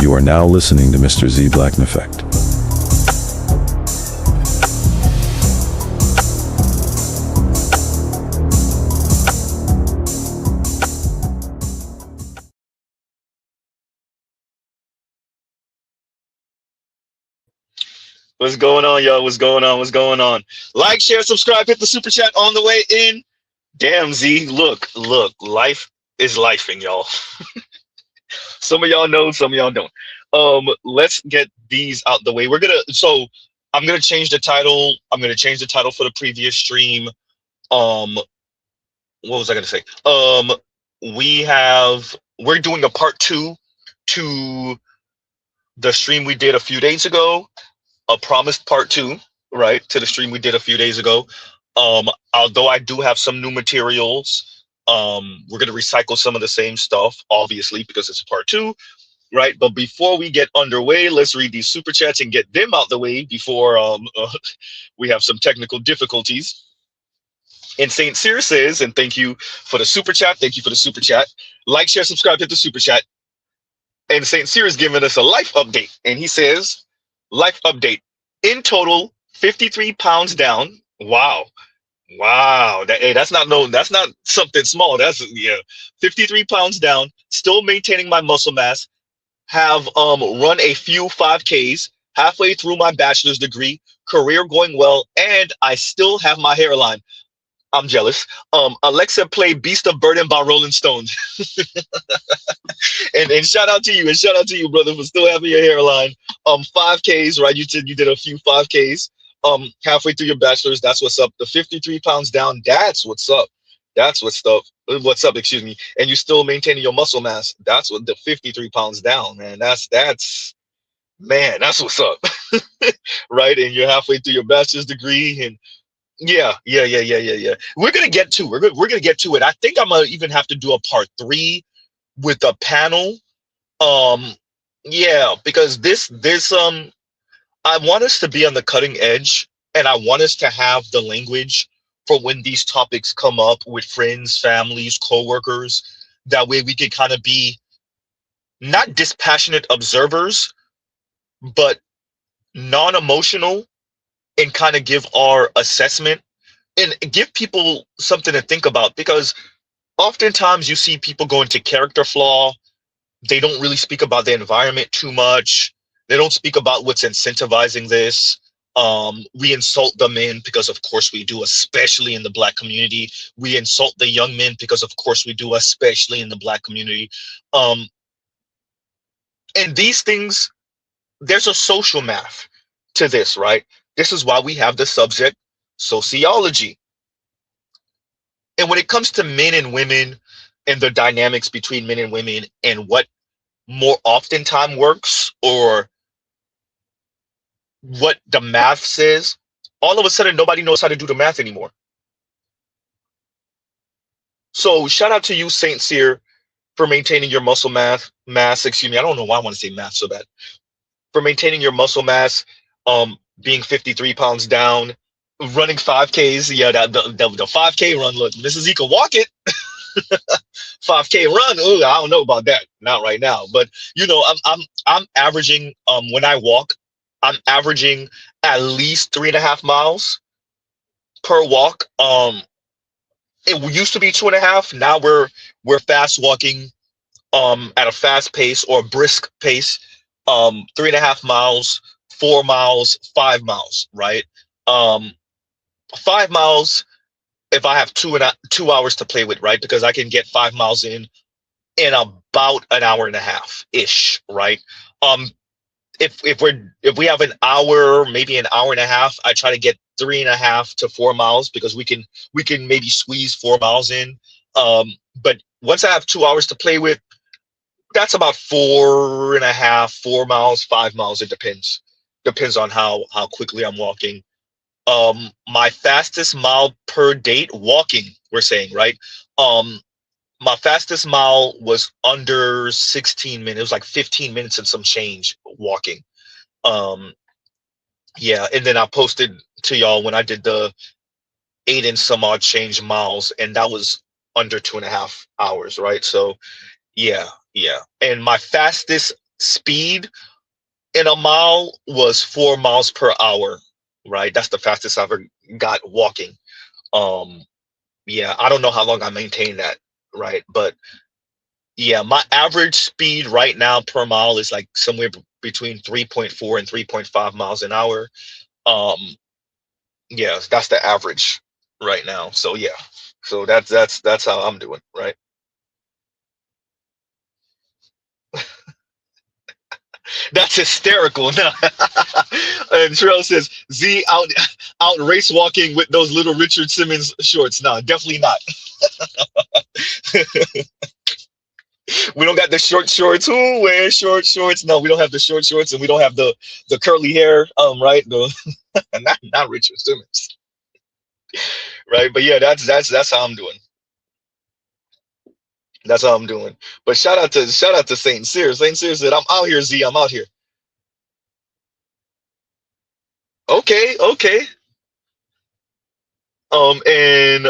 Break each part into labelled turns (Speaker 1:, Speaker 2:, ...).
Speaker 1: You are now listening to Mr. Z Blackneffect.
Speaker 2: What's going on, y'all? What's going on? What's going on? Like, share, subscribe, hit the super chat on the way in. Damn, Z, look, life is lifing, y'all. Some of y'all know, some of y'all don't. Let's get these out the way. I'm gonna change the title. I'm gonna change the title for the previous stream. Um, what was I gonna say? We're doing a part two to the stream we did a few days ago. A promised part two, right, to the stream we did a few days ago. Although I do have some new materials, we're gonna recycle some of the same stuff, obviously, because it's a part two, right? But before we get underway, let's read these super chats and get them out the way before we have some technical difficulties. And Saint Cyr says, and thank you for the super chat. Thank you for the super chat. Like, share, subscribe, hit the super chat. And Saint Cyr is giving us a life update, and he says, life update. In total, 53 pounds down. Wow. Wow. That's not something small. That's 53 pounds down, still maintaining my muscle mass. Have run a few 5Ks, halfway through my bachelor's degree, career going well, and I still have my hairline. I'm jealous. Alexa played Beast of Burden by Rolling Stones. and shout out to you, brother, for still having your hairline. 5Ks, right? You did a few 5Ks. Halfway through your bachelor's, that's what's up. The 53 pounds down, that's what's up. That's what's up, excuse me. And you still maintaining your muscle mass. That's what the 53 pounds down, man. That's what's up. Right? And you're halfway through your bachelor's degree, and yeah. We're gonna get to it. I think I'm gonna even have to do a part 3 with a panel. Yeah, because this I want us to be on the cutting edge, and I want us to have the language for when these topics come up with friends, families, coworkers. That way we can kind of be not dispassionate observers, but non-emotional, and kind of give our assessment and give people something to think about. Because oftentimes you see people go into character flaw. They don't really speak about the environment too much. They don't speak about what's incentivizing this. We insult the men because of course we do, especially in the Black community. We insult the young men because of course we do, especially in the Black community. And these things, there's a social math to this, right? This is why we have the subject sociology. And when it comes to men and women and the dynamics between men and women and what more often time works, or what the math says, all of a sudden nobody knows how to do the math anymore. So shout out to you, Saint Cyr, for maintaining your muscle mass. Excuse me, I don't know why I want to say math so bad. For maintaining your muscle mass, being 53 pounds down, running 5Ks. Yeah, the 5K run. Look, Mrs. E can walk it. 5K run. Ooh, I don't know about that. Not right now. But I'm averaging when I walk, I'm averaging at least 3.5 miles per walk. It used to be 2.5. Now we're fast walking at a fast pace or brisk pace. 3.5 miles, 4 miles, 5 miles, right? 5 miles if I have 2 hours to play with, right? Because I can get 5 miles in about an hour and a half ish, right? If we have an hour, maybe an hour and a half, I try to get 3.5 to 4 miles, because we can maybe squeeze 4 miles in. But once I have 2 hours to play with, that's about 4.5, 4 miles, 5 miles. It depends on how quickly I'm walking. My fastest mile per date walking, we're saying, right? My fastest mile was under 16 minutes. It was like 15 minutes and some change walking. Yeah, and then I posted to y'all when I did the 8 and some odd change miles, and that was under 2.5 hours, right? So yeah. And my fastest speed in a mile was 4 miles per hour, right? That's the fastest I ever got walking. Um, yeah, I don't know how long I maintained that, right? But yeah, my average speed right now per mile is like somewhere between 3.4 and 3.5 miles an hour. Um, yeah, that's the average right now. So yeah, so that's how I'm doing, right? That's hysterical. No. And Terrell says Z out race walking with those little Richard Simmons shorts. No, definitely not. We don't got the short shorts. Who wears short shorts? No, we don't have the short shorts, and we don't have the curly hair. Right? The not Richard Simmons, right? But yeah, that's how I'm doing. That's how I'm doing. But shout out to Saint Cyr. Saint Cyr said, "I'm out here, Z. I'm out here." Okay, okay. And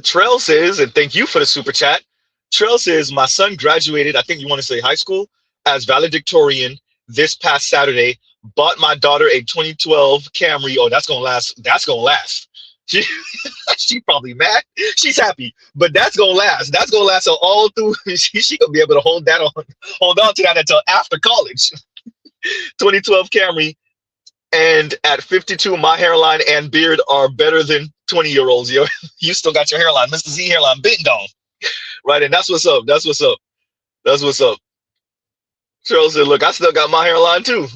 Speaker 2: Trail says, and thank you for the super chat. Trail says, my son graduated, I think you want to say high school, as valedictorian this past Saturday. Bought my daughter a 2012 Camry. Oh, that's gonna last. That's gonna last. She, she probably mad. She's happy, but that's gonna last. That's gonna last all through. She gonna be able to hold on to that until after college. 2012 Camry, and at 52, my hairline and beard are better than 20-year-olds. Yo, you still got your hairline, Mr. Z hairline, big dong, right? And that's what's up. That's what's up. That's what's up. Charles said, "Look, I still got my hairline too."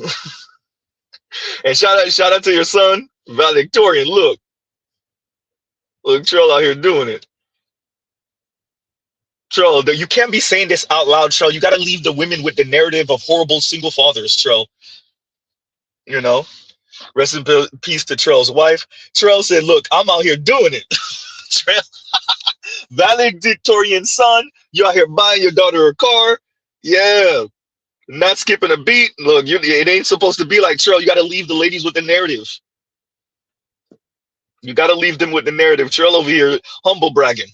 Speaker 2: And shout out to your son, valedictorian. Look, Charles out here doing it. Charles, you can't be saying this out loud, Charles. You got to leave the women with the narrative of horrible single fathers, Charles. You know, rest in peace to Charles' wife. Charles said, "Look, I'm out here doing it." Valedictorian son, you out here buying your daughter a car. Yeah, not skipping a beat. Look, it ain't supposed to be like Trail. You got to leave the ladies with the narrative. You got to leave them with the narrative. Trail over here, humble bragging.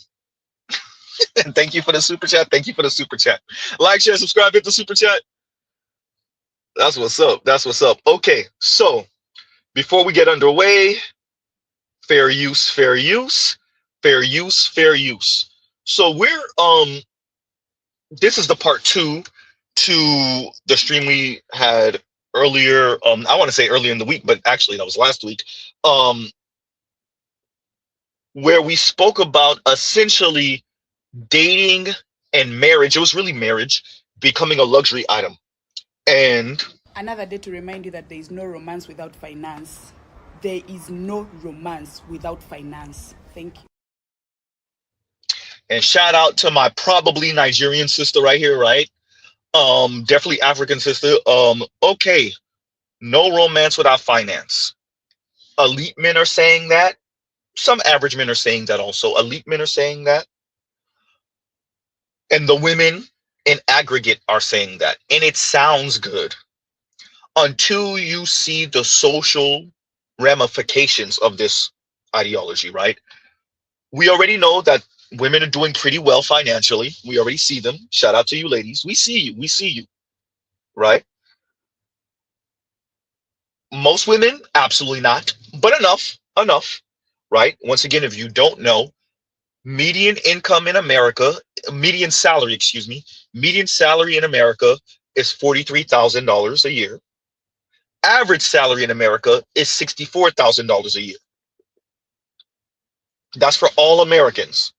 Speaker 2: And thank you for the super chat. Thank you for the super chat. Like, share, subscribe, hit the super chat. That's what's up. That's what's up. Okay, so before we get underway, fair use, fair use, fair use, fair use. So this is the part 2 to the stream we had earlier. I want to say earlier in the week, but actually that was last week. Where we spoke about essentially dating and marriage. It was really marriage becoming a luxury item. And
Speaker 3: another day to remind you that there is no romance without finance. There is no romance without finance. Thank you.
Speaker 2: And shout out to my probably Nigerian sister right here, right? Definitely African sister. Okay, no romance without finance. Elite men are saying that. Some average men are saying that also. Elite men are saying that. And the women in aggregate are saying that. And it sounds good until you see the social ramifications of this ideology, right? We already know that women are doing pretty well financially. We already see them. Shout out to you ladies. We see you. We see you, right? Most women, absolutely not, but enough, right? Once again, if you don't know, median income in America, median salary, excuse me, median salary in America is $43,000 a year. Average salary in America is $64,000 a year. That's for all Americans.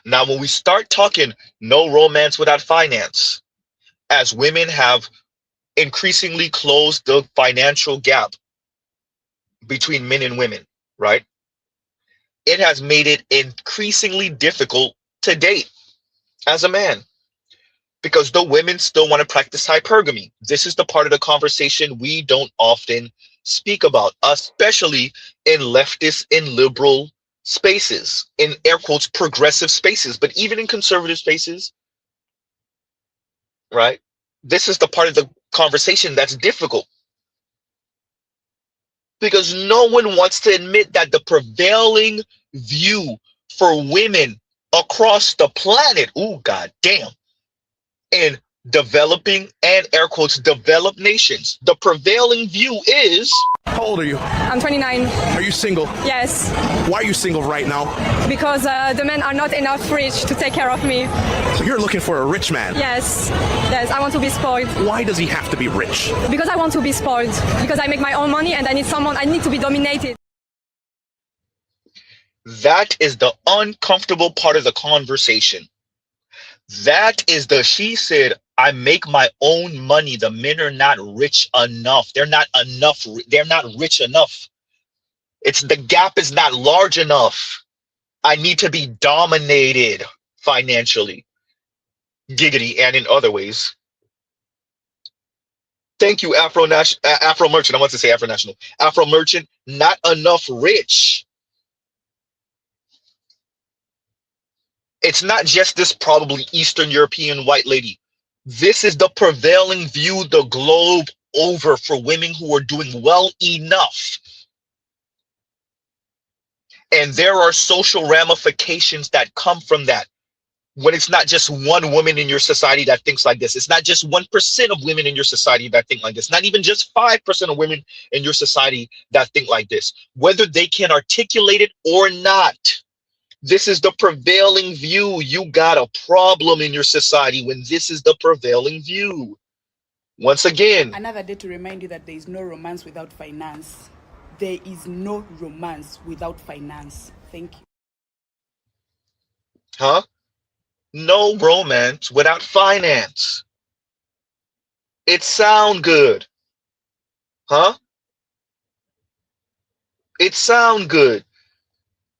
Speaker 2: Now, when we start talking no romance without finance, as women have increasingly closed the financial gap between men and women, right? It has made it increasingly difficult to date as a man because the women still want to practice hypergamy. This is the part of the conversation we don't often speak about, especially in leftist and liberal spaces, in air quotes, progressive spaces, but even in conservative spaces, right? This is the part of the conversation that's difficult because no one wants to admit that the prevailing view for women across the planet, ooh, god damn, in developing and air quotes developed nations, the prevailing view is
Speaker 4: How old are you?
Speaker 5: I'm 29.
Speaker 4: Are you single?
Speaker 5: Yes,
Speaker 4: Why are you single right now?
Speaker 5: because the men are not enough rich to take care of me.
Speaker 4: So you're looking for a rich man.
Speaker 5: Yes, yes, I want to be spoiled.
Speaker 4: Why does he have to be rich?
Speaker 5: Because I want to be spoiled. Because I make my own money and I need to be dominated.
Speaker 2: that is the uncomfortable part of the conversation. That is she said, I make my own money. The men are not rich enough. They're not enough. They're not rich enough. The gap is not large enough. I need to be dominated financially, giggity, and in other ways. Thank you, Afro Merchant. I want to say Afro National. Afro Merchant, not enough rich. It's not just this probably Eastern European white lady. This is the prevailing view the globe over for women who are doing well enough. And there are social ramifications that come from that. When it's not just one woman in your society that thinks like this. It's not just 1% of women in your society that think like this. Not even just 5% of women in your society that think like this. Whether they can articulate it or not. This is the prevailing view. You got a problem in your society when this is the prevailing view. Once again,
Speaker 3: Another day to remind you that there is no romance without finance. There is no romance without finance. Thank you.
Speaker 2: huh? No romance without finance. It sound good, huh? It sound good.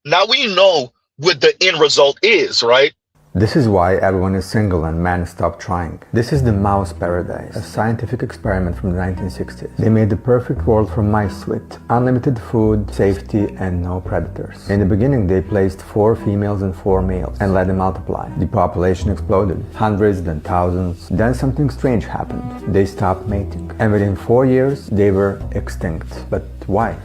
Speaker 2: Now we know what the end result is, right?
Speaker 6: This is why everyone is single and men stop trying. This is the mouse paradise, a scientific experiment from the 1960s. They made the perfect world for mice with unlimited food, safety, and no predators. In the beginning, they placed 4 females and 4 males and let them multiply. The population exploded, hundreds, then thousands. Then something strange happened. They stopped mating. And within 4 years, they were extinct. But why?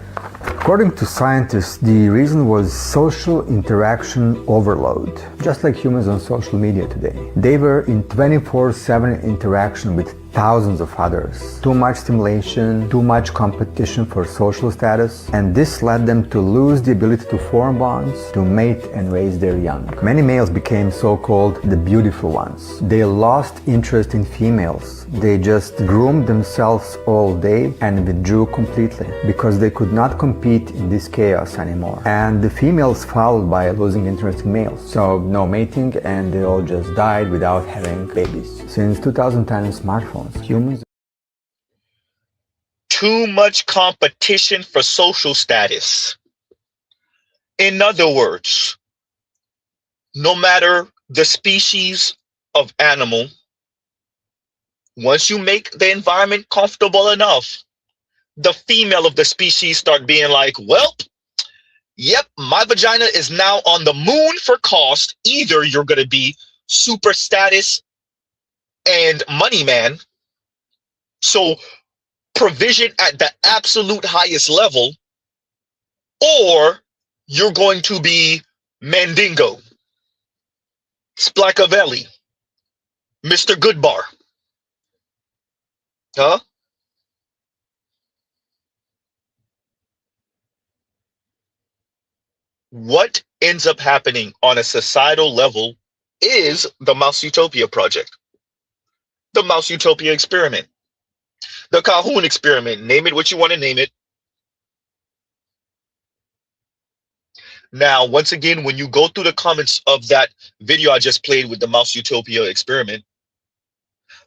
Speaker 6: According to scientists, the reason was social interaction overload, just like humans on social media today. They were in 24/7 interaction with thousands of others. Too much stimulation, too much competition for social status, and this led them to lose the ability to form bonds, to mate and raise their young. Many males became so-called the beautiful ones. They lost interest in females. They just groomed themselves all day and withdrew completely because they could not compete in this chaos anymore. And the females followed by losing interest in males. So no mating, and they all just died without having babies. Since 2010 smartphones, humans...
Speaker 2: Too much competition for social status. In other words, no matter the species of animal, once you make the environment comfortable enough, the female of the species start being like, well, yep, my vagina is now on the moon for cost. Either you're going to be super status and money man, so provision at the absolute highest level, or you're going to be Mandingo, Splackavelli, Mr. Goodbar. Huh? What ends up happening on a societal level is the Mouse Utopia project, the Mouse Utopia experiment, the Calhoun experiment. Name it what you want to name it. Now, once again, when you go through the comments of that video I just played with the Mouse Utopia experiment,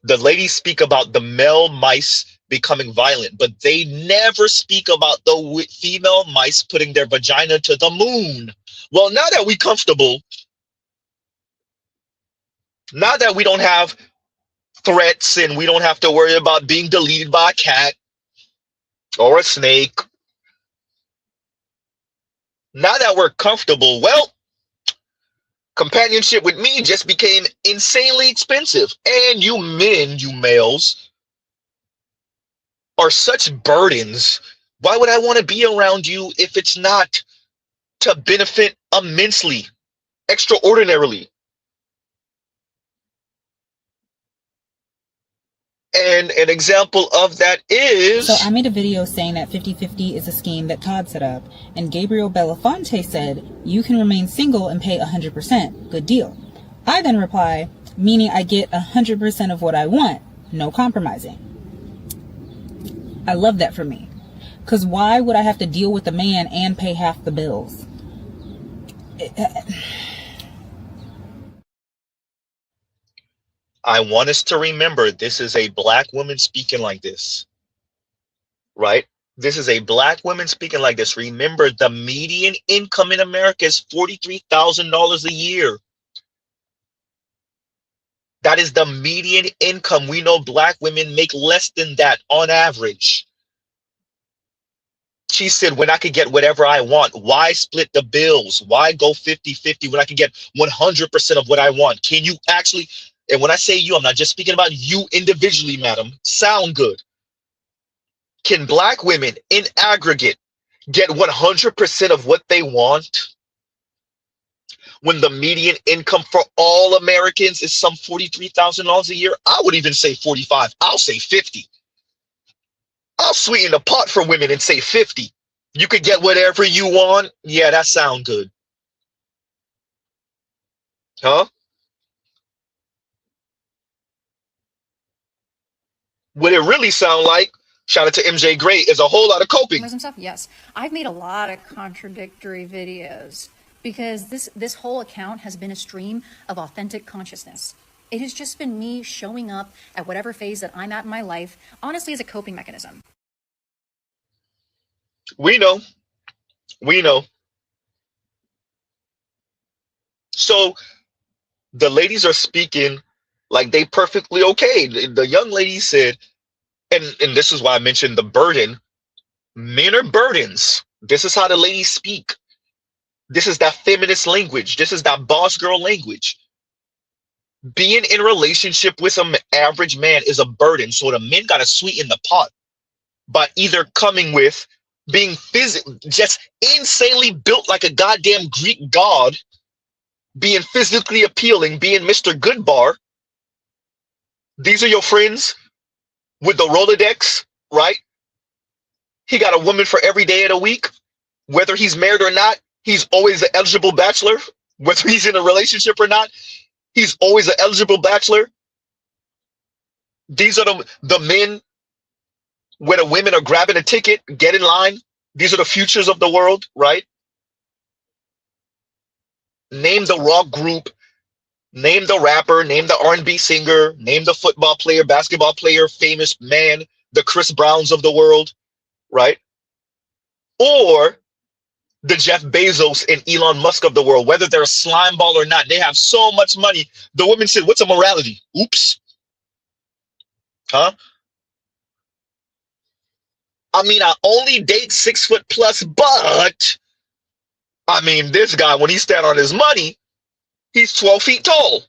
Speaker 2: the ladies speak about the male mice becoming violent, but they never speak about the female mice putting their vagina to the moon. Well, now that we're comfortable, now that we don't have threats and we don't have to worry about being deleted by a cat or a snake, now that we're comfortable, well, companionship with me just became insanely expensive. And you men, you males, are such burdens. Why would I want to be around you if it's not to benefit immensely, extraordinarily? And an example of that is...
Speaker 7: So I made a video saying that 50-50 is a scheme that Todd set up, and Gabriel Belafonte said, you can remain single and pay 100%. Good deal. I then reply, meaning I get 100% of what I want. No compromising. I love that for me. Because why would I have to deal with a man and pay half the bills?
Speaker 2: I want us to remember this is a black woman speaking like this, right? This is a black woman speaking like this. Remember, the median income in America is $43,000 a year. That is the median income. We know black women make less than that on average. She said, when I could get whatever I want, why split the bills? Why go 50-50 when I can get 100% of what I want? Can you actually... And when I say you, I'm not just speaking about you individually, madam. Sound good. Can black women in aggregate get 100% of what they want when the median income for all Americans is some $43,000 a year? I would even say 45. I'll say 50. I'll sweeten the pot for women and say 50. You could get whatever you want. Yeah, that sound good. Huh? What it really sound like, shout out to MJ Gray, is a whole lot of coping.
Speaker 8: Some stuff, yes. I've made a lot of contradictory videos because this whole account has been a stream of authentic consciousness. It has just been me showing up at whatever phase that I'm at in my life, honestly, as a coping mechanism.
Speaker 2: We know. We know. So the ladies are speaking like they perfectly okay. The young lady said, and this is why I mentioned the burden. Men are burdens. This is how the ladies speak. This is that feminist language. This is that boss girl language. Being in a relationship with an average man is a burden. So the men got to sweeten the pot by either coming with being just insanely built like a goddamn Greek god, being physically appealing, being Mr. Goodbar. These are your friends with the Rolodex, right? He got a woman for every day of the week. Whether he's married or not, he's always an eligible bachelor. Whether he's in a relationship or not, he's always an eligible bachelor. These are the men where the women are grabbing a ticket, get in line. These are the futures of the world, right? Name the rock group, name the rapper, name the R&B singer, name the football player, basketball player, famous man, the Chris Browns of the world, right? Or the Jeff Bezos and Elon Musk of the world, whether they're a slime ball or not, they have so much money. The woman said, what's a morality? Oops. Huh? I mean, I only date 6'+", but I mean, this guy, when he stand on his money, he's 12 feet tall.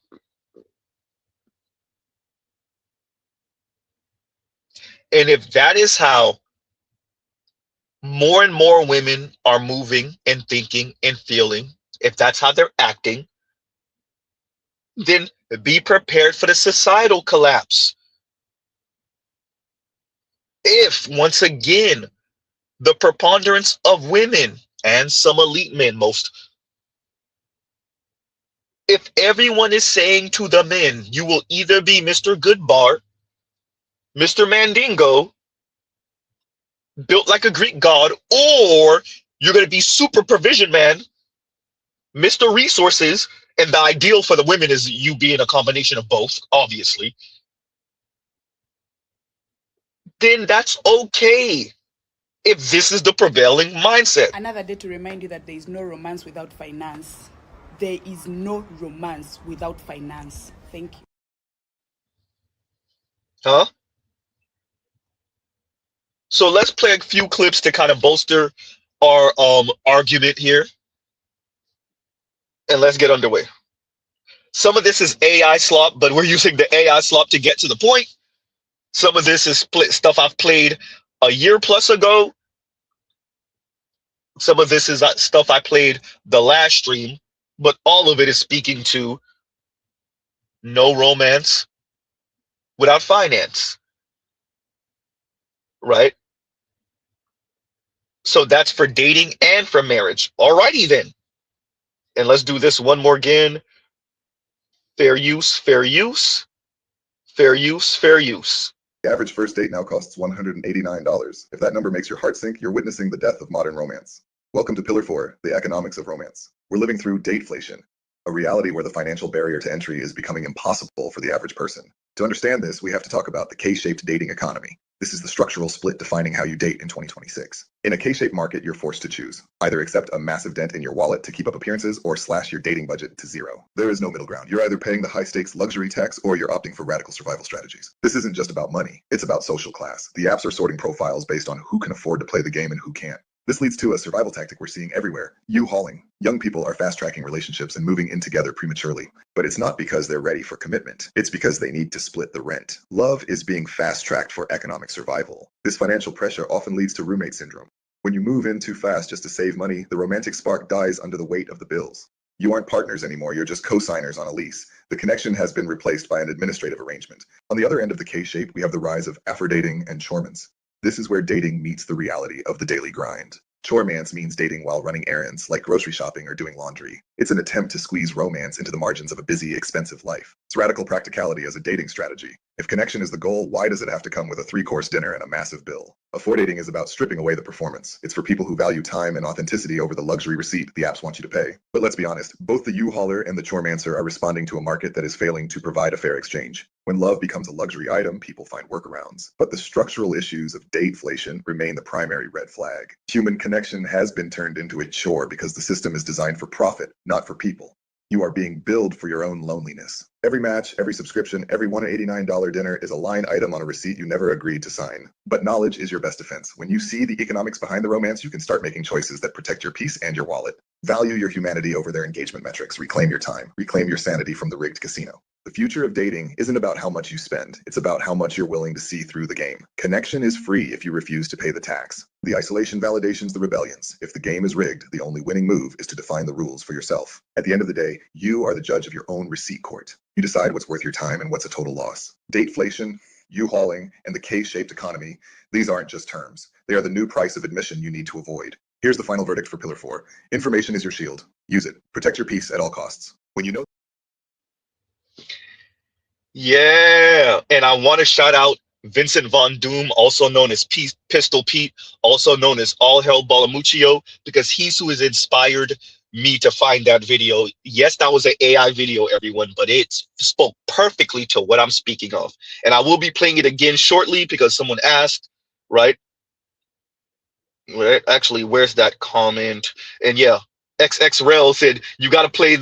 Speaker 2: And if that is how more and more women are moving and thinking and feeling, if that's how they're acting, then be prepared for the societal collapse. If, once again, the preponderance of women and some elite men, if everyone is saying to the men, you will either be Mr. Goodbar, Mr. Mandingo, built like a Greek god, or you're going to be super provision man, Mr. Resources, and the ideal for the women is you being a combination of both, obviously, then that's okay if this is the prevailing mindset.
Speaker 3: Another day to remind you that there is no romance without finance. There is no romance without finance. Thank you.
Speaker 2: Huh? So let's play a few clips to kind of bolster our argument here. And let's get underway. Some of this is AI slop, but we're using the AI slop to get to the point. Some of this is stuff I've played a year plus ago. Some of this is stuff I played the last stream, but all of it is speaking to no romance without finance. right? So that's for dating and for marriage. Alrighty then. And let's do this one more again. Fair use, fair use, fair use, fair use.
Speaker 9: The average first date now costs $189. If that number makes your heart sink, you're witnessing the death of modern romance. Welcome to Pillar 4, the economics of romance. We're living through dateflation, a reality where the financial barrier to entry is becoming impossible for the average person. To understand this, we have to talk about the K-shaped dating economy. This is the structural split defining how you date in 2026. In a K-shaped market, you're forced to choose. Either accept a massive dent in your wallet to keep up appearances or slash your dating budget to zero. There is no middle ground. You're either paying the high-stakes luxury tax or you're opting for radical survival strategies. This isn't just about money. It's about social class. The apps are sorting profiles based on who can afford to play the game and who can't. This leads to a survival tactic we're seeing everywhere: U-hauling. Young people are fast-tracking relationships and moving in together prematurely. But it's not because they're ready for commitment. It's because they need to split the rent. Love is being fast-tracked for economic survival. This financial pressure often leads to roommate syndrome. When you move in too fast just to save money, the romantic spark dies under the weight of the bills. You aren't partners anymore, you're just co-signers on a lease. The connection has been replaced by an administrative arrangement. On the other end of the K-shape, we have the rise of Afrodating and Choremans. This is where dating meets the reality of the daily grind. Choremance means dating while running errands, like grocery shopping or doing laundry. It's an attempt to squeeze romance into the margins of a busy, expensive life. It's radical practicality as a dating strategy. If connection is the goal, why does it have to come with a 3-course dinner and a massive bill? Affordating is about stripping away the performance. It's for people who value time and authenticity over the luxury receipt the apps want you to pay. But let's be honest, both the U-hauler and the Choremancer are responding to a market that is failing to provide a fair exchange. When love becomes a luxury item, people find workarounds. But the structural issues of dateflation remain the primary red flag. Human connection has been turned into a chore because the system is designed for profit, not for people. You are being billed for your own loneliness. Every match, every subscription, every $189 dinner is a line item on a receipt you never agreed to sign. But knowledge is your best defense. When you see the economics behind the romance, you can start making choices that protect your peace and your wallet. Value your humanity over their engagement metrics. Reclaim your time. Reclaim your sanity from the rigged casino. The future of dating isn't about how much you spend. It's about how much you're willing to see through the game. Connection is free if you refuse to pay the tax. The isolation validations the rebellions. If the game is rigged, the only winning move is to define the rules for yourself. At the end of the day, you are the judge of your own receipt court. You decide what's worth your time and what's a total loss. Dateflation, U-hauling, and the K-shaped economy, these aren't just terms. They are the new price of admission you need to avoid. Here's the final verdict for Pillar 4. Information is your shield. Use it. Protect your peace at all costs. When you know.
Speaker 2: Yeah, and I want to shout out Vincent Von Doom, also known as Pistol Pete, also known as All Hell Balamuccio, because he's who has inspired me to find that video. Yes, that was an AI video, everyone, but it spoke perfectly to what I'm speaking of. And I will be playing it again shortly because someone asked, right? Actually, where's that comment? And yeah, XXRel said, you got to play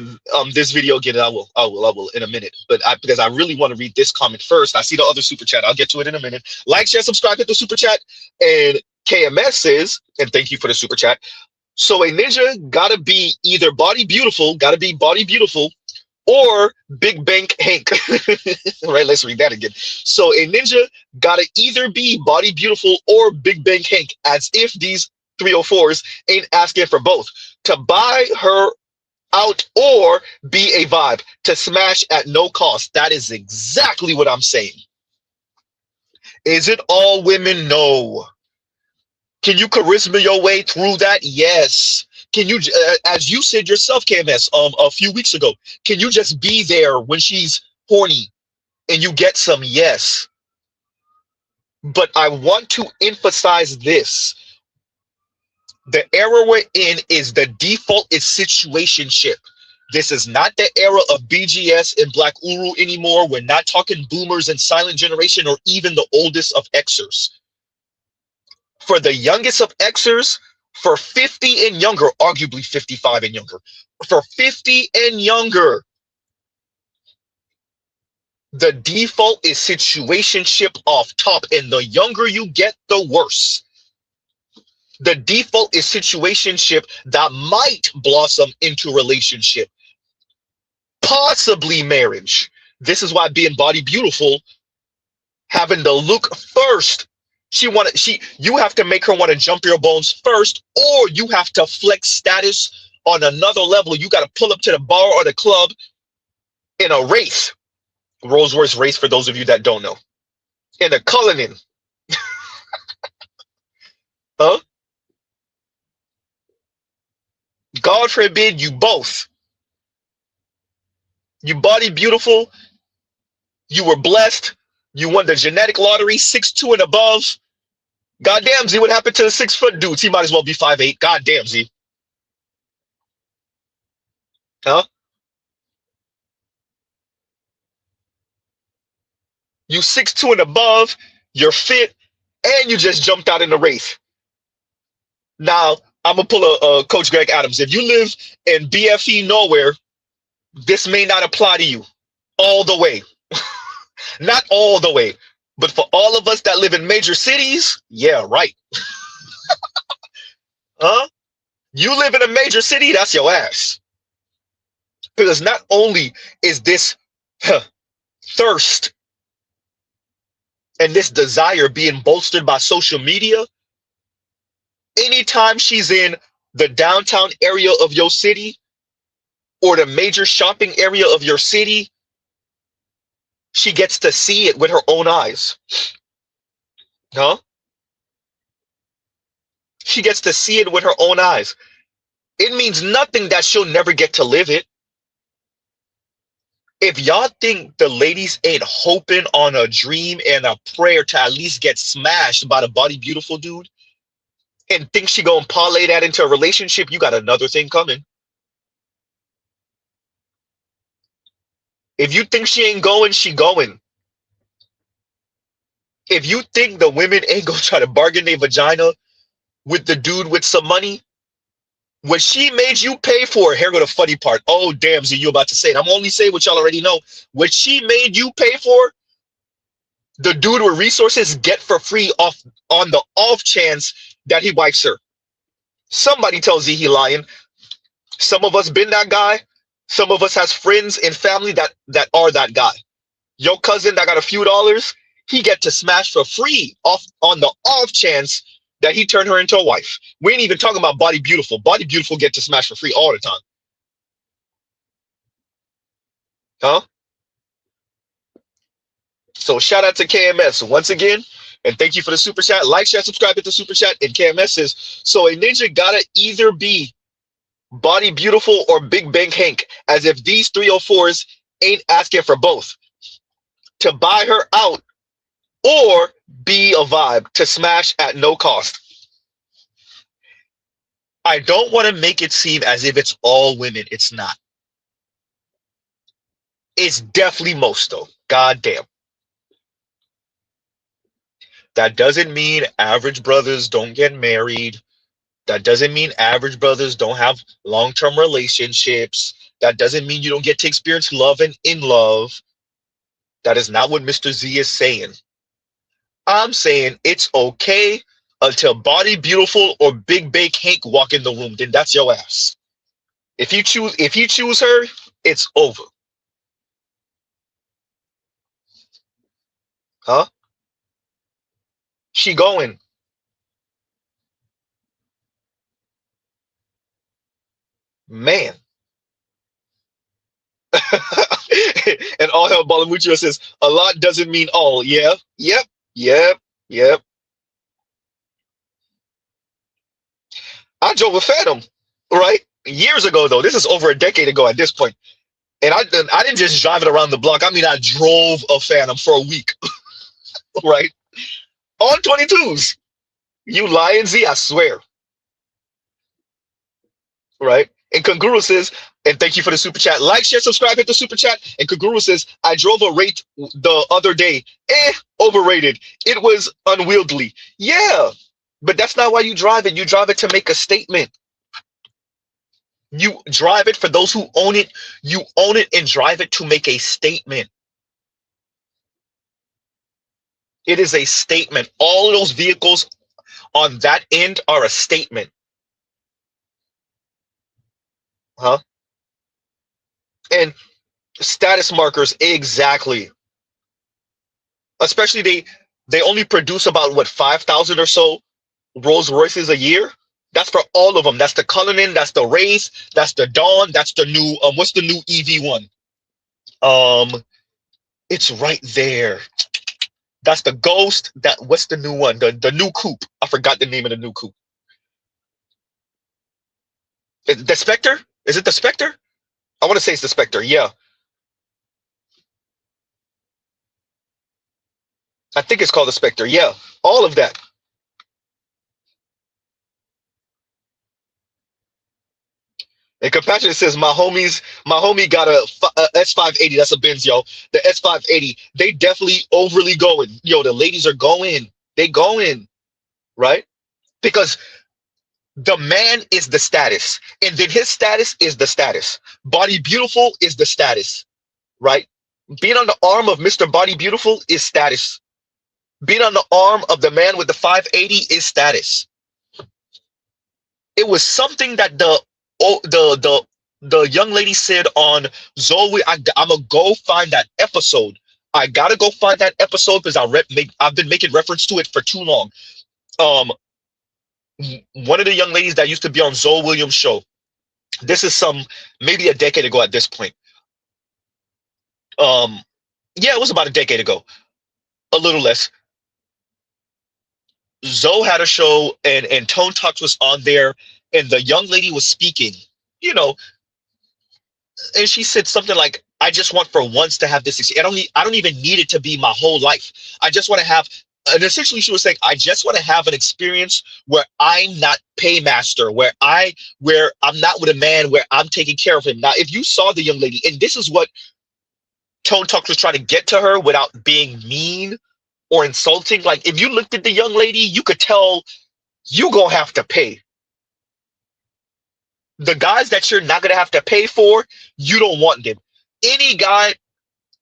Speaker 2: this video again. And I will in a minute. But because I really want to read this comment first. I see the other super chat. I'll get to it in a minute. Like, share, subscribe, hit the super chat. And KMS says, and thank you for the super chat. So a ninja got to be either body beautiful, or Big Bank Hank. Right, let's read that again. So a ninja got to either be body beautiful or Big Bank Hank, as if these 304s ain't asking for both. To buy her out or be a vibe. To smash at no cost. That is exactly what I'm saying. Is it all women? No. Can you charisma your way through that? Yes. Can you, as you said yourself, KMS, a few weeks ago, can you just be there when she's horny and you get some? Yes. But I want to emphasize this. The era we're in is the default is situationship. This is not the era of BGS and Black Uru anymore. We're not talking boomers and silent generation or even the oldest of Xers. For the youngest of Xers, for 50 and younger, arguably 55 and younger, for 50 and younger, the default is situationship off top, and the younger you get, the worse. The default is situationship that might blossom into relationship, possibly marriage. This is why being body beautiful, having the look first, you have to make her want to jump your bones first, or you have to flex status on another level. You got to pull up to the bar or the club in a race, Rolls-Royce race, for those of you that don't know, in a Cullinan. Huh? God forbid you both. You body beautiful. You were blessed. You won the genetic lottery, 6'2" and above. Goddamn, Z, what happened to the 6 foot dudes? He might as well be 5'8". Goddamn, Z. Huh? You 6'2" and above. You're fit, and you just jumped out in the race. Now, I'm gonna pull a Coach Greg Adams. If you live in BFE nowhere, this may not apply to you all the way. Not all the way, but for all of us that live in major cities, yeah, right. Huh? You live in a major city, that's your ass. Because not only is this thirst and this desire being bolstered by social media, anytime she's in the downtown area of your city or the major shopping area of your city, she gets to see it with her own eyes. Huh? She gets to see it with her own eyes. It means nothing that she'll never get to live it. If y'all think the ladies ain't hoping on a dream and a prayer to at least get smashed by the body beautiful dude and think she gonna parlay that into a relationship, you got another thing coming. If you think she ain't going, she going. If you think the women ain't gonna try to bargain their vagina with the dude with some money, what she made you pay for, here go the funny part. Oh, damn, Z, you about to say it. I'm only saying what y'all already know. What she made you pay for, the dude with resources get for free off on the off chance that he wipes her. Somebody tells Z he lying. Some of us been that guy. Some of us has friends and family that are that guy. Your cousin that got a few dollars, he get to smash for free off on the off chance that he turned her into a wife. We ain't even talking about body beautiful. Body beautiful get to smash for free all the time. Huh? So shout out to KMS once again, and thank you for the super chat. Like, share, subscribe, hit the super chat. And KMS says, so a ninja gotta either be body beautiful or Big Bang Hank, as if these 304s ain't asking for both. To buy her out or be a vibe to smash at no cost. I don't want to make it seem as if it's all women. It's not. It's definitely most, though. God damn. That doesn't mean average brothers don't get married. That doesn't mean average brothers don't have long-term relationships. That doesn't mean you don't get to experience love and in love. That is not what Mr. Z is saying. I'm saying it's okay until Body Beautiful or Big Bake Hank walk in the room. Then that's your ass. If you choose her, it's over. Huh? She going. Man. And all hell Balamucho says, a lot doesn't mean all. Yeah. Yep. Yep. Yep. I drove a Phantom, right? Years ago, though. This is over a decade ago at this point. And I didn't just drive it around the block. I mean, I drove a Phantom for a week, right? On 22s. You lying, Z, I swear. Right? And Kanguru says, and thank you for the super chat. Like, share, subscribe, hit the super chat. And Kanguru says, I drove a Wraith the other day. Overrated. It was unwieldy. Yeah, but that's not why you drive it. You drive it to make a statement. You drive it for those who own it. You own it and drive it to make a statement. It is a statement. All those vehicles on that end are a statement. Huh? And status markers, exactly. Especially they only produce about what 5,000 or so Rolls Royces a year. That's for all of them. That's the Cullinan, that's the Wraith, that's the Dawn, that's the new what's the new EV one? It's right there. That's the Ghost. What's the new one? The new coupe. I forgot the name of the new coupe. The Spectre? Is it the Spectre? I want to say it's the Spectre. Yeah, I think it's called the Spectre. Yeah, all of that. And Compassionate says, my homie got a S580. That's a Benz, yo. The S580. They definitely overly going. Yo, the ladies are going. They going, right? Because the man is the status, and then his status is the status. Body beautiful is the status, right? Being on the arm of Mr. Body Beautiful is status. Being on the arm of the man with the 580 is status. It was something that the young lady said on Zoe. I'm gonna go find that episode. I gotta go find that episode because I've been making reference to it for too long. One of the young ladies that used to be on Zoe Williams' show. This is maybe a decade ago at this point. Yeah, it was about a decade ago, a little less. Zoe had a show, and Tone Talks was on there, and the young lady was speaking, you know, and she said something like, "I just want for once to have this experience. I don't even need it to be my whole life. I just want to have." And essentially, she was saying, "I just want to have an experience where I'm not paymaster, where I'm not with a man, where I'm taking care of him." Now, if you saw the young lady, and this is what Tone Talk was trying to get to her without being mean or insulting. Like, if you looked at the young lady, you could tell you gonna have to pay. The guys that you're not gonna have to pay for, you don't want them. Any guy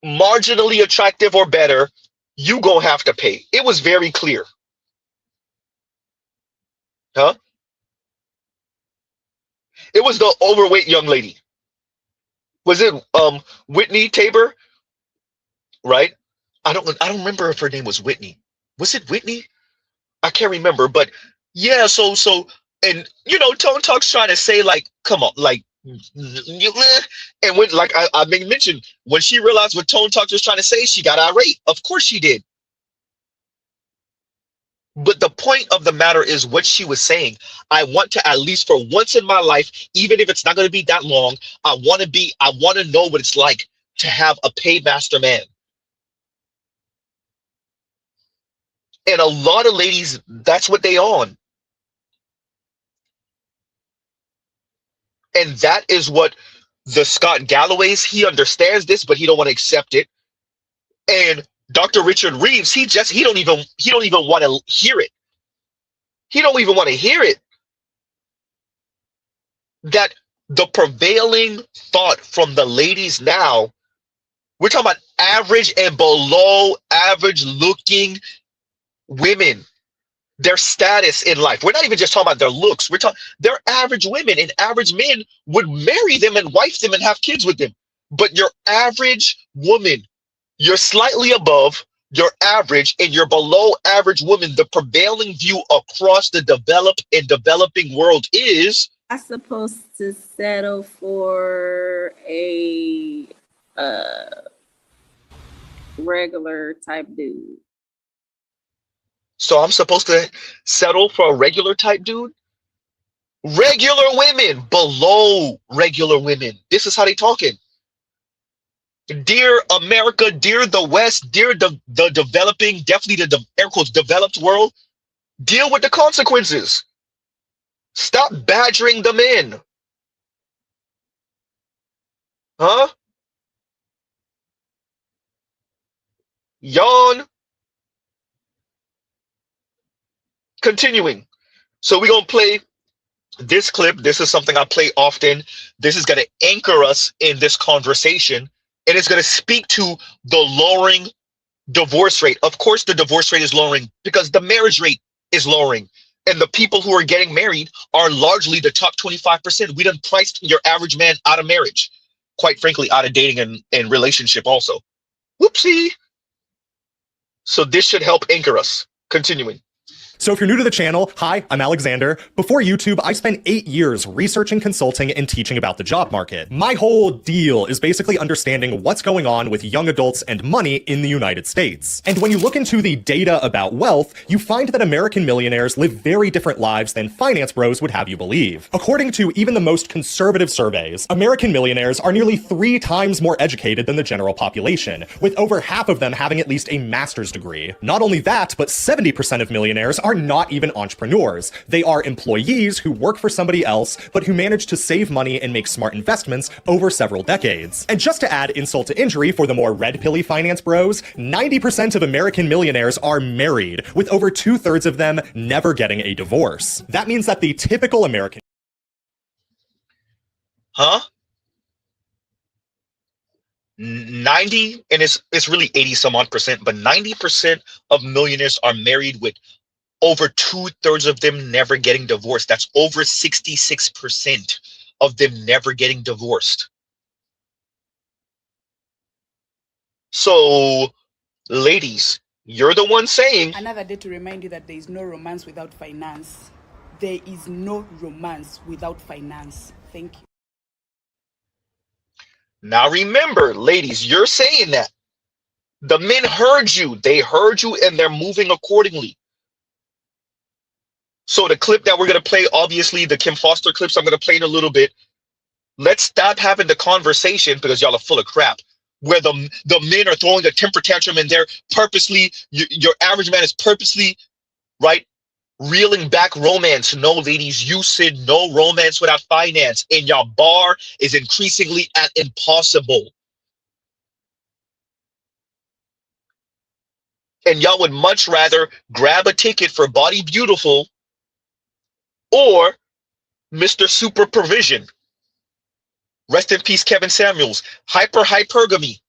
Speaker 2: marginally attractive or better, you gonna have to pay. It was very clear. Huh? It was the overweight young lady. Was it Whitney Tabor? Right? I don't remember if her name was Whitney. Was it Whitney? I can't remember, but yeah, so and Tone Talk's trying to say, like, come on, like, and when, like, I mentioned, when she realized what Tone Talk was trying to say, she got irate. Of course she did. But the point of the matter is what she was saying. I want to, at least for once in my life, even if it's not going to be that long, I want to know what it's like to have a paymaster man. And a lot of ladies, that's what they on. And that is what the Scott Galloways, he understands this, but he don't want to accept it. And Dr. Richard Reeves, he don't even want to hear it. He don't even want to hear it. That the prevailing thought from the ladies now, we're talking about average and below average looking women, their status in life. We're not even just talking about their looks. We're talking they're average women, and average men would marry them and wife them and have kids with them. But your average woman, you're slightly above your average, and you're below average woman. The prevailing view across the developed and developing world is
Speaker 10: I'm supposed to settle for a regular type dude.
Speaker 2: So I'm supposed to settle for a regular type dude? Regular women, below regular women. This is how they talking. Dear America, dear the West, dear the developing, definitely the air quotes developed world, deal with the consequences. Stop badgering the men. Huh? Yawn. Continuing. So we're going to play this clip. This is something I play often. This is going to anchor us in this conversation, and it's going to speak to the lowering divorce rate. Of course, the divorce rate is lowering because the marriage rate is lowering, and the people who are getting married are largely the top 25%. We done priced your average man out of marriage, quite frankly, out of dating and relationship also. Whoopsie. So this should help anchor us. Continuing.
Speaker 11: So if you're new to the channel, hi, I'm Alexander. Before YouTube, I spent 8 years researching, consulting, and teaching about the job market. My whole deal is basically understanding what's going on with young adults and money in the United States. And when you look into the data about wealth, you find that American millionaires live very different lives than finance bros would have you believe. According to even the most conservative surveys, American millionaires are nearly 3 times more educated than the general population, with over half of them having at least a master's degree. Not only that, but 70% of millionaires are not even entrepreneurs. They are employees who work for somebody else, but who manage to save money and make smart investments over several decades. And just to add insult to injury for the more red-pilly finance bros, 90% of American millionaires are married, with over 2/3 of them never getting a divorce. That means that the typical American...
Speaker 2: Huh? 90, and it's really 80 some odd percent, but 90% of millionaires are married, with over 2/3 of them never getting divorced. That's over 66% of them never getting divorced. So, ladies, you're the one saying...
Speaker 3: Another day to remind you that there is no romance without finance. There is no romance without finance. Thank you.
Speaker 2: Now remember, ladies, you're saying that. The men heard you. They heard you, and they're moving accordingly. So the clip that we're going to play, obviously, the Kim Foster clips I'm going to play in a little bit. Let's stop having the conversation, because y'all are full of crap, where the men are throwing a temper tantrum, and they're purposely, your average man is purposely, right, reeling back romance. No, ladies, you said no romance without finance, and your bar is increasingly at impossible. And y'all would much rather grab a ticket for Body Beautiful or Mr. Super Provision. Rest in peace, Kevin Samuels. Hypergamy.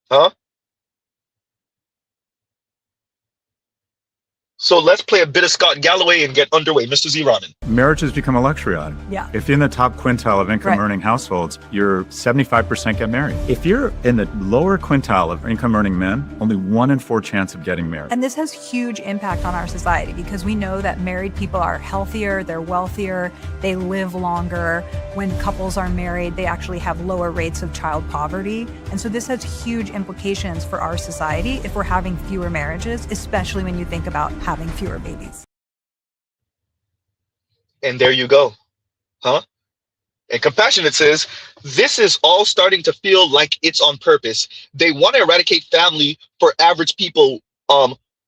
Speaker 2: Huh? So let's play a bit of Scott Galloway and get underway. Mr. Z. Ramen.
Speaker 12: Marriage has become a luxury item.
Speaker 5: Yeah.
Speaker 12: If you're in the top quintile of income earning households, you're 75% get married. If you're in the lower quintile of income earning men, only 1 in 4 chance of getting married.
Speaker 5: And this has huge impact on our society because we know that married people are healthier, they're wealthier, they live longer. When couples are married, they actually have lower rates of child poverty. And so this has huge implications for our society if we're having fewer marriages, especially when you think about having fewer babies.
Speaker 2: And there you go. Huh? And Compassionate says, this is all starting to feel like it's on purpose. They want to eradicate family for average people,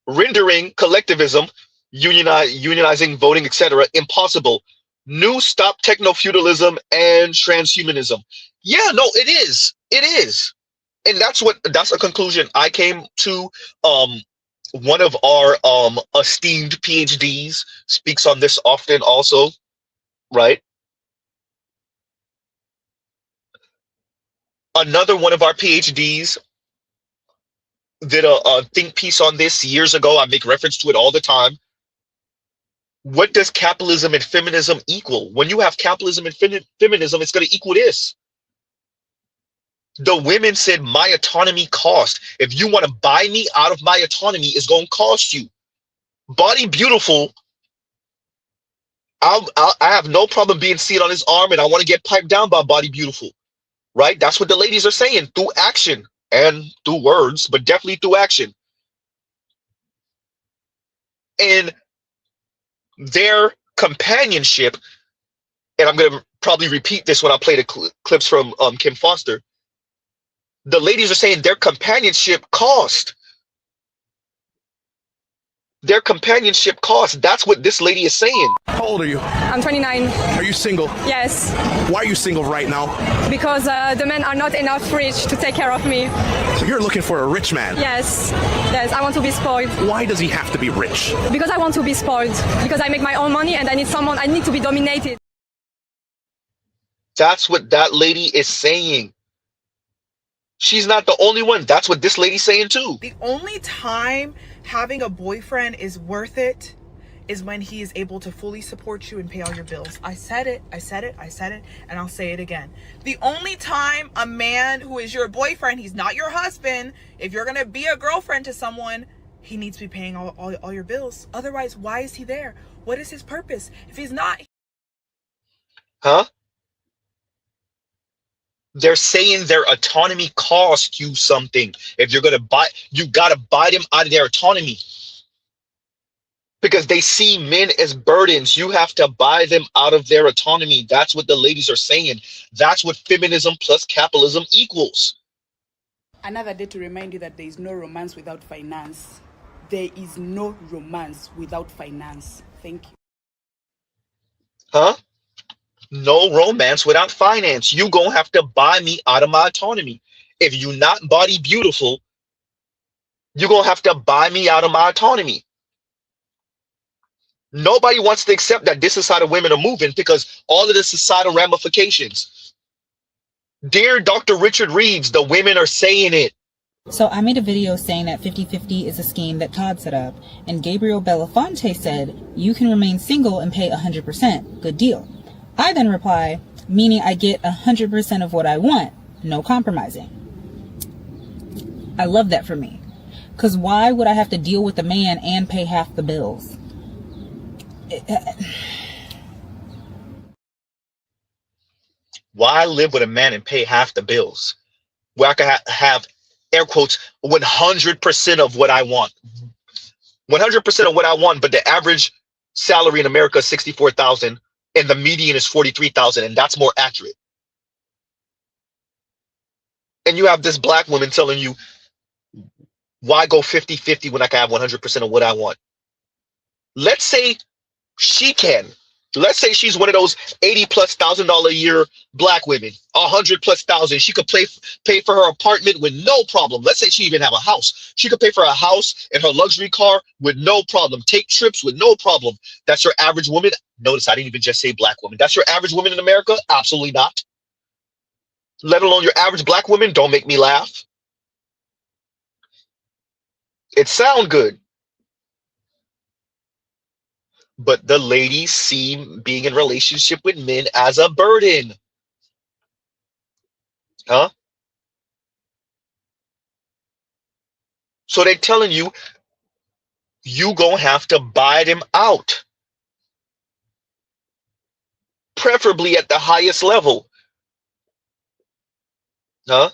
Speaker 2: rendering collectivism, unionizing, voting, etc. impossible. New stop techno-feudalism and transhumanism. Yeah, no, it is. It is. And that's a conclusion I came to. One of our esteemed PhDs speaks on this often also, right? Another one of our PhDs did a think piece on this years ago. I make reference to it all the time. What does capitalism and feminism equal? When you have capitalism and feminism, it's going to equal this. The women said, my autonomy cost. If you want to buy me out of my autonomy, it's going to cost you. Body Beautiful, I have no problem being seen on his arm, and I want to get piped down by Body Beautiful. Right? That's what the ladies are saying through action and through words, but definitely through action. And their companionship, and I'm going to probably repeat this when I play the clips from Kim Foster. The ladies are saying their companionship cost. Their companionship cost. That's what this lady is saying.
Speaker 4: How old are you?
Speaker 5: I'm 29.
Speaker 4: Are you single?
Speaker 5: Yes.
Speaker 4: Why are you single right now?
Speaker 5: Because the men are not enough rich to take care of me.
Speaker 4: So you're looking for a rich man?
Speaker 5: Yes. Yes, I want to be spoiled.
Speaker 4: Why does he have to be rich?
Speaker 5: Because I want to be spoiled. Because I make my own money and I need to be dominated.
Speaker 2: That's what that lady is saying. She's not the only one. That's what this lady's saying too.
Speaker 13: The only time having a boyfriend is worth it is when he is able to fully support you and pay all your bills. I said it, and I'll say it again. The only time a man who is your boyfriend, he's not your husband, if you're gonna be a girlfriend to someone, he needs to be paying all your bills. Otherwise, why is he there? What is his purpose? If he's not...
Speaker 2: Huh? They're saying their autonomy costs you something. If you're gonna buy, you gotta buy them out of their autonomy. Because they see men as burdens. You have to buy them out of their autonomy. That's what the ladies are saying. That's what feminism plus capitalism equals.
Speaker 3: Another day to remind you that there is no romance without finance. There is no romance without finance. Thank you.
Speaker 2: Huh? No romance without finance. You gonna have to buy me out of my autonomy. If you not body beautiful, you're gonna have to buy me out of my autonomy. Nobody wants to accept that this is how the women are moving because all of the societal ramifications. Dear Dr. Richard Reeves, the women are saying it.
Speaker 7: So I made a video saying that 50-50 is a scheme that Todd set up, and Gabriel Belafonte said, you can remain single and pay 100%. Good deal. I then reply, meaning I get 100% of what I want. No compromising. I love that for me. Because why would I have to deal with a man and pay half the bills?
Speaker 2: Why live with a man and pay half the bills? Where I can have, air quotes, 100% of what I want. 100% of what I want, but the average salary in America is $64,000 and the median is $43,000, and that's more accurate. And you have this black woman telling you, why go 50-50 when I can have 100% of what I want? Let's say she can. Let's say she's one of those $80,000+ a year black women, $100,000+. She could pay for her apartment with no problem. Let's say she even have a house. She could pay for a house and her luxury car with no problem. Take trips with no problem. That's your average woman. Notice I didn't even just say black woman. That's your average woman in America? Absolutely not. Let alone your average black woman. Don't make me laugh. It sounds good. But the ladies see being in relationship with men as a burden. Huh? So they're telling you, you gonna have to buy them out. Preferably at the highest level. Huh?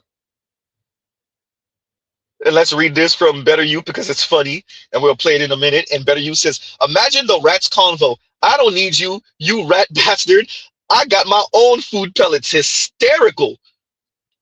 Speaker 2: And let's read this from Better You because it's funny, and we'll play it in a minute. And Better You says, imagine the rat's convo. I don't need you, you rat bastard. I got my own food pellets. Hysterical.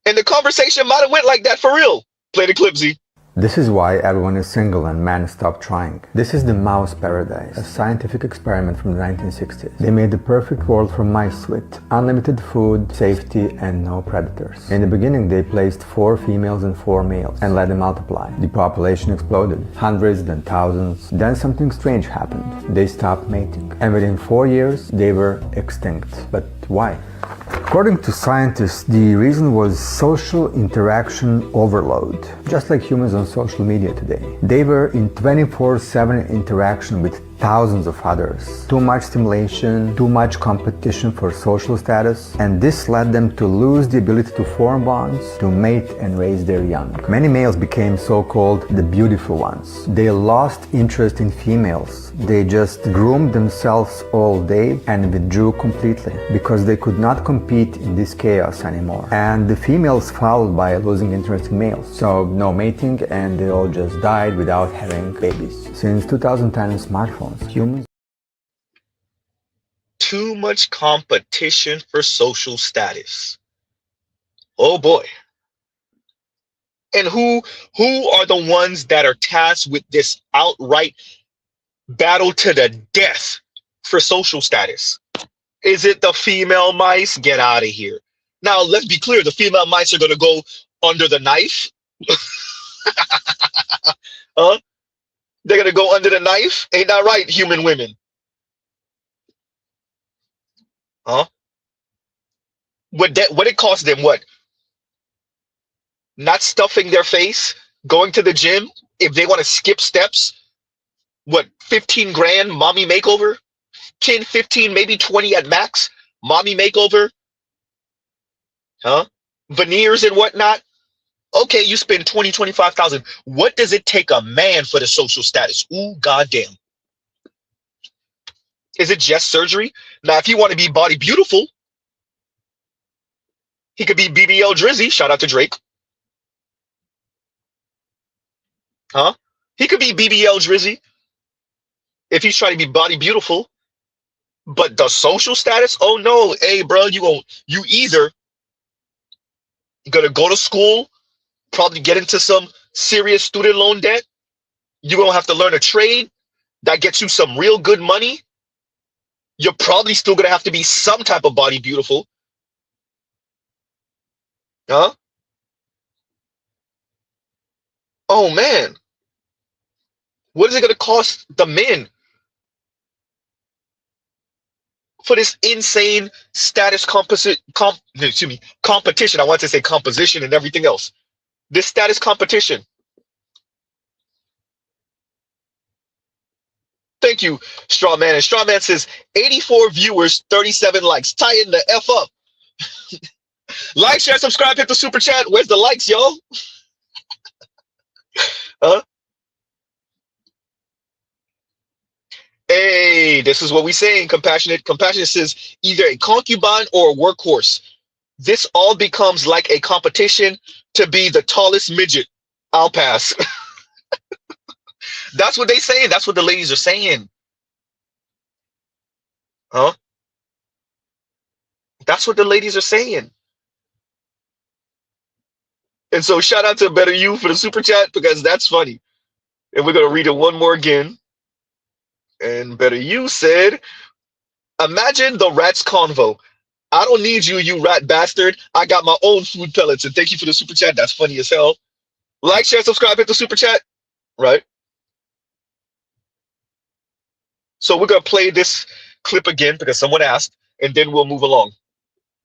Speaker 2: And the conversation might have went like that for real. Play the clip, Z.
Speaker 6: This is why everyone is single and men stop trying. This is the mouse paradise, a scientific experiment from the 1960s. They made the perfect world for mice with unlimited food, safety, and no predators. In the beginning, they placed 4 females and 4 males and let them multiply. The population exploded, hundreds, then thousands. Then something strange happened. They stopped mating. And within 4 years, they were extinct. But why? According to scientists, the reason was social interaction overload, just like humans on social media today. They were in 24/7 interaction with thousands of others. Too much stimulation, too much competition for social status, and this led them to lose the ability to form bonds, to mate and raise their young. Many males became so-called the beautiful ones. They lost interest in females. They just groomed themselves all day and withdrew completely because they could not compete in this chaos anymore. And the females followed by losing interest in males. So no mating, and they all just died without having babies. Since 2010 smartphones, humans...
Speaker 2: Too much competition for social status. Oh boy. And who are the ones that are tasked with this outright battle to the death for social status? Is it the female mice? Get out of here. Now, let's be clear. The female mice are going to go under the knife. Huh? They're going to go under the knife? Ain't that right, human women? Huh? What it cost them? What? Not stuffing their face? Going to the gym? If they want to skip steps? What, 15 grand mommy makeover? 10, 15, maybe 20 at max? Mommy makeover? Huh? Veneers and whatnot? Okay, you spend 20, 25,000. What does it take a man for the social status? Ooh, goddamn. Is it just surgery? Now, if you want to be body beautiful, he could be BBL Drizzy. Shout out to Drake. Huh? He could be BBL Drizzy if he's trying to be body beautiful. But the social status? Oh no, hey, bro, you either gonna go to school, probably get into some serious student loan debt. You're gonna have to learn a trade that gets you some real good money. You're probably still gonna have to be some type of body beautiful. Huh? Oh man. What is it gonna cost the men for this insane status competition? I want to say composition and everything else. This status competition. Thank you, Strawman. And Strawman says 84 viewers, 37 likes. Tie in the F up. Like, share, subscribe, hit the super chat. Where's the likes, y'all? Huh? Hey, this is what we saying. Compassionate. Compassionate says either a concubine or a workhorse. This all becomes like a competition to be the tallest midget. I'll pass. That's what they saying. That's what the ladies are saying. Huh? That's what the ladies are saying. And so shout out to Better You for the super chat because that's funny. And we're going to read it one more again. And Better You said, imagine the rats convo. I don't need you, you rat bastard. I got my own food pellets. And thank you for the super chat. That's funny as hell. Like, share, subscribe, hit the super chat. Right? So we're going to play this clip again because someone asked, and then we'll move along.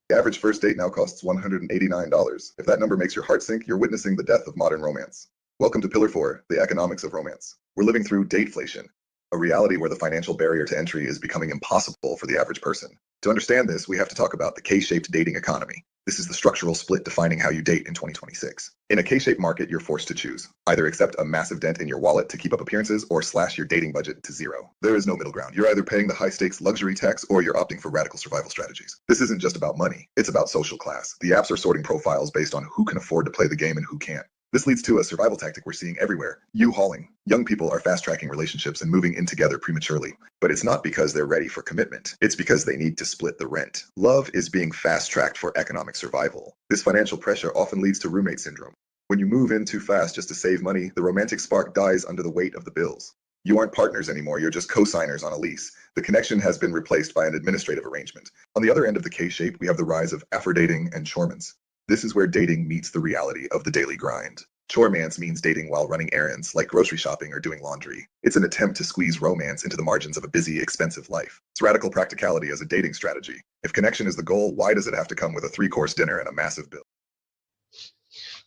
Speaker 9: The average first date now costs $189. If that number makes your heart sink, you're witnessing the death of modern romance. Welcome to Pillar 4, the economics of romance. We're living through dateflation, a reality where the financial barrier to entry is becoming impossible for the average person. To understand this, we have to talk about the K-shaped dating economy. This is the structural split defining how you date in 2026. In a K-shaped market, you're forced to choose. Either accept a massive dent in your wallet to keep up appearances or slash your dating budget to zero. There is no middle ground. You're either paying the high-stakes luxury tax or you're opting for radical survival strategies. This isn't just about money. It's about social class. The apps are sorting profiles based on who can afford to play the game and who can't. This leads to a survival tactic we're seeing everywhere. U-hauling. Young people are fast-tracking relationships and moving in together prematurely. But it's not because they're ready for commitment. It's because they need to split the rent. Love is being fast-tracked for economic survival. This financial pressure often leads to roommate syndrome. When you move in too fast just to save money, the romantic spark dies under the weight of the bills. You aren't partners anymore, you're just co-signers on a lease. The connection has been replaced by an administrative arrangement. On the other end of the K-shape, we have the rise of Afrodating and Choremans. This is where dating meets the reality of the daily grind. Choremance means dating while running errands, like grocery shopping or doing laundry. It's an attempt to squeeze romance into the margins of a busy, expensive life. It's radical practicality as a dating strategy. If connection is the goal, why does it have to come with a 3-course dinner and a massive bill?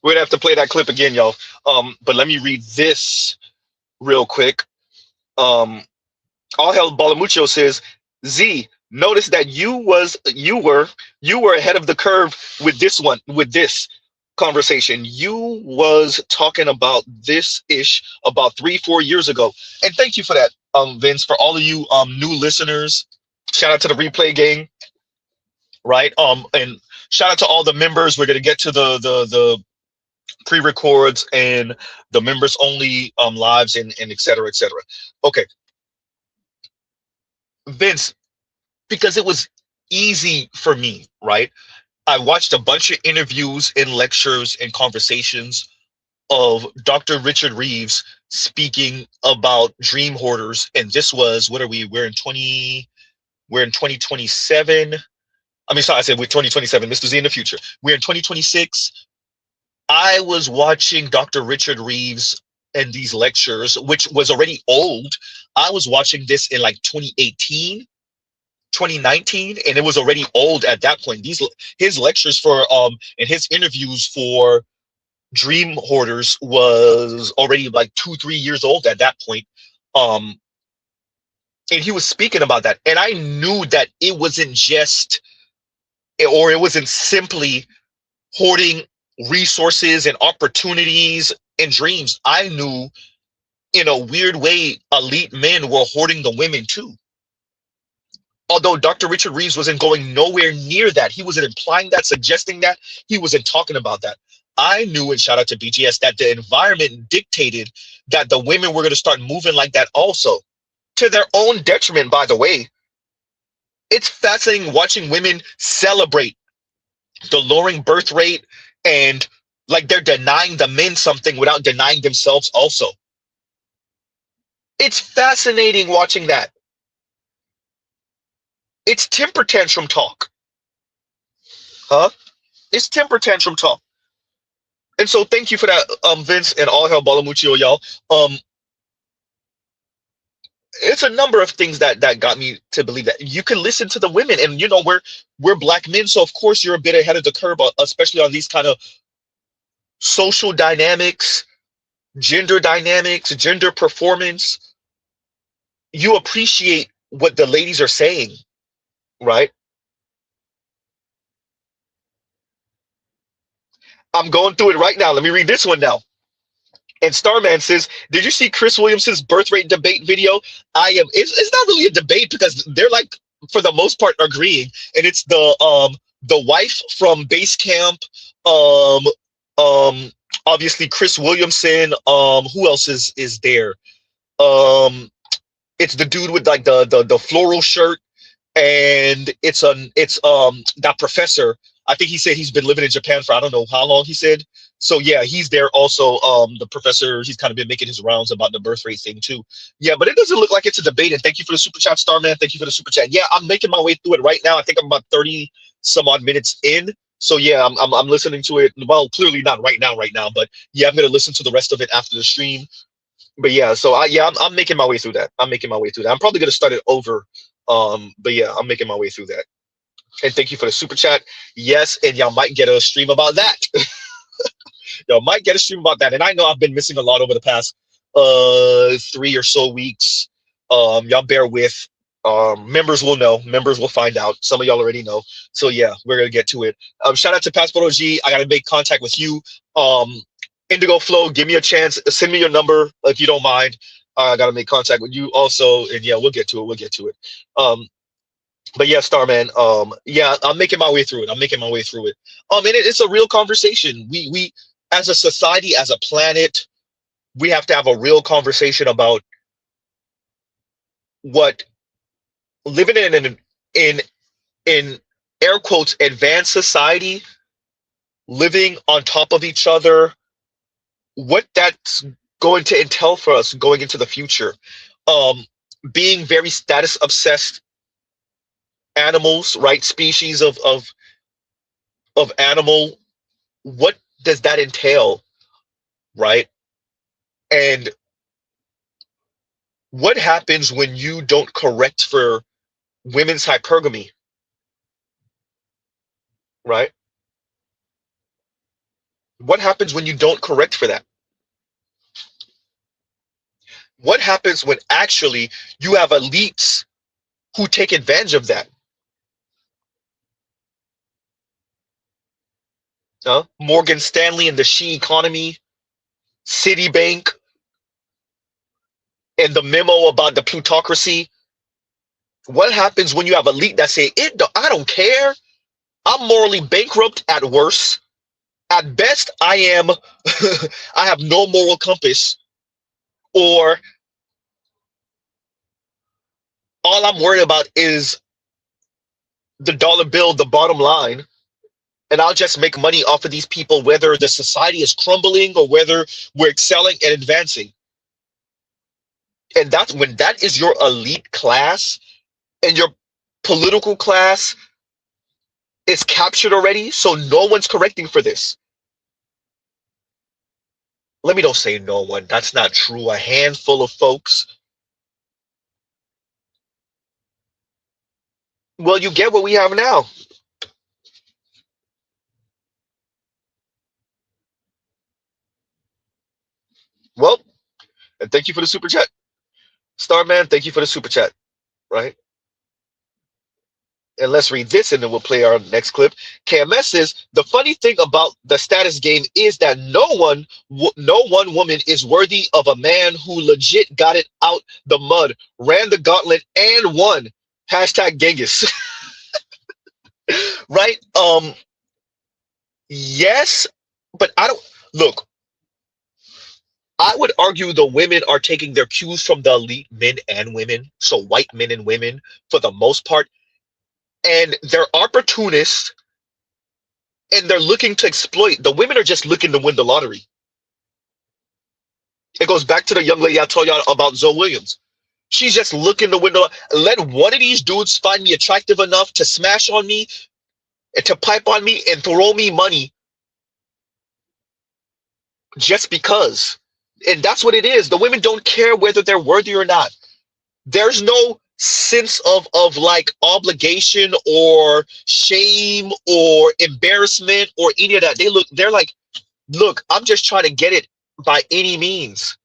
Speaker 2: We're gonna have to play that clip again, y'all. But let me read this real quick. All Hell Balamucho says, Z, notice that you were ahead of the curve with this conversation. You was talking about this ish about 3-4 years ago. And thank you for that, Vince, for all of you new listeners. Shout out to the replay gang. Right. And shout out to all the members. We're gonna get to the pre-records and the members only lives and et cetera, et cetera. Okay. Vince, because it was easy for me, right? I watched a bunch of interviews and lectures and conversations of Dr. Richard Reeves speaking about dream hoarders. And this was, what are we? We're in 2027. I mean, sorry, I said we're 2027. Mr. Z in the future. We're in 2026. I was watching Dr. Richard Reeves and these lectures, which was already old. I was watching this in like 2018, 2019, and it was already old at that point. His lectures for and his interviews for dream hoarders was already like 2-3 years old at that point. And he was speaking about that, and I knew that it wasn't just, or it wasn't simply hoarding resources and opportunities and dreams. I knew in a weird way, elite men were hoarding the women too. Although Dr. Richard Reeves wasn't going nowhere near that. He wasn't implying that, suggesting that. He wasn't talking about that. I knew, and shout out to BGS, that the environment dictated that the women were going to start moving like that also, to their own detriment, by the way. It's fascinating watching women celebrate the lowering birth rate, and like they're denying the men something without denying themselves also. It's fascinating watching that. It's temper tantrum talk. Huh? It's temper tantrum talk. And so thank you for that, Vince, and all hell Balamuchio, y'all. It's a number of things that got me to believe that you can listen to the women, and we're black men, so of course you're a bit ahead of the curve, especially on these kind of social dynamics, gender performance. You appreciate what the ladies are saying, right? I'm going through it right now. Let me read this one now. And Starman says, did you see Chris Williamson's birth rate debate video? It's not really a debate because they're like, for the most part, agreeing. And it's the wife from Base Camp, obviously Chris Williamson, who else is there? It's the dude with like the floral shirt, and it's that professor. I think he said he's been living in Japan for I don't know how long, he said. So yeah, he's there also. The professor, he's kind of been making his rounds about the birth rate thing too. Yeah, but it doesn't look like it's a debate. And thank you for the super chat, Starman. Thank you for the super chat. Yeah, I'm making my way through it right now. I think I'm about 30 some odd minutes in. So yeah, I'm listening to it. Well, clearly not right now, but yeah, I'm gonna listen to the rest of it after the stream. But yeah, so I'm making my way through that. I'm probably gonna start it over. But yeah, I'm making my way through that. And thank you for the super chat. Yes, and y'all might get a stream about that. Y'all might get a stream about that. And I know I've been missing a lot over the past 3 or so weeks. Y'all bear with. Members will know. Members will find out. Some of y'all already know. So yeah, we're gonna get to it. Shout out to Passport OG. I gotta make contact with you. Indigo Flow, give me a chance. Send me your number if you don't mind. I gotta make contact with you also. And yeah, we'll get to it. But yeah, Starman, yeah, I'm making my way through it. And it's a real conversation. We as a society, as a planet, we have to have a real conversation about what living in air quotes advanced society, living on top of each other, what that's going to entail for us going into the future. Being very status obsessed animals, right? Species of animal, what does that entail, right? And what happens when you don't correct for women's hypergamy, right? What happens when you don't correct for that? What happens when actually you have elites who take advantage of that? Morgan Stanley and the she economy, Citibank, and the memo about the plutocracy. What happens when you have elite that say, I don't care. I'm morally bankrupt at worst. At best, I am I have no moral compass, or all I'm worried about is the dollar bill, the bottom line, and I'll just make money off of these people, whether the society is crumbling or whether we're excelling and advancing. And that's when that is your elite class and your political class is captured already, so no one's correcting for this. Let me don't say no one. That's not true. A handful of folks. Well, you get what we have now. Well, and thank you for the super chat. Starman, thank you for the super chat. Right? And let's read this and then we'll play our next clip. KMS says, the funny thing about the status game is that no one woman is worthy of a man who legit got it out the mud, ran the gauntlet, and won. Hashtag Genghis. Right? Yes, but I don't look. I would argue the women are taking their cues from the elite men and women, so white men and women for the most part, and they're opportunists and they're looking to exploit. The women are just looking to win the lottery. It goes back to the young lady I told y'all about, Zoe Williams. She's just looking to win the let one of these dudes find me attractive enough to smash on me and to pipe on me and throw me money just because. And that's what it is. The women don't care whether they're worthy or not. There's no sense of like obligation or shame or embarrassment or any of that. They're like, look, I'm just trying to get it by any means.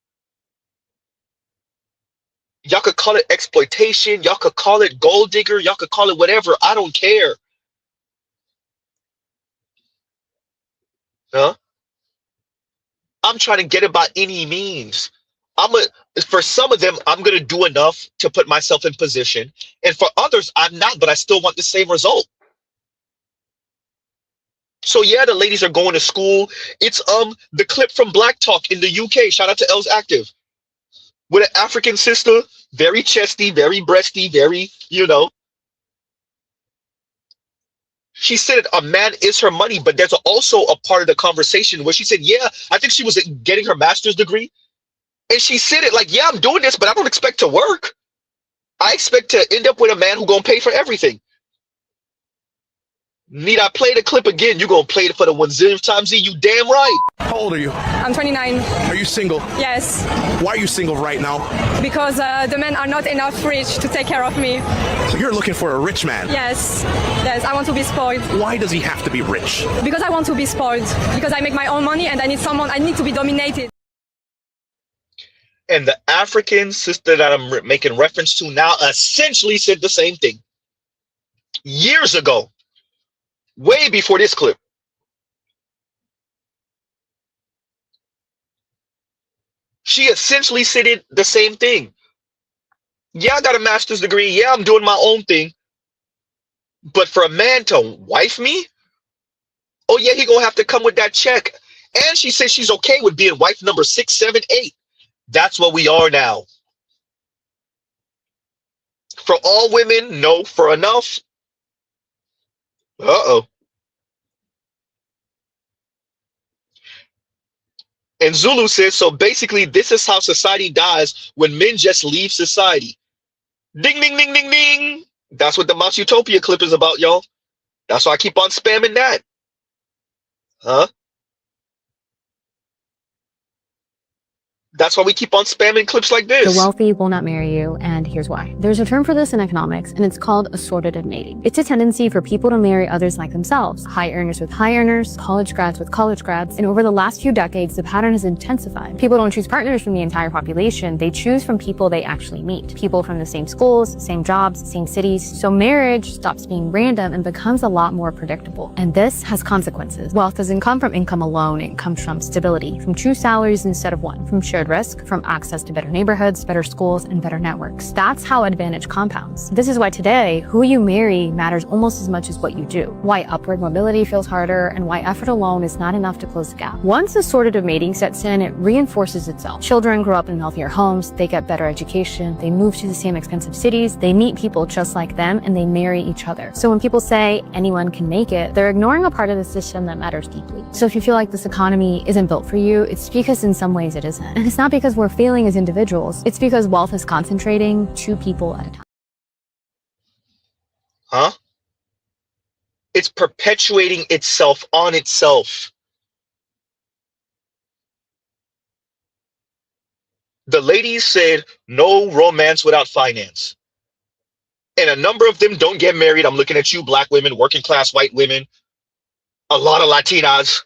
Speaker 2: Y'all could call it exploitation, y'all could call it gold digger, y'all could call it whatever. I don't care. Huh? I'm trying to get it by any means. For some of them, I'm gonna do enough to put myself in position, and for others, I'm not, but I still want the same result. So yeah, the ladies are going to school. It's the clip from Black Talk in the UK. Shout out to Els Active, with an African sister, very chesty, very breasty, very, She said a man is her money, but there's also a part of the conversation where she said, yeah, I think she was getting her master's degree. And she said it like, yeah, I'm doing this, but I don't expect to work. I expect to end up with a man who's going to pay for everything. Need I play the clip again? You're going to play it for the 1 zillionth time, Z? You damn right.
Speaker 4: How old are you?
Speaker 14: I'm 29.
Speaker 4: Are you single?
Speaker 14: Yes.
Speaker 4: Why are you single right now?
Speaker 14: Because the men are not enough rich to take care of me.
Speaker 4: So you're looking for a rich man?
Speaker 14: Yes. Yes, I want to be spoiled.
Speaker 4: Why does he have to be rich?
Speaker 14: Because I want to be spoiled. Because I make my own money and I need to be dominated.
Speaker 2: And the African sister that I'm making reference to now essentially said the same thing. Years ago. Way before this clip. She essentially said the same thing. Yeah, I got a master's degree. Yeah, I'm doing my own thing. But for a man to wife me, oh yeah, he gonna have to come with that check. And she says she's okay with being wife number 6, 7, 8. That's what we are now. For all women, no. For enough, uh-oh. And Zulu says, so basically, this is how society dies when men just leave society. Ding, ding, ding, ding, ding. That's what the Mouse Utopia clip is about, y'all. That's why I keep on spamming that. Huh? That's why we keep on spamming clips like this.
Speaker 15: The wealthy will not marry you, and here's why. There's a term for this in economics, and it's called assortative mating. It's a tendency for people to marry others like themselves, high earners with high earners, college grads with college grads, and over the last few decades, the pattern has intensified. People don't choose partners from the entire population, they choose from people they actually meet. People from the same schools, same jobs, same cities. So marriage stops being random and becomes a lot more predictable. And this has consequences. Wealth doesn't come from income alone, it comes from stability, from true salaries instead of one, from shared risk, from access to better neighborhoods, better schools, and better networks. That's how advantage compounds. This is why today, who you marry matters almost as much as what you do, why upward mobility feels harder, and why effort alone is not enough to close the gap. Once assortative mating sets in, it reinforces itself. Children grow up in healthier homes, they get better education, they move to the same expensive cities, they meet people just like them, and they marry each other. So when people say anyone can make it, they're ignoring a part of the system that matters deeply. So if you feel like this economy isn't built for you, it's because in some ways it isn't. And it's not because we're failing as individuals, it's because wealth is concentrating 2 people at a time.
Speaker 2: Huh? It's perpetuating itself on itself. The ladies said no romance without finance. And a number of them don't get married. I'm looking at you, black women, working class white women, a lot of Latinas.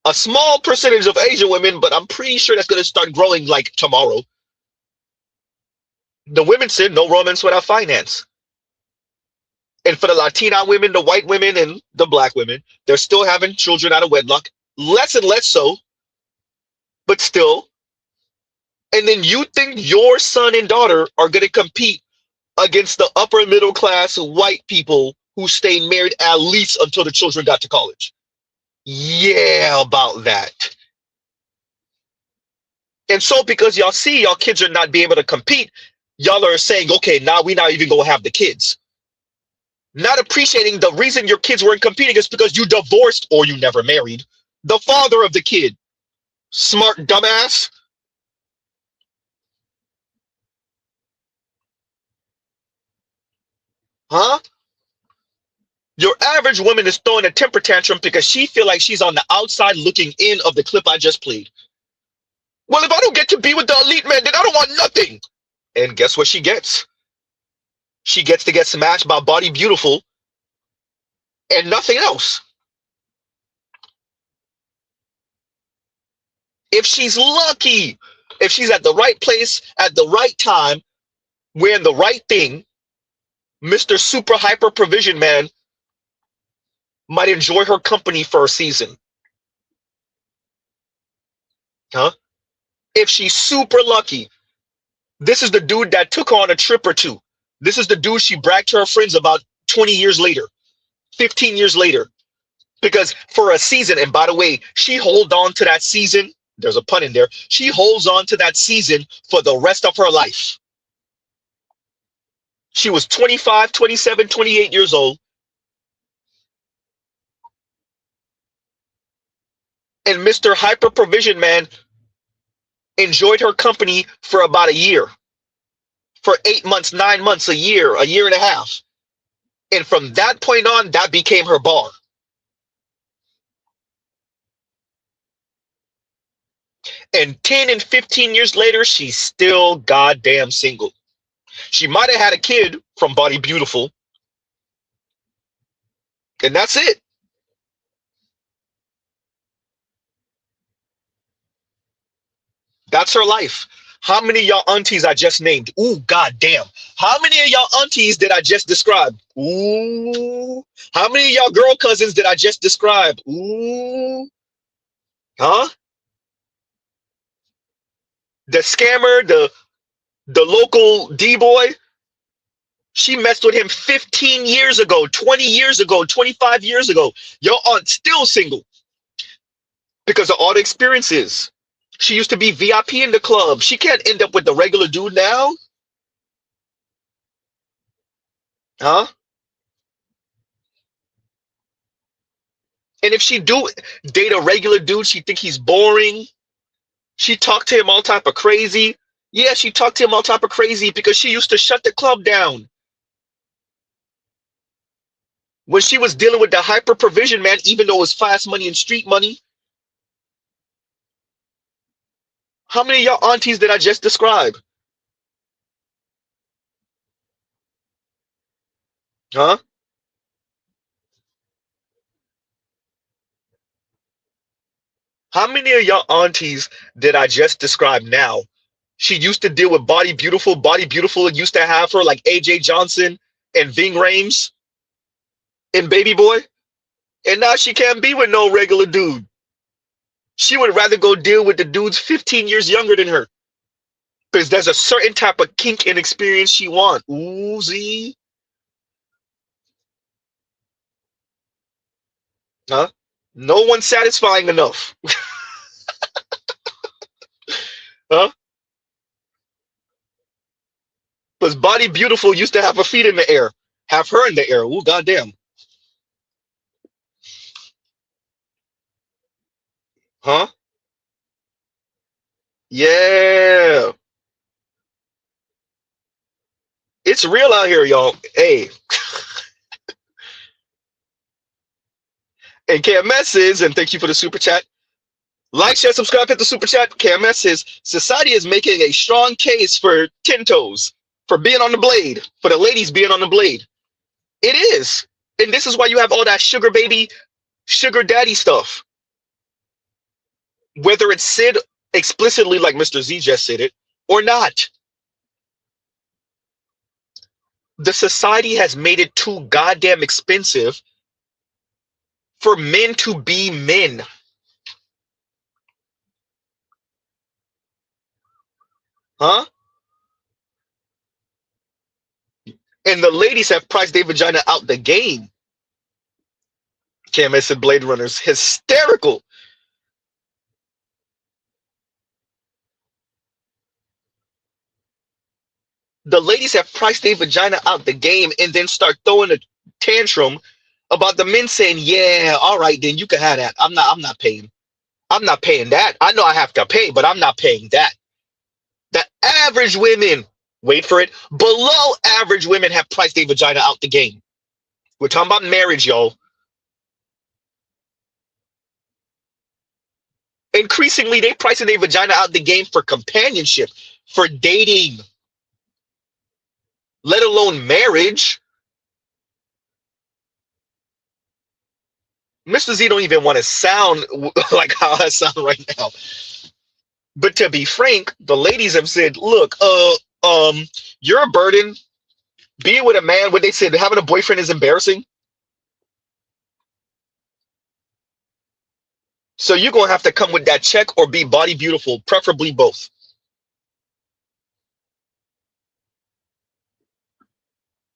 Speaker 2: A small percentage of Asian women, but I'm pretty sure that's going to start growing like tomorrow. The women said no romance without finance. And for the Latina women, the white women, and the black women, they're still having children out of wedlock, less and less so, but still. And then you think your son and daughter are going to compete against the upper middle class white people who stayed married at least until the children got to college. Yeah, about that. And so because y'all see y'all kids are not being able to compete, y'all are saying, okay, now we not even gonna have the kids. Not appreciating the reason your kids weren't competing is because you divorced or you never married the father of the kid. Smart dumbass. Huh? Your average woman is throwing a temper tantrum because she feel like she's on the outside looking in of the clip I just played. Well, if I don't get to be with the elite man, then I don't want nothing. And guess what she gets? She gets to get smashed by Body Beautiful and nothing else. If she's lucky, if she's at the right place at the right time, wearing the right thing, Mr. Super Hyper Provision Man might enjoy her company for a season. Huh? If she's super lucky, this is the dude that took her on a trip or two. This is the dude she bragged to her friends about 20 years later, 15 years later. Because for a season, and by the way, she holds on to that season. There's a pun in there. She holds on to that season for the rest of her life. She was 25, 27, 28 years old. And Mr. Hyper Provision Man enjoyed her company for about a year. For 8 months, 9 months, a year and a half. And from that point on, that became her bar. And 10 and 15 years later, she's still goddamn single. She might have had a kid from Body Beautiful. And that's it. That's her life. How many of y'all aunties I just named? Ooh, goddamn. How many of y'all aunties did I just describe? Ooh. How many of y'all girl cousins did I just describe? Ooh. Huh? The scammer, the local D-boy, she messed with him 15 years ago, 20 years ago, 25 years ago. Your aunt's still single because of all the experiences. She used to be VIP in the club. She can't end up with the regular dude now. Huh? And if she do date a regular dude, she think he's boring. She talked to him all type of crazy. Yeah, she talked to him all type of crazy because she used to shut the club down. When she was dealing with the Hyper Provision Man, even though it was fast money and street money. How many of y'all aunties did I just describe? Huh? How many of y'all aunties did I just describe now? She used to deal with Body Beautiful. Body Beautiful used to have her like AJ Johnson and Ving Rhames and Baby Boy. And now she can't be with no regular dude. She would rather go deal with the dudes 15 years younger than her. Because there's a certain type of kink and experience she wants. Ooh, Z. Huh? No one's satisfying enough. Huh? Because Body Beautiful used to have her feet in the air. Have her in the air. Ooh, goddamn. Huh? Yeah. It's real out here, y'all. Hey. And KMS says, and thank you for the super chat. Like, share, subscribe, hit the super chat. KMS says, society is making a strong case for Tintos, for being on the blade, for the ladies being on the blade. It is. And this is why you have all that sugar baby, sugar daddy stuff. Whether it's said explicitly like Mr. Z just said it or not. The society has made it too goddamn expensive for men to be men. Huh? And the ladies have priced their vagina out the game. Cam said Blade Runner's hysterical. The ladies have priced their vagina out the game and then start throwing a tantrum about the men saying, yeah, all right, then you can have that. I'm not paying. I'm not paying that. I know I have to pay, but I'm not paying that. The average women, wait for it, below average women have priced their vagina out the game. We're talking about marriage, y'all. Increasingly, they pricing their vagina out the game for companionship, for dating, let alone marriage. Mr. Z don't even want to sound like how I sound right now. But to be frank, the ladies have said, look, you're a burden. Being with a man, what they said, having a boyfriend is embarrassing. So you're going to have to come with that check or be body beautiful, preferably both.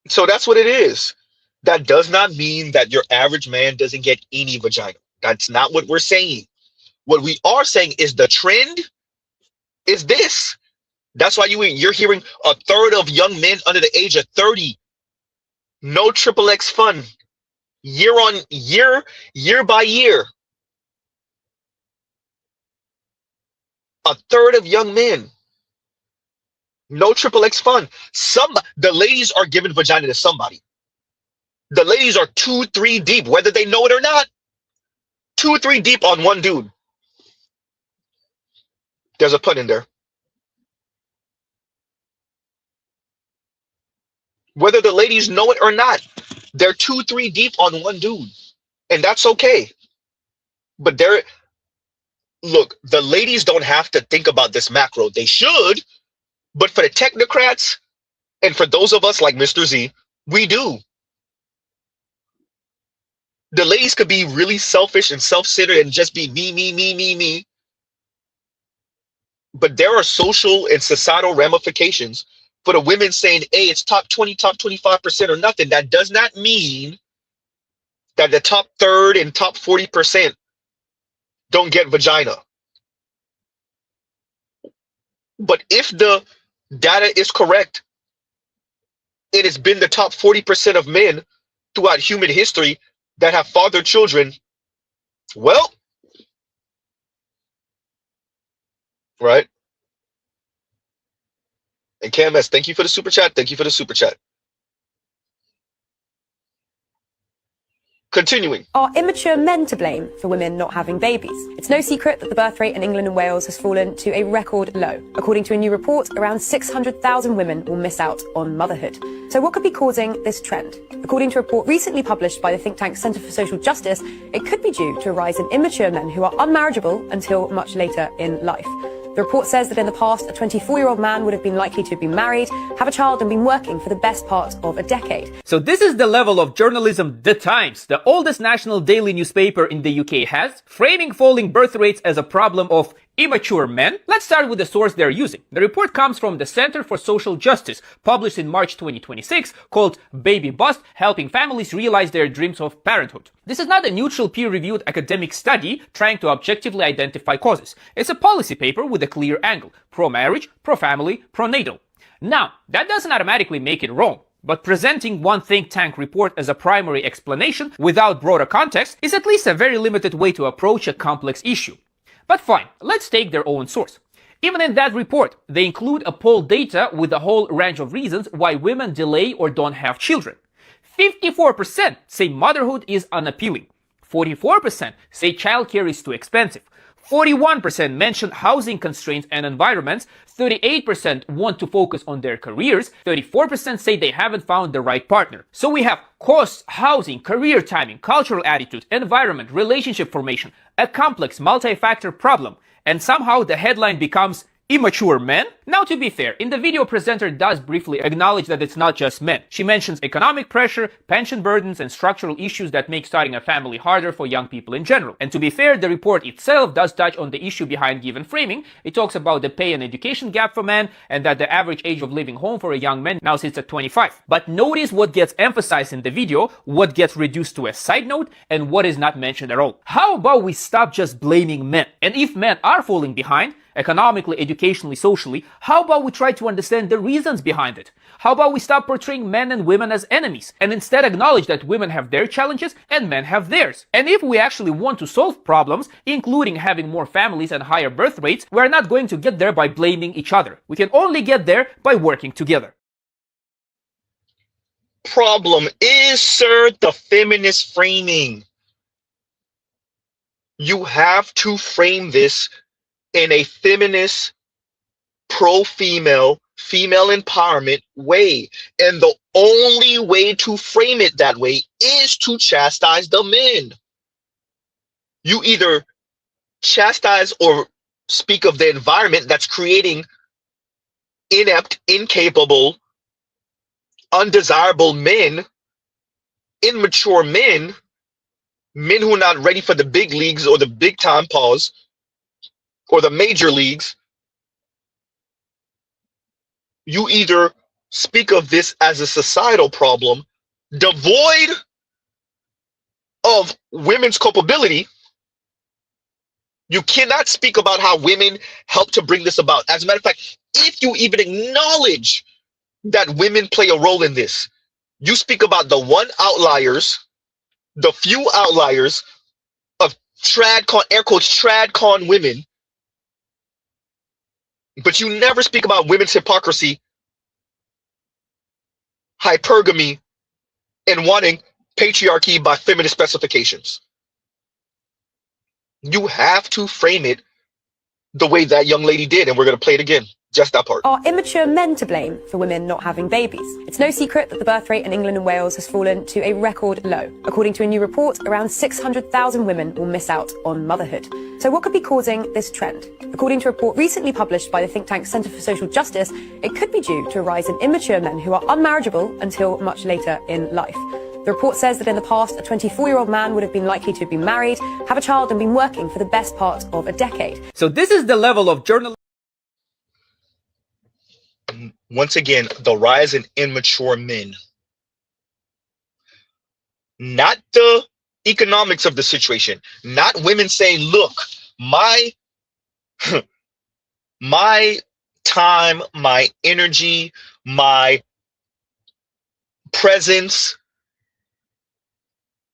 Speaker 2: So that's what it is. That does not mean that your average man doesn't get any vagina. That's not what we're saying. What we are saying is the trend is this. That's why you're hearing a third of young men under the age of 30. No XXX fun. Year on year, year by year. A third of young men. No XXX fun. The ladies are giving vagina to somebody. The ladies are 2-3 deep, whether they know it or not. 2-3 deep on one dude. There's a pun in there. Whether the ladies know it or not, they're 2-3 deep on one dude. And that's okay. But look, the ladies don't have to think about this macro. They should, but for the technocrats and for those of us like Mr. Z, we do. The ladies could be really selfish and self-centered and just be me. But there are social and societal ramifications for the women saying, hey, it's top 20, top 25% or nothing. That does not mean that the top third and top 40% don't get vagina. But if the data is correct, it has been the top 40% of men throughout human history that have fathered children. Well, right. And Cam S, thank you for the super chat. Thank you for the super chat. Continuing.
Speaker 14: Are immature men to blame for women not having babies? It's no secret that the birth rate in England and Wales has fallen to a record low. According to a new report, around 600,000 women will miss out on motherhood. So what could be causing this trend? According to a report recently published by the think tank Centre for Social Justice, it could be due to a rise in immature men who are unmarriageable until much later in life. The report says that in the past, a 24-year-old man would have been likely to have been married, have a child and been working for the best part of a decade.
Speaker 16: So this is the level of journalism The Times, the oldest national daily newspaper in the UK, has, framing falling birth rates as a problem of immature men. Let's start with the source they're using. The report comes from the Center for Social Justice, published in March 2026, called Baby Bust, Helping Families Realize Their Dreams of Parenthood. This is not a neutral peer-reviewed academic study trying to objectively identify causes. It's a policy paper with a clear angle: pro-marriage, pro-family, pro-natal. Now, that doesn't automatically make it wrong. But presenting one think tank report as a primary explanation without broader context is at least a very limited way to approach a complex issue. But fine, let's take their own source. Even in that report, they include a poll data with a whole range of reasons why women delay or don't have children. 54% say motherhood is unappealing. 44% say childcare is too expensive. 41% mention housing constraints and environments. 38% want to focus on their careers. 34% say they haven't found the right partner. So we have costs, housing, career timing, cultural attitude, environment, relationship formation, a complex multi-factor problem. And somehow the headline becomes immature men? Now, to be fair, in the video, presenter does briefly acknowledge that it's not just men. She mentions economic pressure, pension burdens, and structural issues that make starting a family harder for young people in general. And to be fair, the report itself does touch on the issue behind given framing. It talks about the pay and education gap for men, and that the average age of leaving home for a young man now sits at 25. But notice what gets emphasized in the video, what gets reduced to a side note, and what is not mentioned at all. How about we stop just blaming men? And if men are falling behind, economically, educationally, socially, how about we try to understand the reasons behind it? How about we stop portraying men and women as enemies and instead acknowledge that women have their challenges and men have theirs? And if we actually want to solve problems, including having more families and higher birth rates, we're not going to get there by blaming each other. We can only get there by working together.
Speaker 2: Problem is, sir, the feminist framing. You have to frame this in a feminist, pro-female, female empowerment way. And the only way to frame it that way is to chastise the men. You either chastise or speak of the environment that's creating inept, incapable, undesirable men, immature men, men who are not ready for the big leagues or the big time pause, or the major leagues. You either speak of this as a societal problem devoid of women's culpability. You cannot speak about how women help to bring this about. As a matter of fact, if you even acknowledge that women play a role in this, you speak about the few outliers of tradcon, air quotes, tradcon women, but you never speak about women's hypocrisy, hypergamy, and wanting patriarchy by feminist specifications. You have to frame it the way that young lady did, and we're going to play it again. Just that part.
Speaker 14: Are immature men to blame for women not having babies? It's no secret that the birth rate in England and Wales has fallen to a record low. According to a new report, around 600,000 women will miss out on motherhood. So what could be causing this trend? According to a report recently published by the think tank Centre for Social Justice, it could be due to a rise in immature men who are unmarriageable until much later in life. The report says that in the past, a 24-year-old man would have been likely to have been married, have a child, and been working for the best part of a decade.
Speaker 16: So this is the level of journalism.
Speaker 2: Once again, the rise in immature men. Not the economics of the situation. Not women saying, look, my time, my energy, my presence,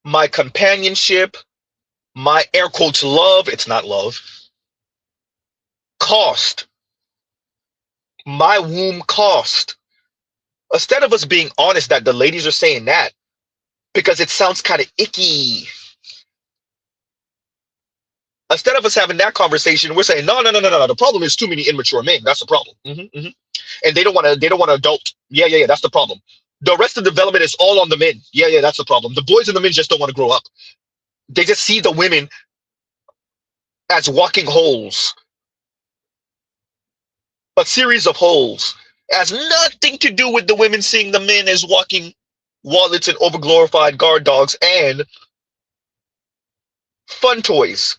Speaker 2: my companionship, my air quotes love, it's not love, cost. My womb cost. Instead of us being honest that the ladies are saying that, because it sounds kind of icky. Instead of us having that conversation, we're saying, no. The problem is too many immature men. That's the problem. And they don't want to adult. Yeah. That's the problem. The rest of the development is all on the men. Yeah. That's the problem. The boys and the men just don't want to grow up. They just see the women as walking holes. A series of holes. It has nothing to do with the women seeing the men as walking wallets and overglorified guard dogs and fun toys.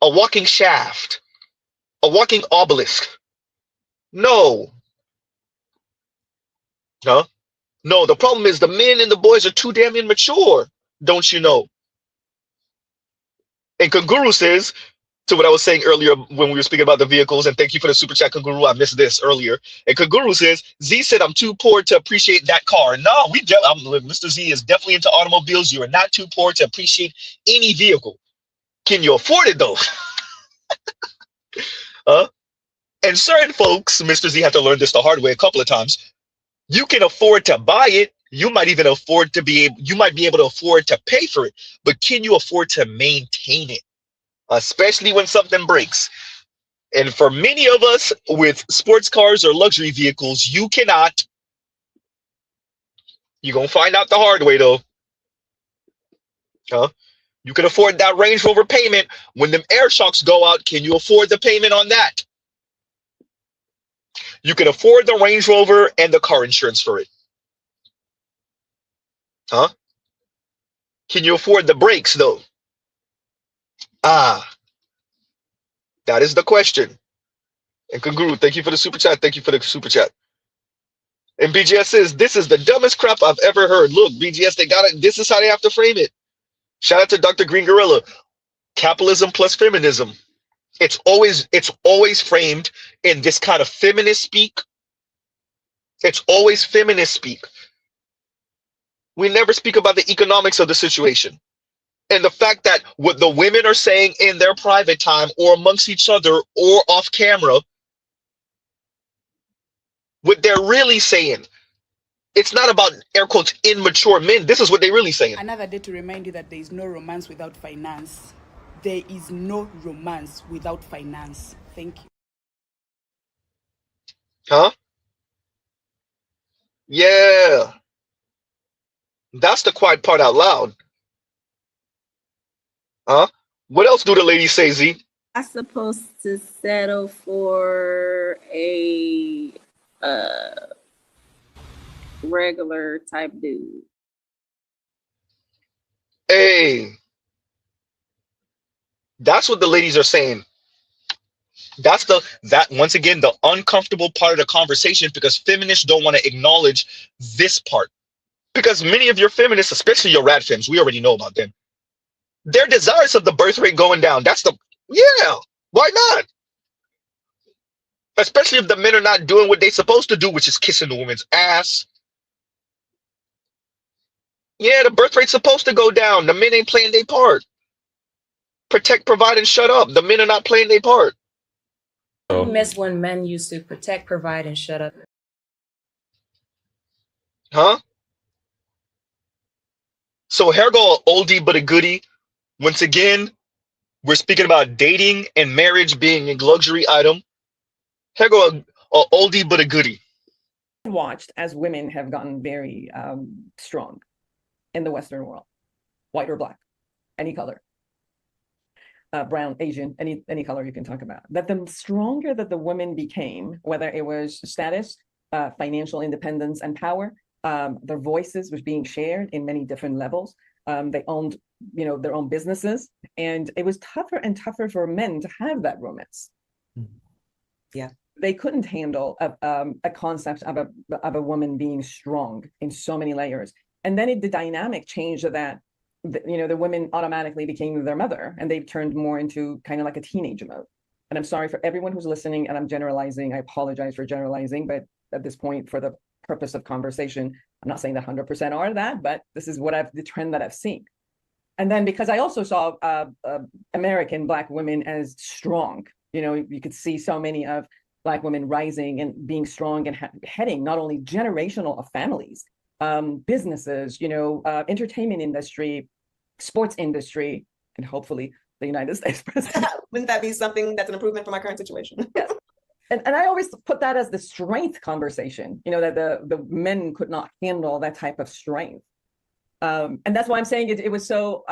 Speaker 2: A walking shaft. A walking obelisk. No. Huh? No, the problem is the men and the boys are too damn immature. Don't you know? And Kanguru says, to what I was saying earlier when we were speaking about the vehicles, and thank you for the super chat, Kanguru. I missed this earlier. And Kanguru says, Z said, I'm too poor to appreciate that car. No, Mr. Z is definitely into automobiles. You are not too poor to appreciate any vehicle. Can you afford it, though? And certain folks, Mr. Z had to learn this the hard way a couple of times. You can afford to buy it. You might even afford to be able to afford to pay for it. But can you afford to maintain it? Especially when something breaks. And for many of us with sports cars or luxury vehicles, you cannot. You're going to find out the hard way, though. You can afford that Range Rover payment. When them air shocks go out, can you afford the payment on that? You can afford the Range Rover and the car insurance for it. Huh? Can you afford the brakes though? Ah, that is the question. And Kanguru, thank you for the super chat. Thank you for the super chat. And BGS says, this is the dumbest crap I've ever heard. Look, BGS, they got it. This is how they have to frame it. Shout out to Dr. Green Gorilla. Capitalism plus feminism. It's always framed in this kind of feminist speak. It's always feminist speak. We never speak about the economics of the situation. And the fact that what the women are saying in their private time or amongst each other or off camera, what they're really saying, it's not about air quotes immature men. This is what they're really saying.
Speaker 3: Another day to remind you that there is no romance without finance. There is no romance without finance. Thank you.
Speaker 2: Huh? Yeah. That's the quiet part out loud. Huh? What else do the ladies say, Z?
Speaker 10: I'm supposed to settle for a regular type dude.
Speaker 2: Hey. That's what the ladies are saying. That's once again, the uncomfortable part of the conversation, because feminists don't want to acknowledge this part. Because many of your feminists, especially your rad femmes, we already know about them. They're desirous of the birth rate going down. Yeah, why not? Especially if the men are not doing what they're supposed to do, which is kissing the woman's ass. Yeah, the birth rate's supposed to go down. The men ain't playing their part. Protect, provide, and shut up. The men are not playing their part.
Speaker 17: I miss when men used to protect, provide, and shut up.
Speaker 2: Huh? So here go an oldie but a goodie. Once again, we're speaking about dating and marriage being a luxury item. Here go an oldie but a goodie.
Speaker 18: Watched as women have gotten very strong in the Western world, white or black, any color, brown, Asian, any color you can talk about. That the stronger that the women became, whether it was status, financial independence, and power, their voices was being shared in many different levels. They owned, their own businesses, and it was tougher and tougher for men to have that romance.
Speaker 17: Yeah.
Speaker 18: They couldn't handle a concept of a woman being strong in so many layers. And then the dynamic changed that, the women automatically became their mother, and they turned more into kind of like a teenage mode. And I'm sorry for everyone who's listening, and I'm generalizing. I apologize for generalizing, but at this point, for the purpose of conversation, I'm not saying that 100% are that, but this is the trend that I've seen. And then because I also saw American Black women as strong, you could see so many of Black women rising and being strong and heading not only generational of families, businesses, entertainment industry, sports industry, and hopefully the United States president.
Speaker 17: Wouldn't that be something that's an improvement from our current situation?
Speaker 18: Yes. And I always put that as the strength conversation, that the men could not handle that type of strength. And that's why I'm saying it was so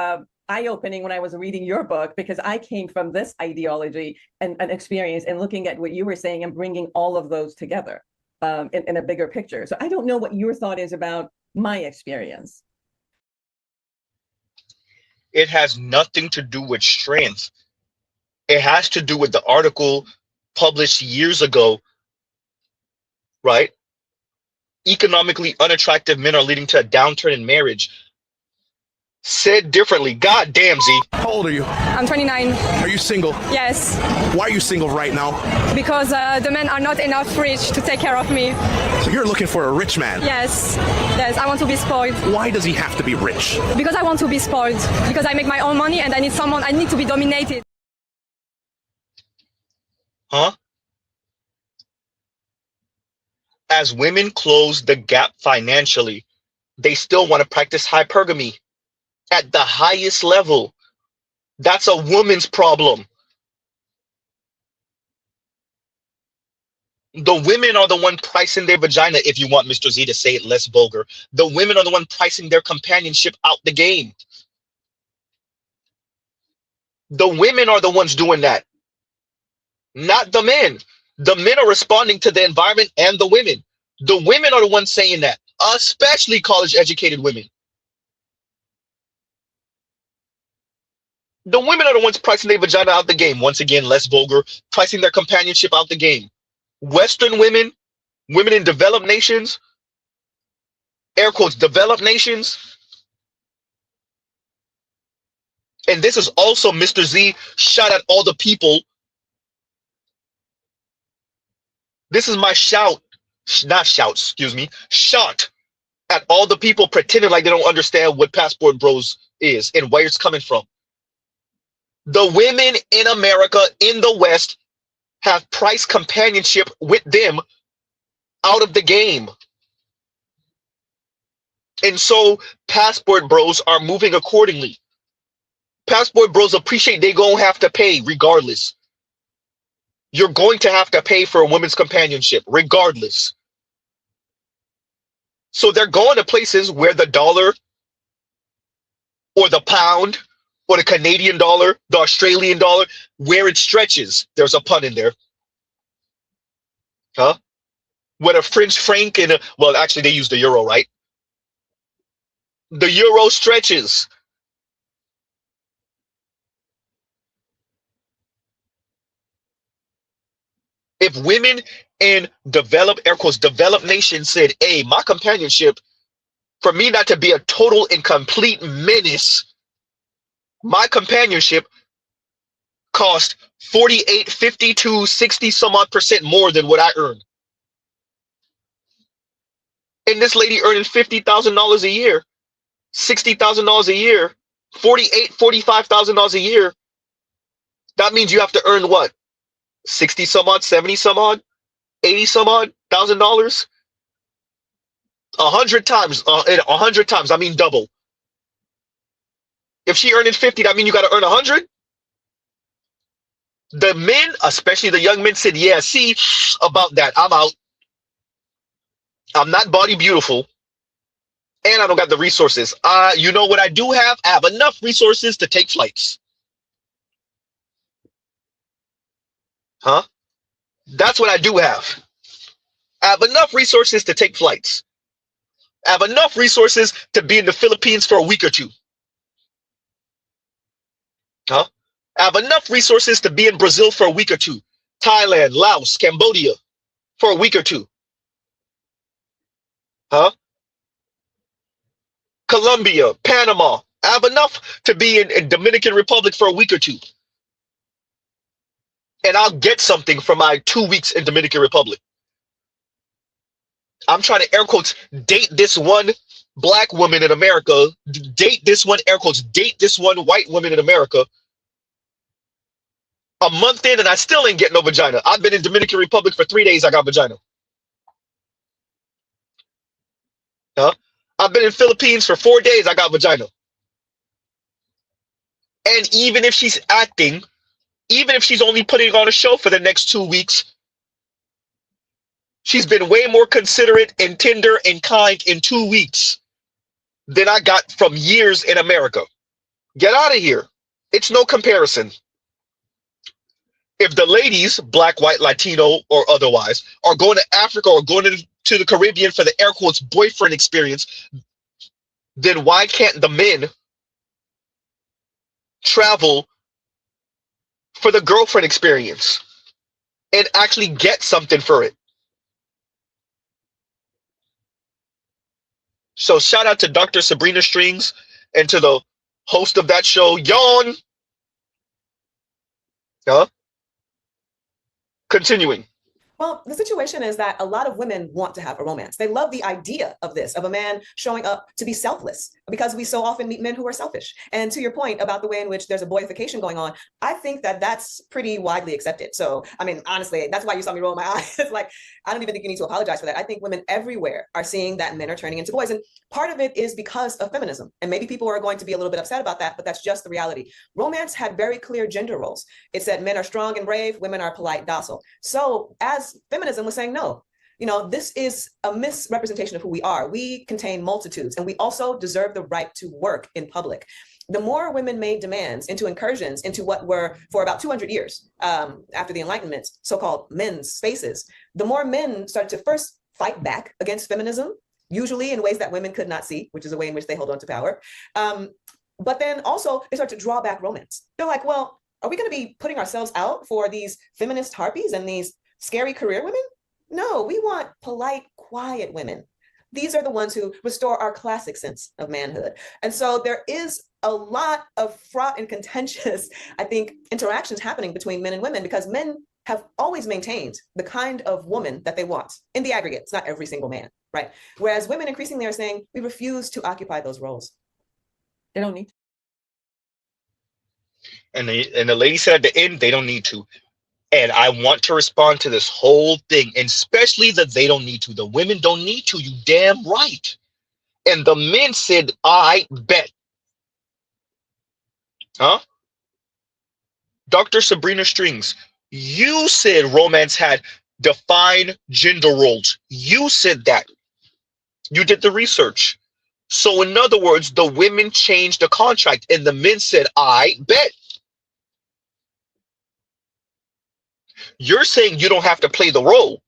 Speaker 18: eye-opening when I was reading your book, because I came from this ideology and experience and looking at what you were saying and bringing all of those together in a bigger picture. So I don't know what your thought is about my experience.
Speaker 2: It has nothing to do with strength. It has to do with the article published years ago, right? Economically unattractive men are leading to a downturn in marriage. Said differently, God damn, Z.
Speaker 4: How old are you?
Speaker 19: I'm 29.
Speaker 4: Are you single?
Speaker 19: Yes.
Speaker 4: Why are you single right now?
Speaker 19: Because the men are not enough rich to take care of me.
Speaker 4: So you're looking for a rich man?
Speaker 19: Yes. Yes, I want to be spoiled.
Speaker 4: Why does he have to be rich?
Speaker 19: Because I want to be spoiled. Because I make my own money and I need to be dominated.
Speaker 2: Huh? As women close the gap financially, they still want to practice hypergamy at the highest level. That's a woman's problem. The women are the one pricing their vagina, if you want Mr. Z to say it less vulgar. The women are the one pricing their companionship out the game. The women are the ones doing that, not the men. The men are responding to the environment and the women. The women are the ones saying that, especially college-educated women. The women are the ones pricing their vagina out the game. Once again, less vulgar, pricing their companionship out the game. Western women, women in developed nations, air quotes, developed nations. And this is also Mr. Z shot at all the people. This is my shout, not shout, excuse me, shot at all the people pretending like they don't understand what Passport Bros is and where it's coming from. The women in America, in the West, have priced companionship with them out of the game. And so Passport Bros are moving accordingly. Passport Bros appreciate they gonna have to pay regardless. You're going to have to pay for a woman's companionship regardless. So they're going to places where the dollar or the pound or the Canadian dollar, the Australian dollar, where it stretches. There's a pun in there. Huh? Where a French franc and well, actually they use the euro, right? The euro stretches. If women in developed, air quotes, developed nations said, hey, my companionship, for me not to be a total and complete menace, my companionship cost 48, 52, 60 some odd % more than what I earn. And this lady earning $50,000 a year, $60,000 a year, $45,000 a year. That means you have to earn what? 60 some odd, 70 some odd, 80 some odd $1,000, 100 times, 100 times. I mean double. If she earning 50, that means you got to earn 100. The men, especially the young men, said, "Yeah, see about that. I'm out. I'm not body beautiful, and I don't got the resources. You know what I do have? I have enough resources to take flights." Huh? That's what I do have. I have enough resources to take flights. I have enough resources to be in the Philippines for a week or two. Huh? I have enough resources to be in Brazil for a week or two. Thailand, Laos, Cambodia for a week or two. Huh? Colombia, Panama. I have enough to be in Dominican Republic for a week or two. And I'll get something for my 2 weeks in Dominican Republic. I'm trying to, air quotes, date this one black woman in America, date this one, air quotes, date this one white woman in America. A month in and I still ain't getting no vagina. I've been in Dominican Republic for 3 days, I got vagina. Huh? I've been in Philippines for 4 days, I got vagina. And even if she's acting, even if she's only putting on a show for the next 2 weeks, she's been way more considerate and tender and kind in 2 weeks than I got from years in America. Get out of here. It's no comparison. If the ladies, black, white, Latino, or otherwise, are going to Africa or going to the Caribbean for the air quotes boyfriend experience, then why can't the men travel for the girlfriend experience and actually get something for it? So shout out to Dr. Sabrina Strings and to the host of that show, Yawn. Huh? Continuing.
Speaker 20: Well, the situation is that a lot of women want to have a romance. They love the idea of this, of a man showing up to be selfless, because we so often meet men who are selfish. And to your point about the way in which there's a boyification going on, I think that that's pretty widely accepted. So, I mean, honestly, that's why you saw me roll my eyes. It's like, I don't even think you need to apologize for that. I think women everywhere are seeing that men are turning into boys. And part of it is because of feminism. And maybe people are going to be a little bit upset about that, but that's just the reality. Romance had very clear gender roles. It said men are strong and brave, women are polite, docile. So as feminism was saying, no, you know, this is a misrepresentation of who we are. We contain multitudes, and we also deserve the right to work in public. the more women made demands into incursions into what were for about 200 years after the Enlightenment, so-called men's spaces, the more men started to first fight back against feminism, usually in ways that women could not see, which is a way in which they hold on to power. But then also they start to draw back romance. They're like, well, are we going to be putting ourselves out for these feminist harpies and these scary career women? No, we want polite, quiet women. These are the ones who restore our classic sense of manhood. And so there is a lot of fraught and contentious, I think, interactions happening between men and women, because men have always maintained the kind of woman that they want in the aggregate. It's not every single man, right? Whereas women increasingly are saying, we refuse to occupy those roles. They don't need to.
Speaker 2: And the lady said at the end, they don't need to. And I want to respond to this whole thing, and especially that they don't need to. The women don't need to, you damn right. And the men said, I bet. Huh? Dr. Sabrina Strings, you said romance had defined gender roles. You said that. You did the research. So in other words, the women changed the contract and the men said, I bet. You're saying you don't have to play the role.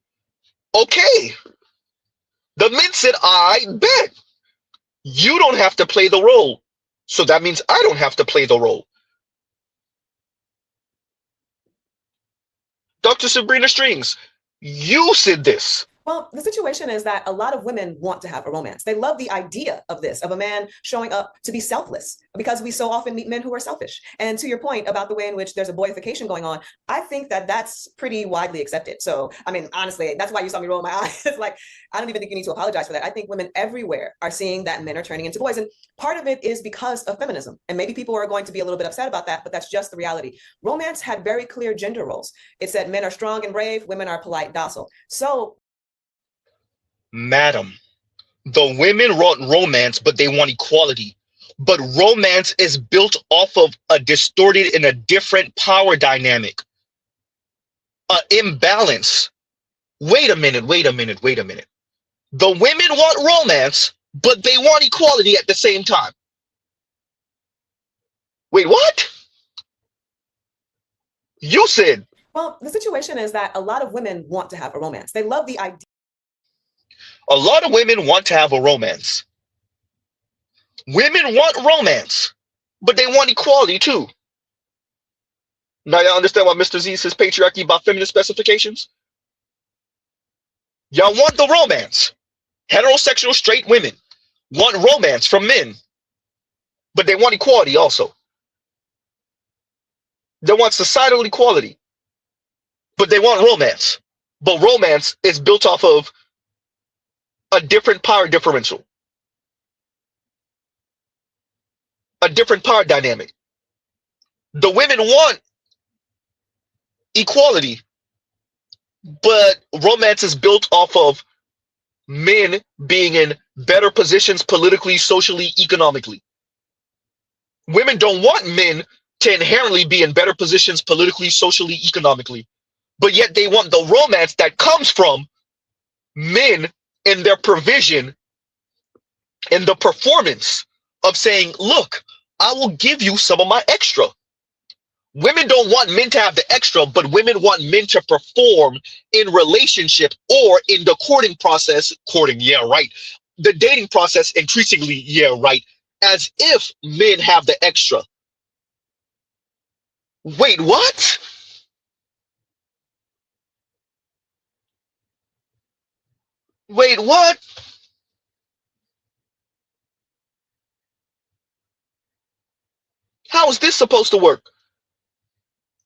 Speaker 2: Okay. The men said, I bet. You don't have to play the role. So that means I don't have to play the role. Dr. Sabrina Strings, you said this.
Speaker 20: Well, the situation is that a lot of women want to have a romance. They love the idea of this, of a man showing up to be selfless, because we so often meet men who are selfish. And to your point about the way in which there's a boyification going on, I think that that's pretty widely accepted. So, I mean, honestly, that's why you saw me roll my eyes. It's like, I don't even think you need to apologize for that. I think women everywhere are seeing that men are turning into boys. And part of it is because of feminism. And maybe people are going to be a little bit upset about that, but that's just the reality. Romance had very clear gender roles. It said men are strong and brave, women are polite, docile. So,
Speaker 2: Madam, the women want romance, but they want equality. But romance is built off of a distorted and a different power dynamic, an imbalance. Wait a minute. The women want romance, but they want equality at the same time. Wait, what? You said.
Speaker 20: Well, the situation is that a lot of women want to have a romance. They love the idea.
Speaker 2: A lot of women want to have a romance. Women want romance, but they want equality too. Now y'all understand why Mr. Z says patriarchy about feminist specifications? Y'all want the romance. Heterosexual straight women want romance from men, but they want equality also. They want societal equality, but they want romance. But romance is built off of a different power differential, a different power dynamic. The women want equality, but romance is built off of men being in better positions politically, socially, economically. Women don't want men to inherently be in better positions politically, socially, economically, but yet they want the romance that comes from men in their provision, in the performance of saying, look, I will give you some of my extra. Women don't want men to have the extra, but women want men to perform in relationship or in the courting process, the dating process increasingly, as if men have the extra. Wait, what? Wait, what? How is this supposed to work?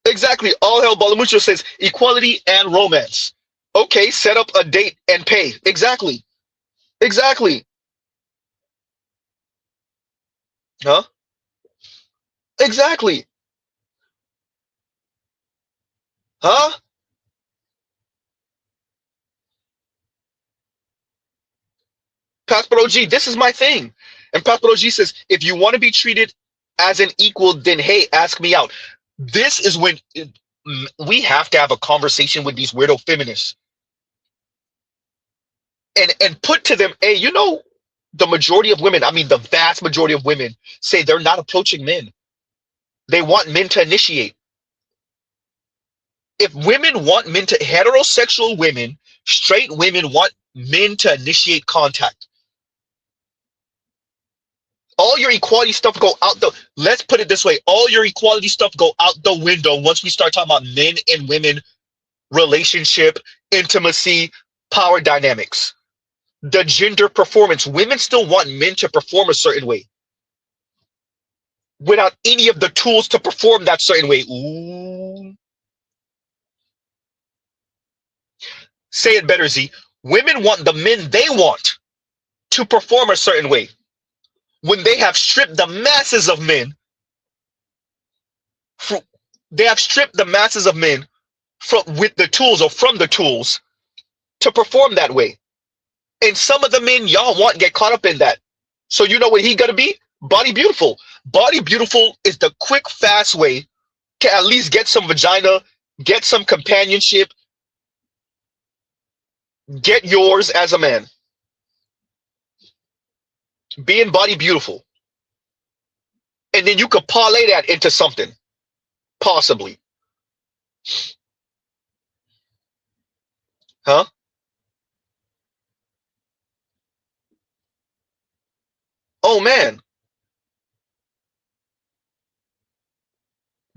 Speaker 2: Exactly. All hell Balamucho says equality and romance. Okay, set up a date and pay. Exactly. Huh? Exactly. Huh? Pastor OG, this is my thing. And Pastor OG says, if you want to be treated as an equal, then hey, ask me out. This is when we have to have a conversation with these weirdo feminists and put to them, hey, The majority of women, I mean, the vast majority of women say they're not approaching men. They want men to initiate. If women want men to, heterosexual women, straight women want men to initiate contact. All your equality stuff go out the, let's put it this way, all your equality stuff go out the window once we start talking about men and women relationship, intimacy, power dynamics, the gender performance. Women still want men to perform a certain way without any of the tools to perform that certain way. Ooh. Say it better, Z. Women want the men they want to perform a certain way. When they have stripped the masses of men, they have stripped the masses of men with the tools or from the tools to perform that way. And some of the men y'all want get caught up in that. So you know what he gonna be? Body beautiful. Body beautiful is the quick, fast way to at least get some vagina, get some companionship, get yours as a man. Being body beautiful. And then you could parlay that into something. Possibly. Huh? Oh man.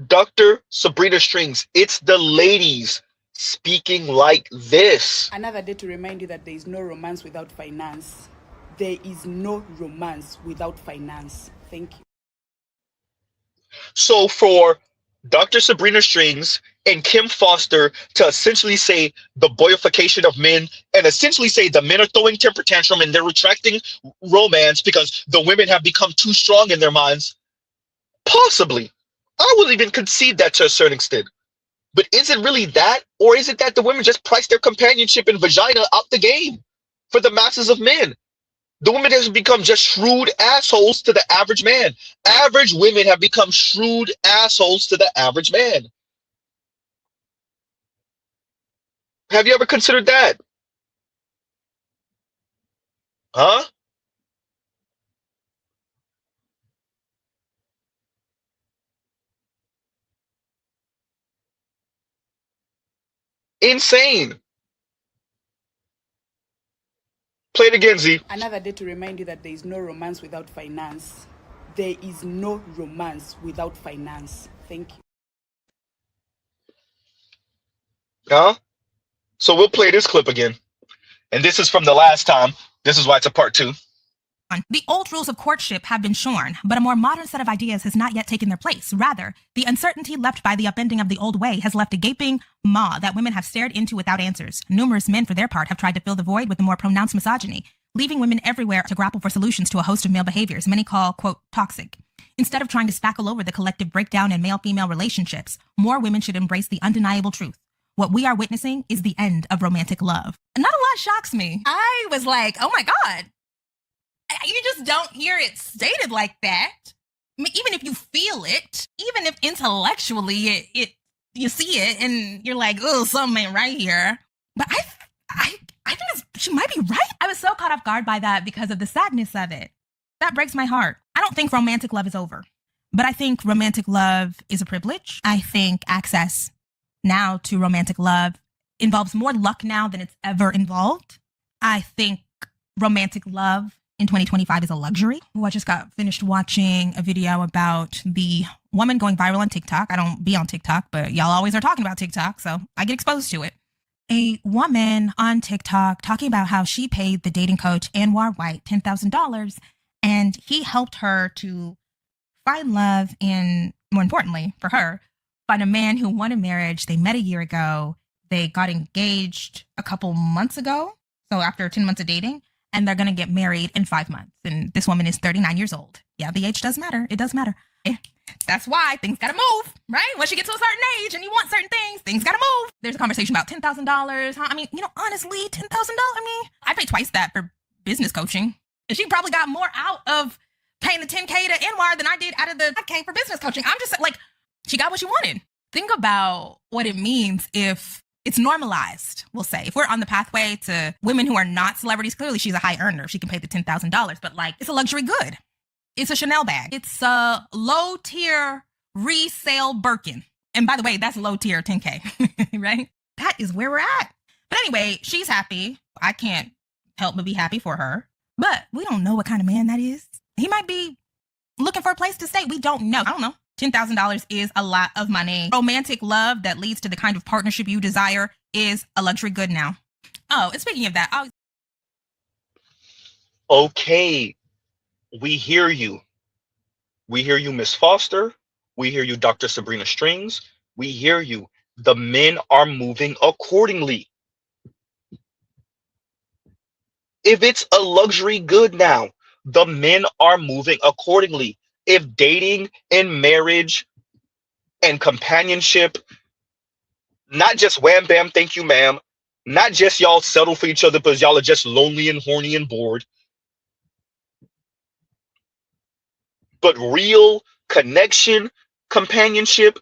Speaker 2: Dr. Sabrina Strings, it's the ladies speaking like this.
Speaker 3: Another day to remind you that there is no romance without finance. There is no romance without finance. Thank you.
Speaker 2: So for Dr. Sabrina Strings and Kim Foster to essentially say the boyification of men and essentially say the men are throwing temper tantrum and they're retracting romance because the women have become too strong in their minds, possibly. I will even concede that to a certain extent. But is it really that? Or is it that the women just price their companionship and vagina out the game for the masses of men? The women have become just shrewd assholes to the average man. Average women have become shrewd assholes to the average man. Have you ever considered that? Huh? Insane. Play it again, Z.
Speaker 3: Another day to remind you that there is no romance without finance. There is no romance without finance. Thank you.
Speaker 2: Huh? So we'll play this clip again. And this is from the last time. This is why it's a part 2.
Speaker 21: The old rules of courtship have been shorn, but a more modern set of ideas has not yet taken their place. Rather, the uncertainty left by the upending of the old way has left a gaping maw that women have stared into without answers. Numerous men, for their part, have tried to fill the void with a more pronounced misogyny, leaving women everywhere to grapple for solutions to a host of male behaviors many call, quote, toxic. Instead of trying to spackle over the collective breakdown in male-female relationships, more women should embrace the undeniable truth. What we are witnessing is the end of romantic love. Not a lot shocks me. I was like, oh my God. You just don't hear it stated like that. I mean, even if you feel it, even if intellectually you see it and you're like, oh, something ain't right here. But I think she might be right. I was so caught off guard by that because of the sadness of it. That breaks my heart. I don't think romantic love is over, but I think romantic love is a privilege. I think access now to romantic love involves more luck now than it's ever involved. I think romantic love in 2025 is a luxury. I just got finished watching a video about the woman going viral on TikTok. I don't be on TikTok, but y'all always are talking about TikTok, so I get exposed to it. A woman on TikTok talking about how she paid the dating coach Anwar White $10,000, and he helped her to find love and, more importantly for her, find a man who wanted marriage. They met a year ago. They got engaged a couple months ago, so after 10 months of dating. And they're going to get married in 5 months. And this woman is 39 years old. Yeah, the age does matter. It does matter. That's why things got to move, right? Once you get to a certain age and you want certain things got to move. There's a conversation about $10,000. Huh? I mean, honestly, $10,000. I mean, I pay twice that for business coaching. And she probably got more out of paying the $10K to Anwar than I did out of the $5K for business coaching. I'm just like, she got what she wanted. Think about what it means if It's normalized, we'll say. If we're on the pathway to women who are not celebrities, clearly she's a high earner. She can pay the $10,000, but like, it's a luxury good. It's a Chanel bag. It's a low tier resale Birkin. And by the way, that's low tier 10K, right? That is where we're at. But anyway, she's happy. I can't help but be happy for her. But we don't know what kind of man that is. He might be looking for a place to stay. We don't know. I don't know. $10,000 is a lot of money. Romantic love that leads to the kind of partnership you desire is a luxury good now. Oh, and speaking of that,
Speaker 2: Okay, we hear you. We hear you, Miss Foster. We hear you, Dr. Sabrina Strings. We hear you. The men are moving accordingly. If it's a luxury good now, the men are moving accordingly. If dating and marriage and companionship, not just wham bam, thank you, ma'am, not just y'all settle for each other because y'all are just lonely and horny and bored, but real connection, companionship,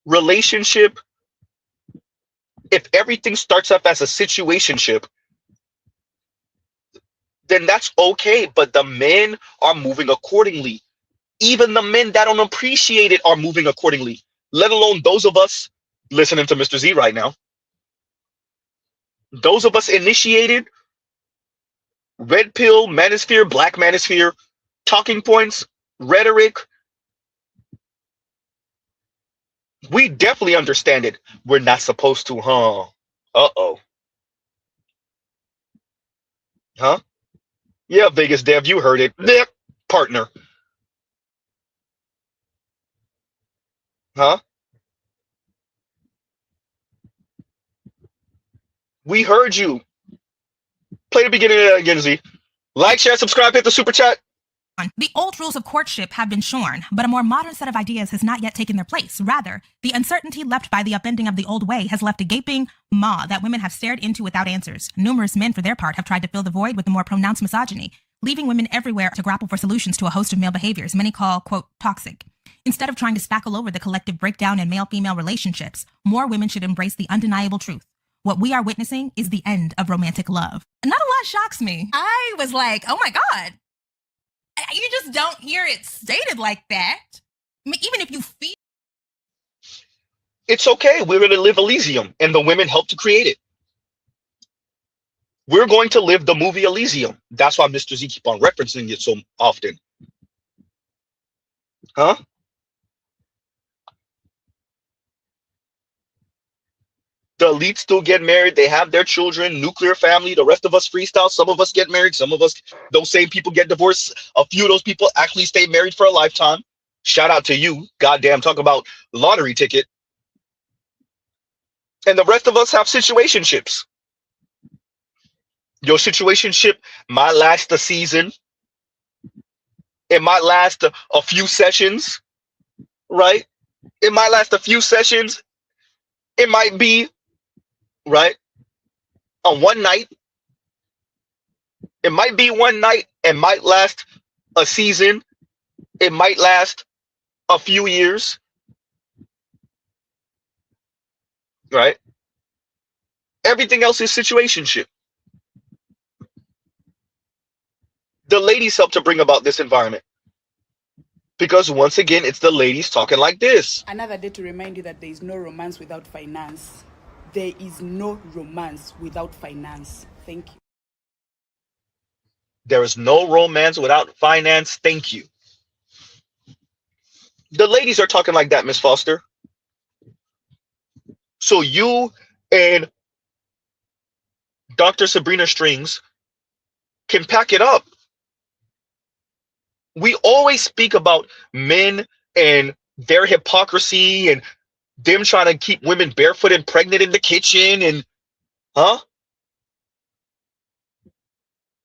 Speaker 2: relationship, if everything starts off as a situationship, then that's okay. But the men are moving accordingly. Even the men that don't appreciate it are moving accordingly, let alone those of us listening to Mr. Z right now. Those of us initiated, red pill, manosphere, black manosphere, talking points, rhetoric, we definitely understand it. We're not supposed to, huh? Uh-oh. Huh? Yeah, Vegas Dev, you heard it. Yeah, partner. Huh? We heard you. Play the beginning of that again, Z. Like, share, subscribe, hit the super chat.
Speaker 21: the old rules of courtship have been shorn, but a more modern set of ideas has not yet taken their place. Rather, the uncertainty left by the upending of the old way has left a gaping maw that women have stared into without answers. Numerous men, for their part, have tried to fill the void with the more pronounced misogyny, leaving women everywhere to grapple for solutions to a host of male behaviors many call, quote, toxic. Instead of trying to spackle over the collective breakdown in male-female relationships, more women should embrace the undeniable truth. What we are witnessing is the end of romantic love. Not a lot shocks me. I was like, oh my God. You just don't hear it stated like that. I mean, even if you feel...
Speaker 2: It's okay. We're going to live Elysium, and the women helped to create it. We're going to live the movie Elysium. That's why Mr. Z keep on referencing it so often. Huh? The elites still get married. They have their children, nuclear family. The rest of us freestyle. Some of us get married. Some of us, those same people get divorced. A few of those people actually stay married for a lifetime. Shout out to you. Goddamn, talk about lottery ticket. And the rest of us have situationships. Your situationship might last a season. It might last a few sessions, right? It might last a few sessions. It might be, right, on one night. It might be one night. It might last a season. It might last a few years, right? Everything else is situationship. The ladies help to bring about this environment. Because once again, it's the ladies talking like this.
Speaker 3: Another day to remind you that there is no romance without finance. There is no romance without finance. Thank you.
Speaker 2: There is no romance without finance. Thank you. The ladies are talking like that, Miss Foster. So you and Dr. Sabrina Strings can pack it up. We always speak about men and their hypocrisy and them trying to keep women barefoot and pregnant in the kitchen and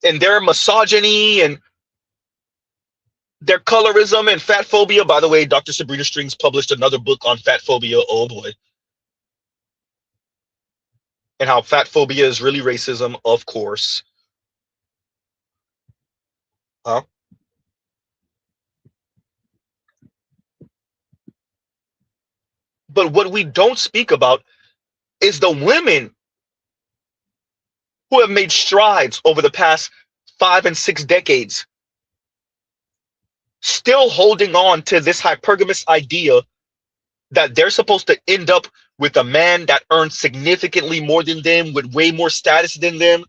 Speaker 2: and their misogyny and their colorism and fat phobia. By the way, Dr. Sabrina Strings published another book on fat phobia. Oh boy. And how fat phobia is really racism, of course. But what we don't speak about is the women who have made strides over the past 5 and 6 decades, still holding on to this hypergamous idea that they're supposed to end up with a man that earns significantly more than them, with way more status than them.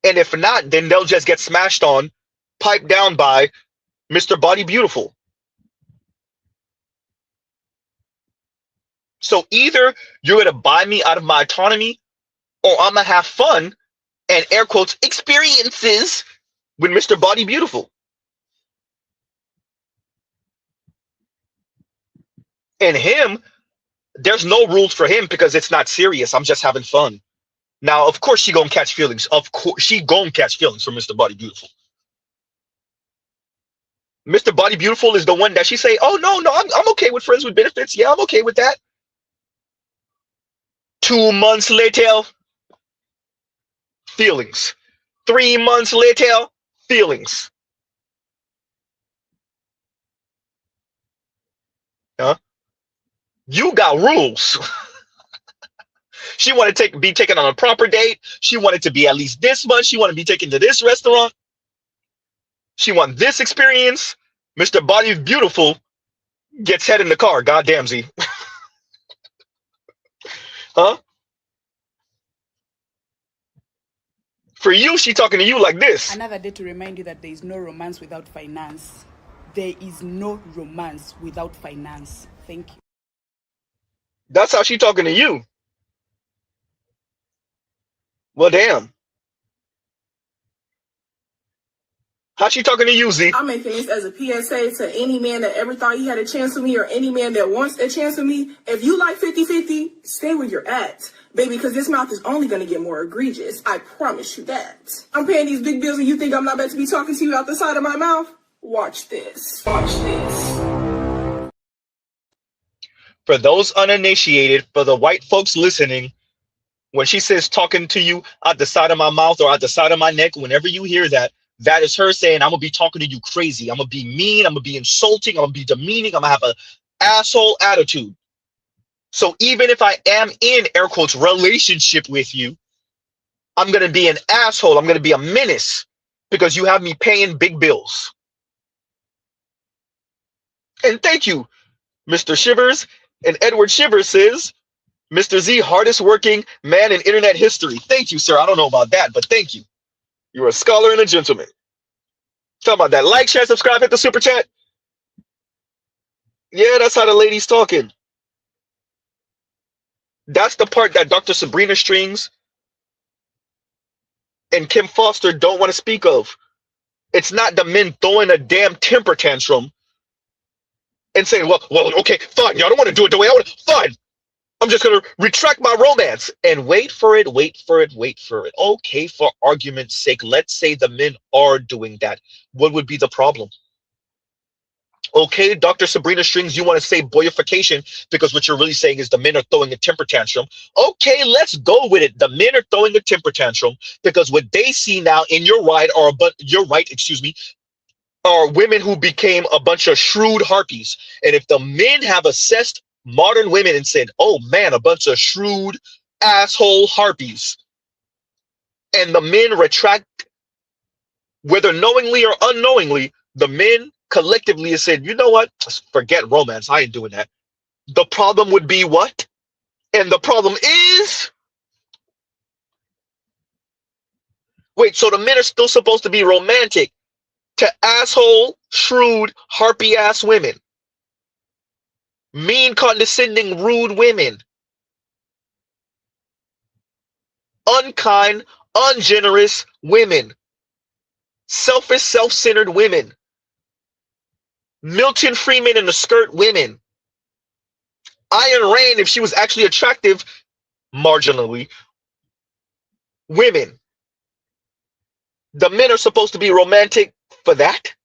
Speaker 2: And if not, then they'll just get smashed on, piped down by Mr. Body Beautiful. So either you're going to buy me out of my autonomy, or I'm going to have fun and air quotes experiences with Mr. Body Beautiful. And him, there's no rules for him because it's not serious. I'm just having fun. Now, of course, she gonna catch feelings. Of course, she gonna catch feelings for Mr. Body Beautiful. Mr. Body Beautiful is the one that she say, "Oh no, I'm okay with friends with benefits. Yeah, I'm okay with that." 2 months later, feelings. 3 months later, feelings. Huh? You got rules. She wanted to be taken on a proper date. She wanted to be at least this much. She wanted to be taken to this restaurant. She want this experience. Mr. Body Beautiful gets head in the car. Goddamn, Z. Huh? For you, she talking to you like this.
Speaker 3: Another day to remind you that there is no romance without finance. There is no romance without finance. Thank you.
Speaker 2: That's how she talking to you. Well, damn. How she talking to you, Z?
Speaker 1: I'm making this as a PSA to any man that ever thought he had a chance with me, or any man that wants a chance with me. If you like 50-50, stay where you're at, baby, because this mouth is only going to get more egregious. I promise you that. I'm paying these big bills and you think I'm not about to be talking to you out the side of my mouth? Watch this. Watch this.
Speaker 2: For those uninitiated, for the white folks listening, when she says talking to you out the side of my mouth or out the side of my neck, whenever you hear that, that is her saying, I'm going to be talking to you crazy. I'm going to be mean. I'm going to be insulting. I'm going to be demeaning. I'm going to have an asshole attitude. So even if I am in, air quotes, relationship with you, I'm going to be an asshole. I'm going to be a menace because you have me paying big bills. And thank you, Mr. Shivers. And Edward Shivers says, Mr. Z, hardest working man in internet history. Thank you, sir. I don't know about that, but thank you. You're a scholar and a gentleman. Talk about that. Like, share, subscribe, hit the super chat. Yeah, that's how the lady's talking. That's the part that Dr. Sabrina Strings and Kim Foster don't want to speak of. It's not the men throwing a damn temper tantrum and saying, well, okay, fine. Y'all don't want to do it the way I want. Fine. I'm just going to retract my romance and wait for it. Okay, for argument's sake, let's say the men are doing that. What would be the problem? Okay, Dr. Sabrina Strings, you want to say boyification because what you're really saying is the men are throwing a temper tantrum. Okay, let's go with it. The men are throwing a temper tantrum because what they see now in your right are women who became a bunch of shrewd harpies. And if the men have assessed modern women and said, oh man, a bunch of shrewd asshole harpies, and the men retract, whether knowingly or unknowingly, the men collectively have said, you know what, forget romance, I ain't doing that. The problem would be what? And the problem is, wait, so the men are still supposed to be romantic to asshole, shrewd, harpy ass women, mean, condescending, rude women, unkind, ungenerous women, selfish, self-centered women, Milton Freeman in the skirt women, Ayn Rand, if she was actually attractive, marginally, women. The men are supposed to be romantic for that?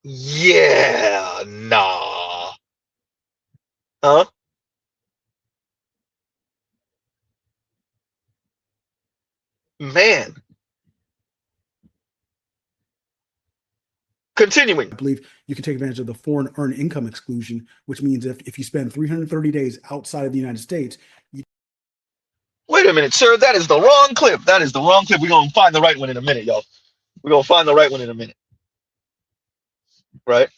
Speaker 2: Yeah, nah. Huh? Man. Continuing.
Speaker 8: I believe you can take advantage of the foreign earned income exclusion, which means if you spend 330 days outside of the United States.
Speaker 2: Wait a minute, sir. That is the wrong clip. That is the wrong clip. We're going to find the right one in a minute, y'all. We're going to find the right one in a minute. Right?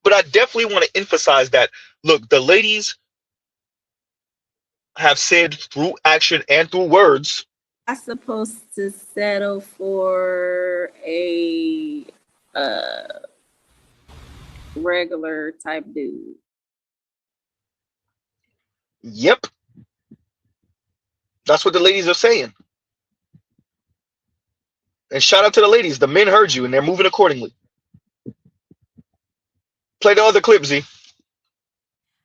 Speaker 2: But I definitely want to emphasize that, look, the ladies have said through action and through words,
Speaker 10: I'm supposed to settle for a regular type dude.
Speaker 2: yep. That's what the ladies are saying. And shout out to the ladies. The men heard you and they're moving accordingly. Play the other clip, Z.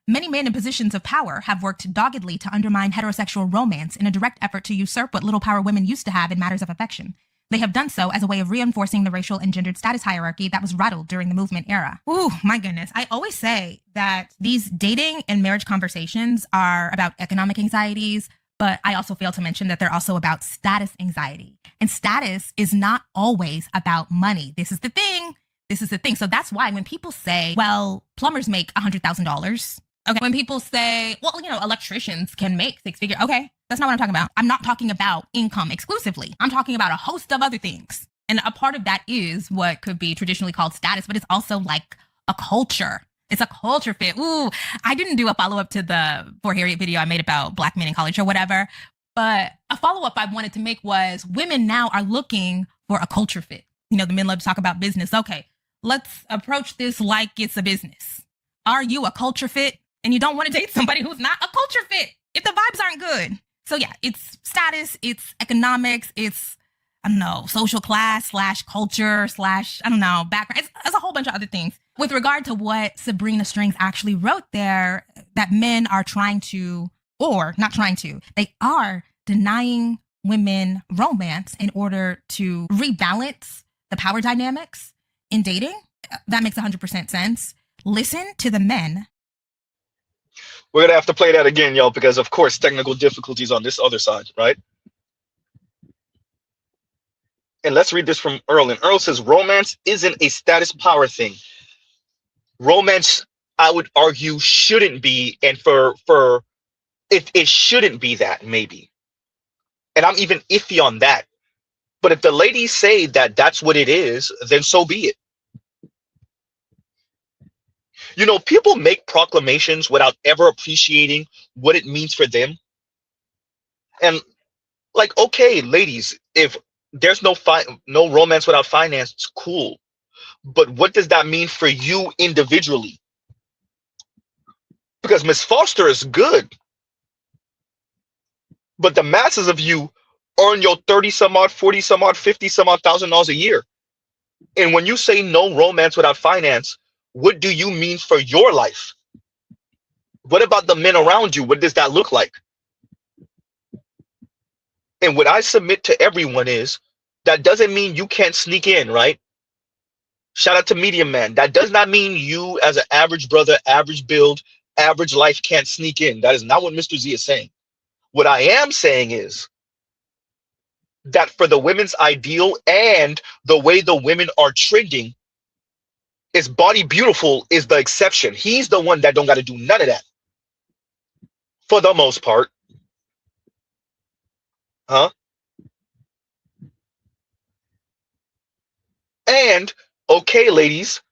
Speaker 21: Many men in positions of power have worked doggedly to undermine heterosexual romance in a direct effort to usurp what little power women used to have in matters of affection. They have done so as a way of reinforcing the racial and gendered status hierarchy that was rattled during the movement era. Ooh, my goodness. I always say that these dating and marriage conversations are about economic anxieties, but I also fail to mention that they're also about status anxiety. And status is not always about money. This is the thing. This is the thing. So that's why when people say, well, plumbers make $100,000. Okay. When people say, well, electricians can make six figures. Okay. That's not what I'm talking about. I'm not talking about income exclusively. I'm talking about a host of other things. And a part of that is what could be traditionally called status, but it's also like a culture. It's a culture fit. Ooh, I didn't do a follow-up to the For Harriet video I made about black men in college or whatever. But a follow-up I wanted to make was women now are looking for a culture fit. The men love to talk about business. Okay, let's approach this like it's a business. Are you a culture fit? And you don't want to date somebody who's not a culture fit if the vibes aren't good. So yeah, it's status, it's economics, it's, social class / culture / background. It's a whole bunch of other things. With regard to what Sabrina Strings actually wrote there, that men are trying to, or not trying to, they are denying women romance in order to rebalance the power dynamics in dating. That makes 100% sense. Listen to the men.
Speaker 2: We're going to have to play that again, y'all, because, of course, technical difficulties on this other side, right? And let's read this from Earl. And Earl says, romance isn't a status power thing. Romance, I would argue, shouldn't be. And if it shouldn't be that, maybe. And I'm even iffy on that. But if the ladies say that that's what it is, then so be it. People make proclamations without ever appreciating what it means for them. And okay, ladies, if there's no romance without finance, it's cool. But what does that mean for you individually? Because Miss Foster is good. But the masses of you earn your 30 some odd, 40 some odd, 50 some odd $1,000 a year. And when you say no romance without finance, what do you mean for your life? What about the men around you? What does that look like? And what I submit to everyone is that doesn't mean you can't sneak in, right? Shout out to Medium Man. That does not mean you as an average brother, average build, average life can't sneak in. That is not what Mr. Z is saying. What I am saying is that for the women's ideal and the way the women are trending, is body beautiful is the exception. He's the one that don't got to do none of that. For the most part. Huh? And, okay, ladies,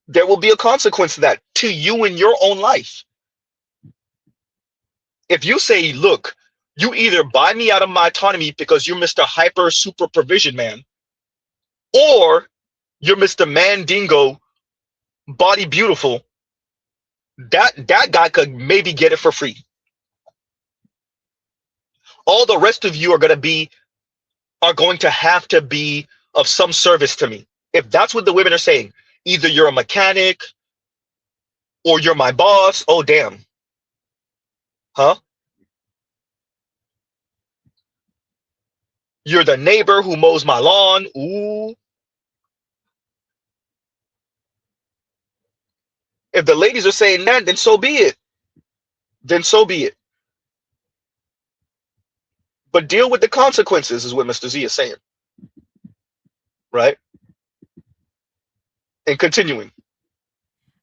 Speaker 2: there will be a consequence to that, to you in your own life. If you say, look, you either buy me out of my autonomy because you're Mr. Hyper Super Provision Man, or you're Mr. Mandingo Body Beautiful, that guy could maybe get it for free. All the rest of you are going to have to be of some service to me. If that's what the women are saying, either you're a mechanic or you're my boss. Oh, damn. Huh? You're the neighbor who mows my lawn. Ooh. If the ladies are saying that, then so be it. Then so be it. But deal with the consequences is what Mr. Z is saying. right? And continuing.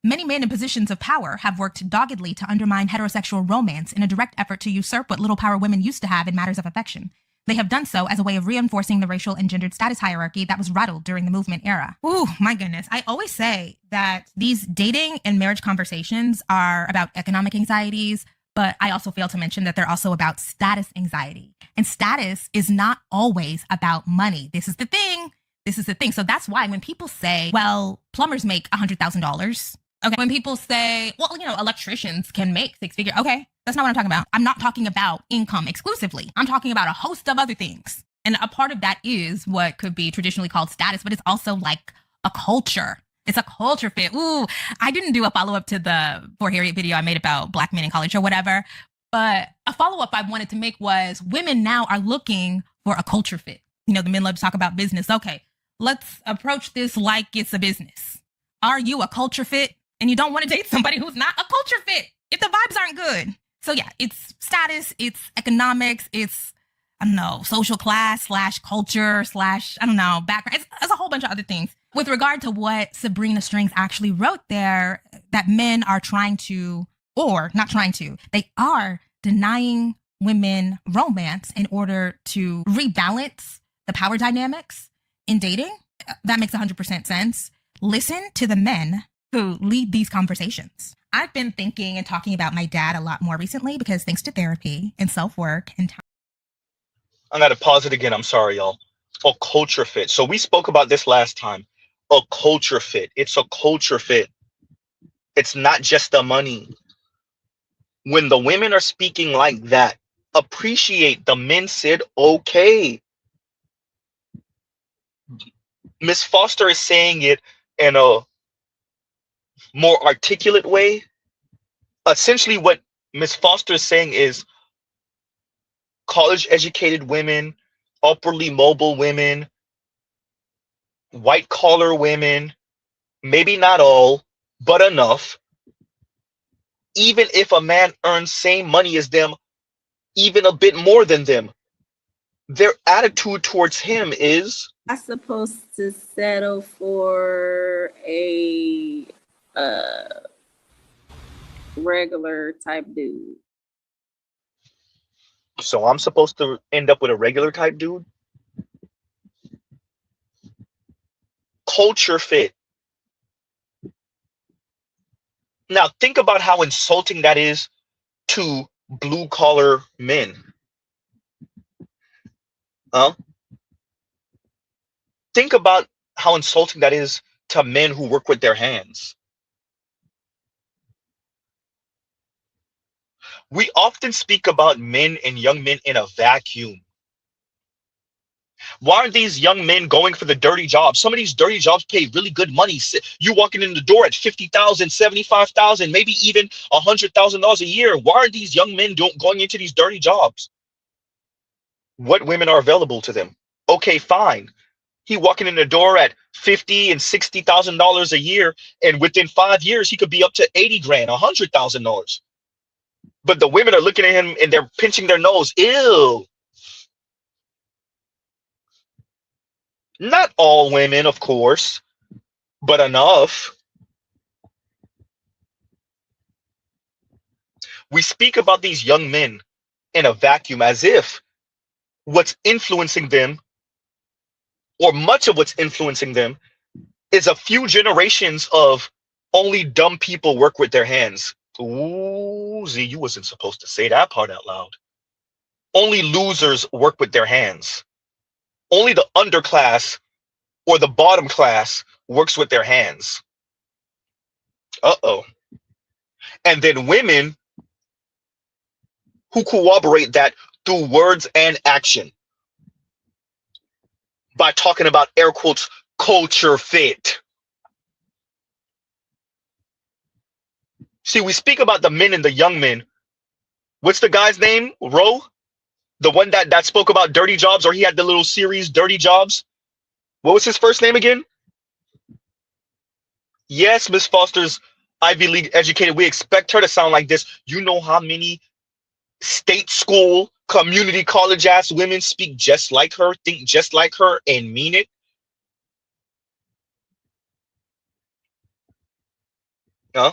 Speaker 21: Many men in positions of power have worked doggedly to undermine heterosexual romance in a direct effort to usurp what little power women used to have in matters of affection. They have done so as a way of reinforcing the racial and gendered status hierarchy that was rattled during the movement era. Ooh, my goodness. I always say that these dating and marriage conversations are about economic anxieties, but I also fail to mention that they're also about status anxiety. And status is not always about money. This is the thing. This is the thing. So that's why when people say, well, plumbers make $100,000. Okay. When people say, well, electricians can make six figures. Okay. That's not what I'm talking about. I'm not talking about income exclusively. I'm talking about a host of other things. And a part of that is what could be traditionally called status, but it's also like a culture. It's a culture fit. Ooh, I didn't do a follow-up to the For Harriet video I made about black men in college or whatever. But a follow-up I wanted to make was women now are looking for a culture fit. The men love to talk about business. Okay, let's approach this like it's a business. Are you a culture fit? And you don't want to date somebody who's not a culture fit if the vibes aren't good. So yeah, it's status, it's economics, it's, social class / culture / background. It's a whole bunch of other things. With regard to what Sabrina Strings actually wrote there, that men are trying to, or not trying to, they are denying women romance in order to rebalance the power dynamics in dating. That makes 100% sense. Listen to the men who lead these conversations. I've been thinking and talking about my dad a lot more recently because thanks to therapy and self-work and time.
Speaker 2: I'm going to pause it again. I'm sorry, y'all. A culture fit. So we spoke about this last time. A culture fit. It's a culture fit. It's not just the money. When the women are speaking like that, appreciate the men said, okay. Miss Foster is saying it in a more articulate way. Essentially, what Miss Foster is saying is college educated women, upwardly mobile women, white collar women, maybe not all, but enough. Even if a man earns same money as them, even a bit more than them, their attitude towards him is,
Speaker 10: I'm supposed to settle for a regular type dude.
Speaker 2: so I'm supposed to end up with a regular type dude? Culture fit. Now think about how insulting that is to blue collar men. Think about how insulting that is to men who work with their hands. We often speak about men and young men in a vacuum. Why aren't these young men going for the dirty jobs? Some of these dirty jobs pay really good money. You walking in the door at $50,000, $75,000, maybe even $100,000 a year. Why aren't these young men going into these dirty jobs? What women are available to them? Okay, fine. He walking in the door at $50,000 and $60,000 a year, and within 5 years he could be up to $80,000, $100,000. But the women are looking at him and they're pinching their nose. Ew. Not all women, of course, but enough. We speak about these young men in a vacuum as if what's influencing them, or much of what's influencing them, is a few generations of only dumb people work with their hands. Ooh, Z, you wasn't supposed to say that part out loud. Only losers work with their hands. Only the underclass or the bottom class works with their hands. Uh-oh. And then women who corroborate that through words and action by talking about, air quotes, culture fit. See, we speak about the men and the young men. What's the guy's name? Ro? The one that spoke about dirty jobs, or he had the little series, Dirty Jobs. What was his first name again? Yes, Miss Foster's Ivy League educated. We expect her to sound like this. You know how many state school, community college ass women speak just like her, think just like her, and mean it? Huh?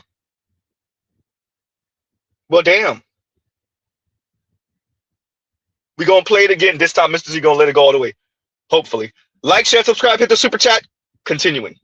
Speaker 2: Well, damn. We gonna play it again. This time, Mr. Z gonna let it go all the way. Hopefully. Like, share, subscribe, hit the super chat. Continuing.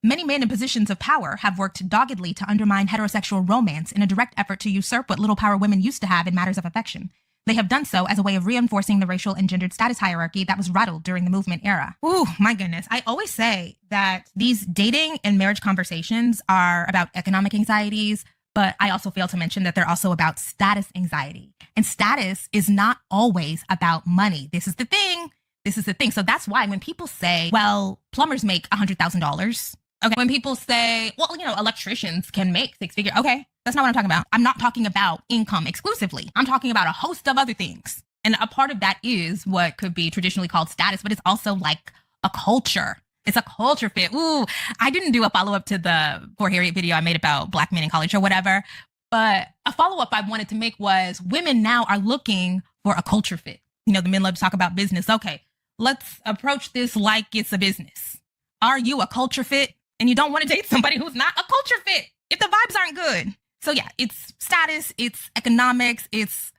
Speaker 21: Many men in positions of power have worked doggedly to undermine heterosexual romance in a direct effort to usurp what little power women used to have in matters of affection. They have done so as a way of reinforcing the racial and gendered status hierarchy that was rattled during the movement era. Ooh, my goodness. I always say that these dating and marriage conversations are about economic anxieties, but I also fail to mention that they're also about status anxiety. And status is not always about money. This is the thing. This is the thing. So that's why when people say, well, plumbers make $100,000. Okay. When people say, well, electricians can make six figures. Okay. That's not what I'm talking about. I'm not talking about income exclusively. I'm talking about a host of other things. And a part of that is what could be traditionally called status, but it's also like a culture. It's a culture fit. Ooh, I didn't do a follow-up to the Poor Harriet video I made about Black men in college or whatever. But a follow-up I wanted to make was women now are looking for a culture fit. The men love to talk about business. Okay, let's approach this like it's a business. Are you a culture fit? And you don't want to date somebody who's not a culture fit if the vibes aren't good. So yeah, it's status, it's economics, it's,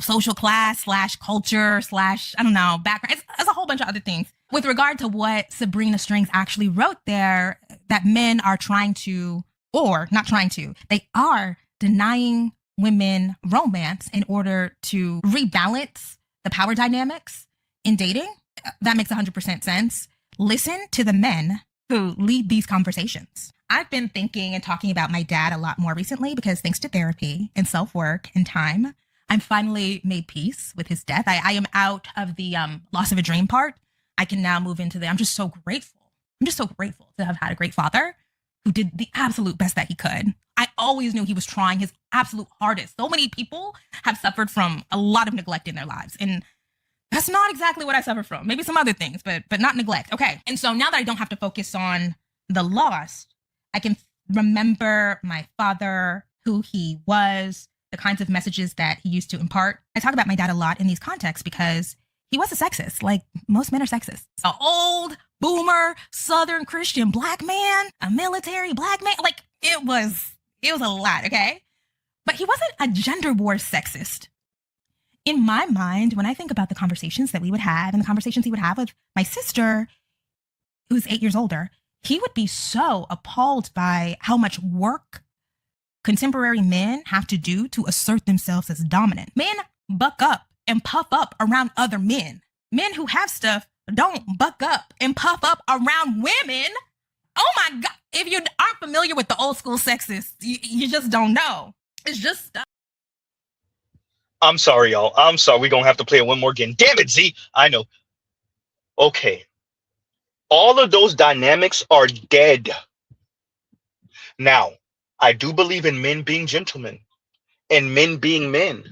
Speaker 21: social class / culture / background. It's a whole bunch of other things. With regard to what Sabrina Strings actually wrote there, that men are trying to, or not trying to, they are denying women romance in order to rebalance the power dynamics in dating. That makes 100% sense. Listen to the men who lead these conversations. I've been thinking and talking about my dad a lot more recently because thanks to therapy and self-work and time, I'm finally made peace with his death. I am out of the loss of a dream part. I can now move into I'm just so grateful. I'm just so grateful to have had a great father who did the absolute best that he could. I always knew he was trying his absolute hardest. So many people have suffered from a lot of neglect in their lives. And that's not exactly what I suffer from. Maybe some other things, but not neglect. Okay. And so now that I don't have to focus on the loss, I can remember my father, who he was, the kinds of messages that he used to impart. I talk about my dad a lot in these contexts because he was a sexist. Like most men are sexist. An old boomer, Southern Christian Black man, a military Black man. Like it was a lot. Okay. But he wasn't a gender war sexist. In my mind, when I think about the conversations that we would have and the conversations he would have with my sister, who's 8 years older, he would be so appalled by how much work contemporary men have to do to assert themselves as dominant. Men buck up and puff up around other men. Men who have stuff don't buck up and puff up around women. Oh my God. If you aren't familiar with the old school sexists, you just don't know. It's just stuff.
Speaker 2: I'm sorry, y'all. I'm sorry. We're going to have to play it one more again. Damn it, Z. I know. Okay. All of those dynamics are dead. Now, I do believe in men being gentlemen and men being men.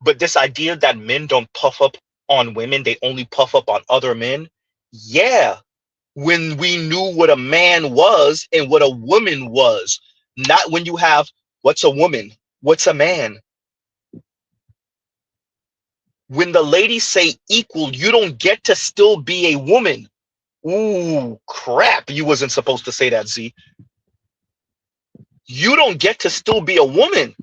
Speaker 2: But this idea that men don't puff up on women, they only puff up on other men. Yeah. When we knew what a man was and what a woman was. Not when you have, what's a woman? What's a man? When the ladies say equal, you don't get to still be a woman. Ooh, crap. You wasn't supposed to say that, Z. You don't get to still be a woman.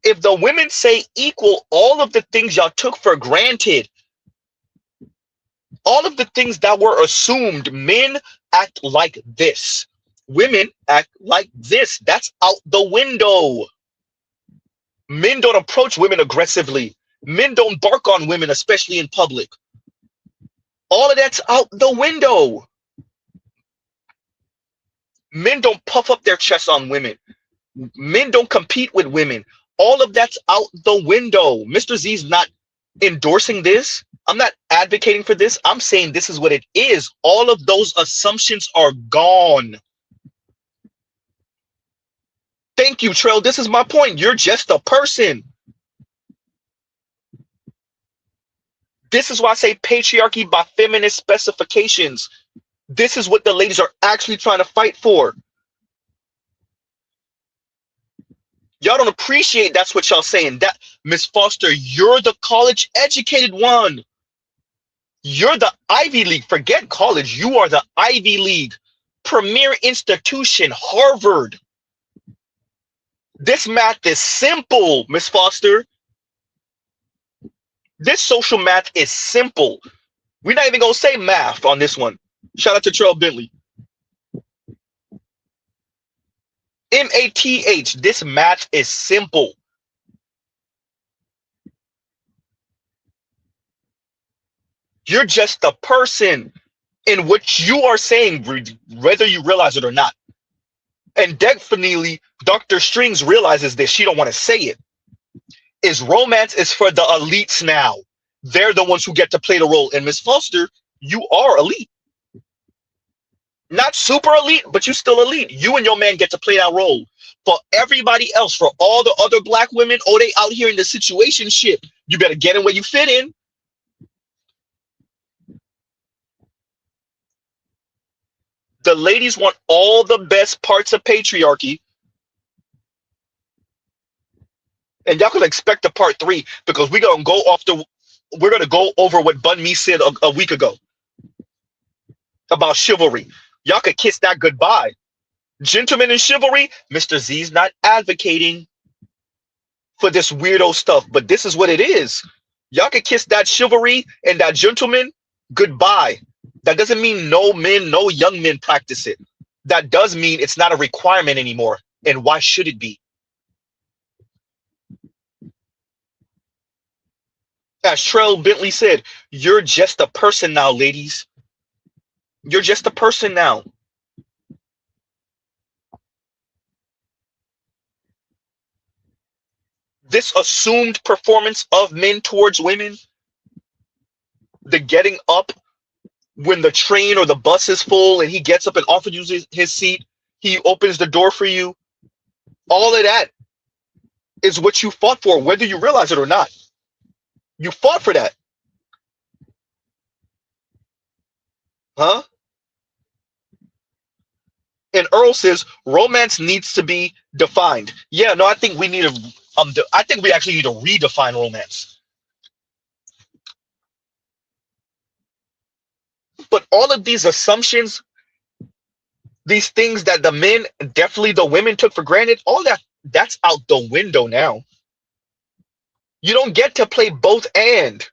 Speaker 2: If the women say equal, all of the things y'all took for granted, all of the things that were assumed, men act like this. Women act like this. That's out the window. Men don't approach women aggressively. Men don't bark on women, especially in public. All of that's out the window. Men don't puff up their chests on women. Men don't compete with women. All of that's out the window. Mr. Z's not endorsing this. I'm not advocating for this. I'm saying this is what it is. All of those assumptions are gone. Thank you, Trail. This is my point. You're just a person. This is why I say patriarchy by feminist specifications. This is what the ladies are actually trying to fight for. Y'all don't appreciate that's what y'all saying. That Miss Foster, you're the college educated one. You're the Ivy League. Forget college. You are the Ivy League. premier institution, Harvard. This math is simple, Miss Foster. This social math is simple. We're not even going to say math on this one. Shout out to Trell Bentley. M-A-T-H. This math is simple. You're just a person in what you are saying, whether you realize it or not. And definitely, Dr. Strings realizes this. She don't want to say it. Is romance is for the elites now. They're the ones who get to play the role. And Miss Foster, you are elite. Not super elite, but you still elite. You and your man get to play that role. For everybody else, for all the other black women, oh, they out here in the situationship. You better get in where you fit in. The ladies want all the best parts of patriarchy. And y'all can expect a part 3 because we're gonna go over what Bun Mi said a week ago about chivalry. Y'all could kiss that goodbye. Gentlemen in chivalry, Mr. Z's not advocating for this weirdo stuff, but this is what it is. Y'all could kiss that chivalry and that gentleman goodbye. That doesn't mean no men, no young men practice it. That does mean it's not a requirement anymore. And why should it be? As Trell Bentley said, you're just a person now, ladies. You're just a person now. This assumed performance of men towards women, the getting up when the train or the bus is full and he gets up and offers you his seat, he opens the door for you. All of that is what you fought for, whether you realize it or not. You fought for that. Huh? And Earl says romance needs to be defined. Yeah, no, I think we need I think we actually need to redefine romance. But all of these assumptions, these things that the men, definitely the women took for granted, all that's out the window now. You don't get to play both and.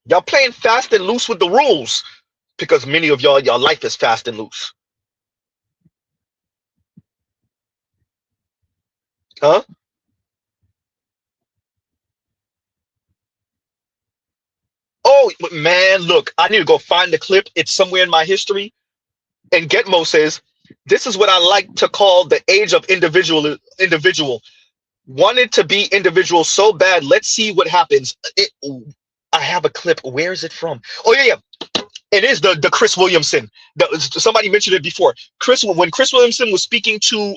Speaker 2: Y'all playing fast and loose with the rules because many of y'all life is fast and loose. Huh? Oh, man, look, I need to go find the clip. It's somewhere in my history. And Getmo says, this is what I like to call the age of individual. Wanted to be individual so bad. Let's see what happens. I have a clip. Where is it from? Oh, yeah. It is the Chris Williamson. Somebody mentioned it before. When Chris Williamson was speaking to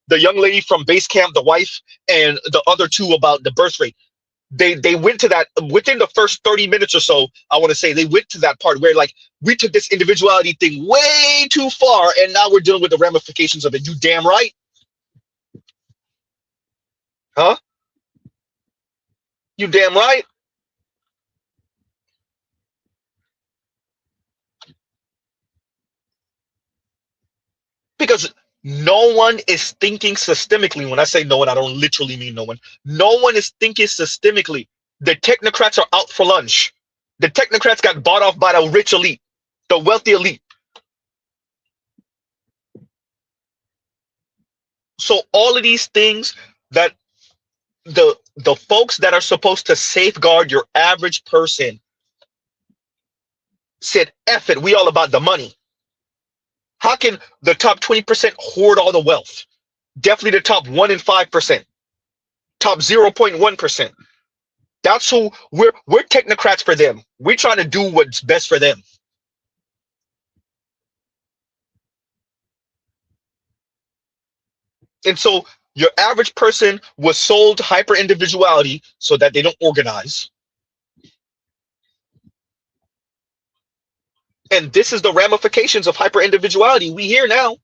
Speaker 2: the young lady from base camp, the wife, and the other two about the birth rate, they went to that within the first 30 minutes or so. I want to say they went to that part where like we took this individuality thing way too far, and now we're dealing with the ramifications of it. You damn right. Huh? You damn right. Because no one is thinking systemically. When I say no one, I don't literally mean no one. No one is thinking systemically. The technocrats are out for lunch. The technocrats got bought off by the rich elite, the wealthy elite. So all of these things that the folks that are supposed to safeguard your average person said, F it, we all about the money. How can the top 20% hoard all the wealth? Definitely the top 1 and 5%, top 0.1%. That's who we're technocrats for them. We're trying to do what's best for them. And so your average person was sold hyper individuality so that they don't organize. And this is the ramifications of hyper individuality. We here now.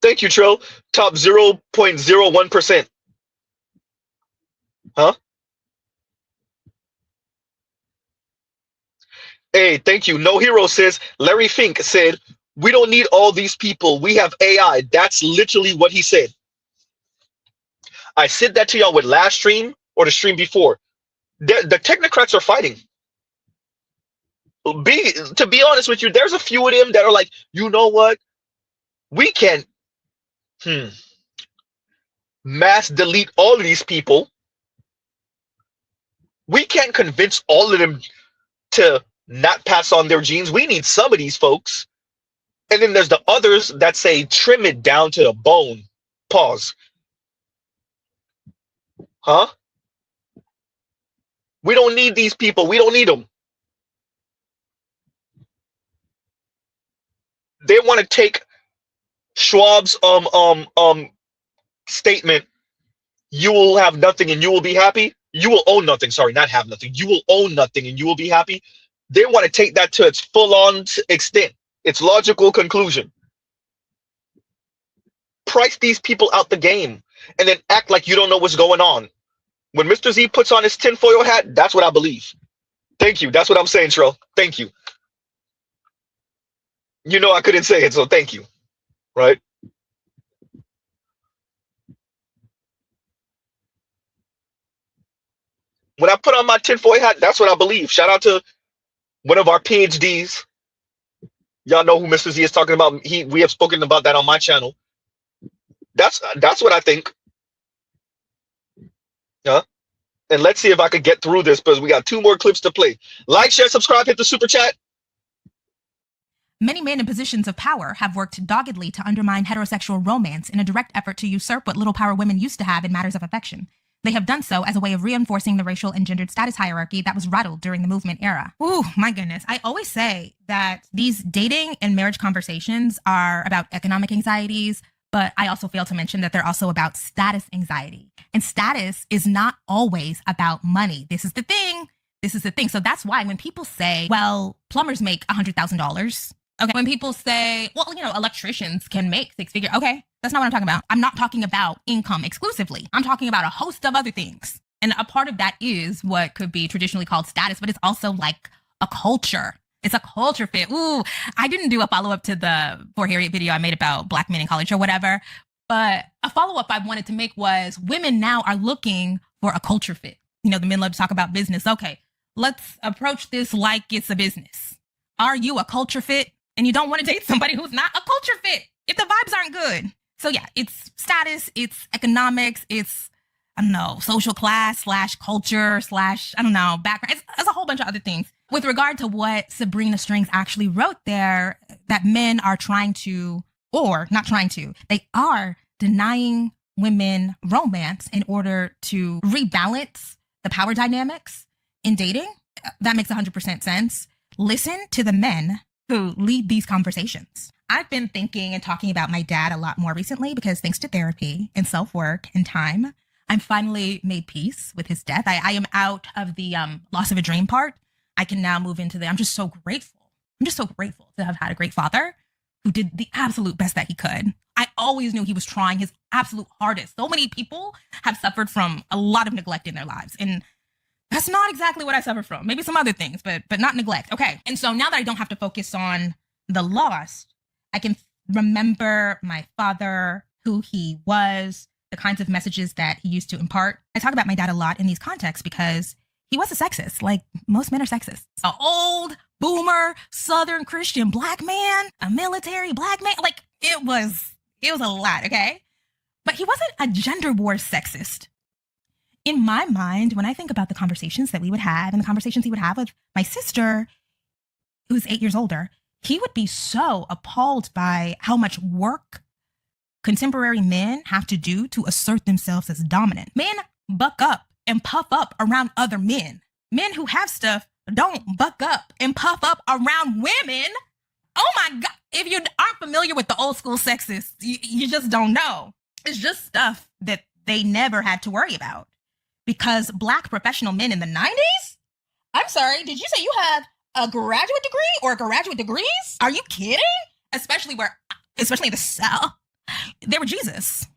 Speaker 2: Thank you, Trill. Top 0.01%. Huh? Hey, thank you. No Hero says, Larry Fink said, we don't need all these people. We have AI. That's literally what he said. I said that to y'all with last stream or the stream before. The technocrats are fighting. To be honest with you, there's a few of them that are like, you know what? We can mass delete all of these people. We can't convince all of them to not pass on their genes. We need some of these folks. And then there's the others that say trim it down to the bone. Pause. Huh? We don't need these people. We don't need them. They want to take Schwab's statement, you will have nothing and you will be happy. You will own nothing. Sorry, not have nothing. You will own nothing and you will be happy. They want to take that to its full-on extent, its logical conclusion. Price these people out the game and then act like you don't know what's going on. When Mr. Z puts on his tinfoil hat, that's what I believe. Thank you. That's what I'm saying, Tro. Thank you. You know I couldn't say it, so thank you. Right? When I put on my tinfoil hat, that's what I believe. Shout out to one of our PhDs. Y'all know who Mr. Z is talking about. We have spoken about that on my channel. That's what I think. Yeah. And let's see if I could get through this because we got 2 more clips to play. Like, share, subscribe, hit the super chat.
Speaker 21: Many men in positions of power have worked doggedly to undermine heterosexual romance in a direct effort to usurp what little power women used to have in matters of affection. They have done so as a way of reinforcing the racial and gendered status hierarchy that was rattled during the movement era. Ooh, my goodness. I always say that these dating and marriage conversations are about economic anxieties, but I also fail to mention that they're also about status anxiety. And status is not always about money. This is the thing. So that's why when people say, well, plumbers make $100,000. Okay. When people say, well, electricians can make 6 figures. Okay. That's not what I'm talking about. I'm not talking about income exclusively. I'm talking about a host of other things. And a part of that is what could be traditionally called status, but it's also like a culture. It's a culture fit. Ooh, I didn't do a follow-up to the For Harriet video I made about black men in college or whatever. But a follow-up I wanted to make was women now are looking for a culture fit. The men love to talk about business. Okay, let's approach this like it's a business. Are you a culture fit? And you don't want to date somebody who's not a culture fit if the vibes aren't good. So yeah, it's status, it's economics, it's, social class / culture / background. It's a whole bunch of other things. With regard to what Sabrina Strings actually wrote there, that men are trying to, or not trying to, they are denying women romance in order to rebalance the power dynamics in dating. That makes 100% sense. Listen to the men who lead these conversations. I've been thinking and talking about my dad a lot more recently because thanks to therapy and self-work and time, I'm finally made peace with his death. I am out of the loss of a dream part. I can now move into I'm just so grateful. I'm just so grateful to have had a great father who did the absolute best that he could. I always knew he was trying his absolute hardest. So many people have suffered from a lot of neglect in their lives. And that's not exactly what I suffered from. Maybe some other things, but not neglect. Okay. And so now that I don't have to focus on the lost, I can remember my father, who he was, the kinds of messages that he used to impart. I talk about my dad a lot in these contexts because he was a sexist. Like most men are sexist. An old boomer, Southern Christian black man, a military black man. Like it was a lot. Okay. But he wasn't a gender war sexist. In my mind, when I think about the conversations that we would have and the conversations he would have with my sister, who's 8 years older, he would be so appalled by how much work contemporary men have to do to assert themselves as dominant. Men buck up and puff up around other men. Men who have stuff don't buck up and puff up around women. Oh my God. If you aren't familiar with the old school sexists, you just don't know. It's just stuff that they never had to worry about. Because black professional men in the 90s? I'm sorry, did you say you had a graduate degree or graduate degrees? Are you kidding? Especially in the South. They were Jesus.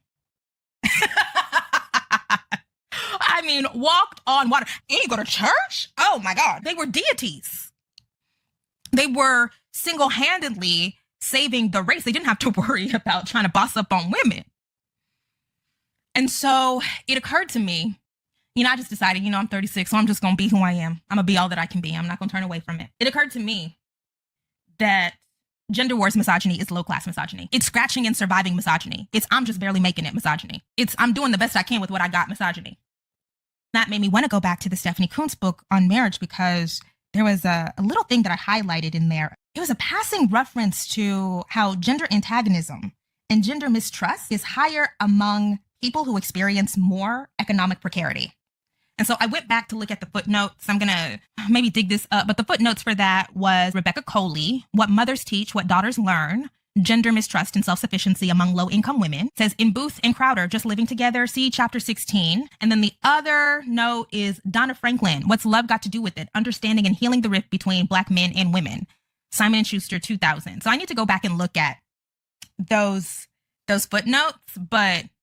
Speaker 21: I mean, walked on water. And you go to church? Oh my God. They were deities. They were single-handedly saving the race. They didn't have to worry about trying to boss up on women. And so it occurred to me, I just decided, I'm 36, so I'm just going to be who I am. I'm going to be all that I can be. I'm not going to turn away from it. It occurred to me that gender wars misogyny is low-class misogyny. It's scratching and surviving misogyny. It's I'm just barely making it misogyny. It's I'm doing the best I can with what I got misogyny. That made me want to go back to the Stephanie Kuntz book on marriage because there was a little thing that I highlighted in there. It was a passing reference to how gender antagonism and gender mistrust is higher among people who experience more economic precarity. And so I went back to look at the footnotes. I'm going to maybe dig this up, but the footnotes for that was Rebecca Coley, What Mothers Teach, What Daughters Learn, Gender Mistrust and Self-Sufficiency Among Low-Income Women. It says, in Booth and Crowder, Just Living Together, see chapter 16. And then the other note is Donna Franklin, What's Love Got to Do with It? Understanding and Healing the Rift Between Black Men and Women, Simon & Schuster, 2000. So I need to go back and look at those footnotes,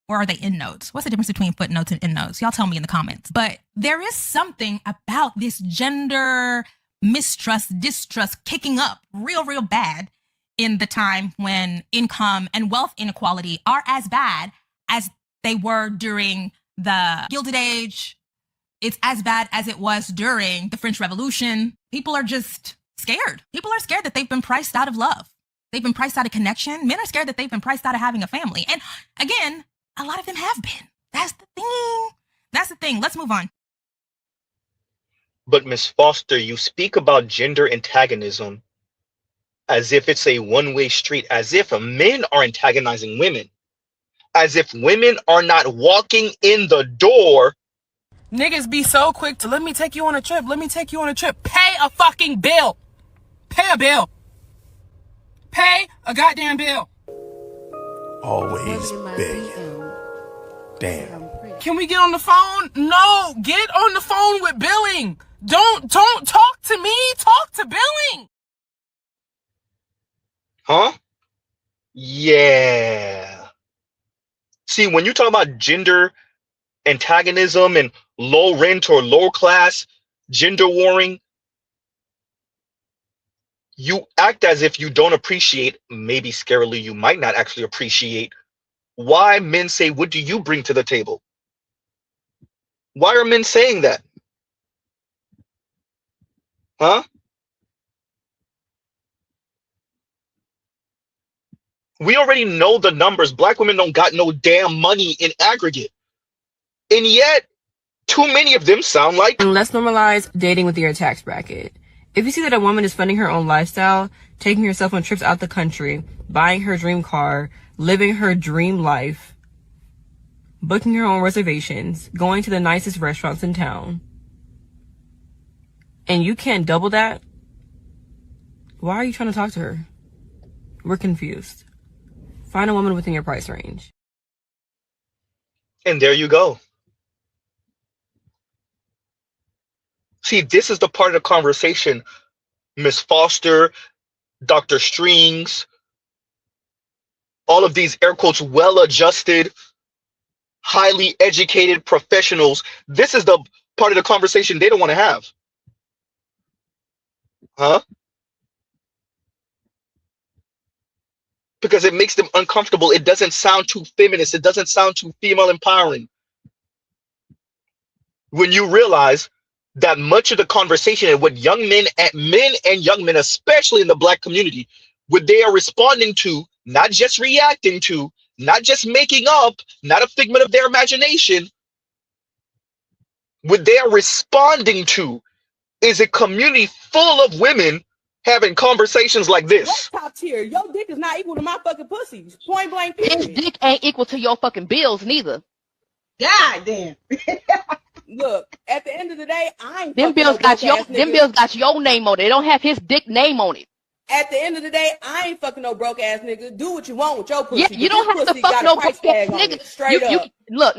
Speaker 21: or are they endnotes? What's the difference between footnotes and endnotes? Y'all tell me in the comments. But there is something about this gender mistrust, distrust kicking up real bad in the time when income and wealth inequality are as bad as they were during the Gilded Age. It's as bad as it was during the French Revolution. People are just scared. People are scared that they've been priced out of love. They've been priced out of connection. Men are scared that they've been priced out of having a family. And again, a lot of them have been. That's the thing. That's the thing. Let's move on.
Speaker 2: But Miss Foster, you speak about gender antagonism as if it's a one-way street, as if men are antagonizing women, as if women are not walking in the door.
Speaker 11: Niggas be so quick to let me take you on a trip. Let me take you on a trip. Pay a fucking bill. Pay a bill. Pay a goddamn bill.
Speaker 4: Always begging. Damn.
Speaker 11: Can we get on the phone? No, get on the phone with billing. Don't talk to me. Talk to billing.
Speaker 2: Huh? Yeah. See, when you talk about gender antagonism and low rent or low class gender warring, you act as if you don't appreciate, maybe scarily you might not actually appreciate, why men say, what do you bring to the table? Why are men saying that? Huh? We already know the numbers. Black women don't got no damn money in aggregate. And yet, too many of them sound like...
Speaker 22: And let's normalize dating with your tax bracket. If you see that a woman is funding her own lifestyle, taking herself on trips out the country, buying her dream car, living her dream life, booking her own reservations, going to the nicest restaurants in town, and you can't double that, why are you trying to talk to her? We're confused. Find a woman within your price range.
Speaker 2: And there you go. See, this is the part of the conversation, Miss Foster, Dr. Strings, all of these air quotes well-adjusted, highly educated professionals. This is the part of the conversation they don't want to have. Huh? Because it makes them uncomfortable. It doesn't sound too feminist. It doesn't sound too female empowering. When you realize that much of the conversation and what young men and young men, especially in the Black community, what they are responding to, not just reacting to, not just making up, not a figment of their imagination, what they are responding to is a community full of women having conversations like this.
Speaker 23: What's top tier? Your dick is not equal to my fucking pussies. Point blank period.
Speaker 24: His dick ain't equal to your fucking bills neither.
Speaker 23: God damn. Look, at the end of the day, I ain't
Speaker 24: Them bills got your name on it. They don't have his dick name on it.
Speaker 23: At the end of the day, I ain't fucking no broke ass nigga. Do what you want with your pussy.
Speaker 24: Yeah, you don't have to fuck no broke ass nigga.
Speaker 23: Straight up.
Speaker 24: Look,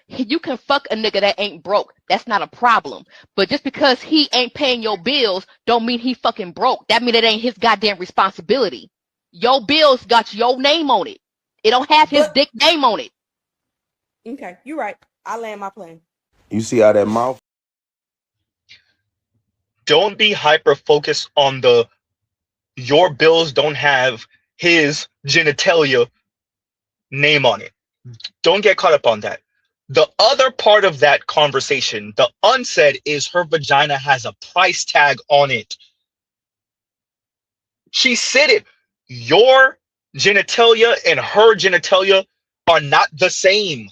Speaker 24: you can fuck a nigga that ain't broke. That's not a problem. But just because he ain't paying your bills, don't mean he fucking broke. That mean it ain't his goddamn responsibility. Your bills got your name on it. It don't have his dick name on it.
Speaker 23: Okay, you're right. I land my plane.
Speaker 25: You see how that mouth?
Speaker 2: don't be hyper focused on your bills don't have his genitalia name on it. Don't get caught up on that. The other part of that conversation, the unsaid, is her vagina has a price tag on it. She said it. Your genitalia and her genitalia are not the same.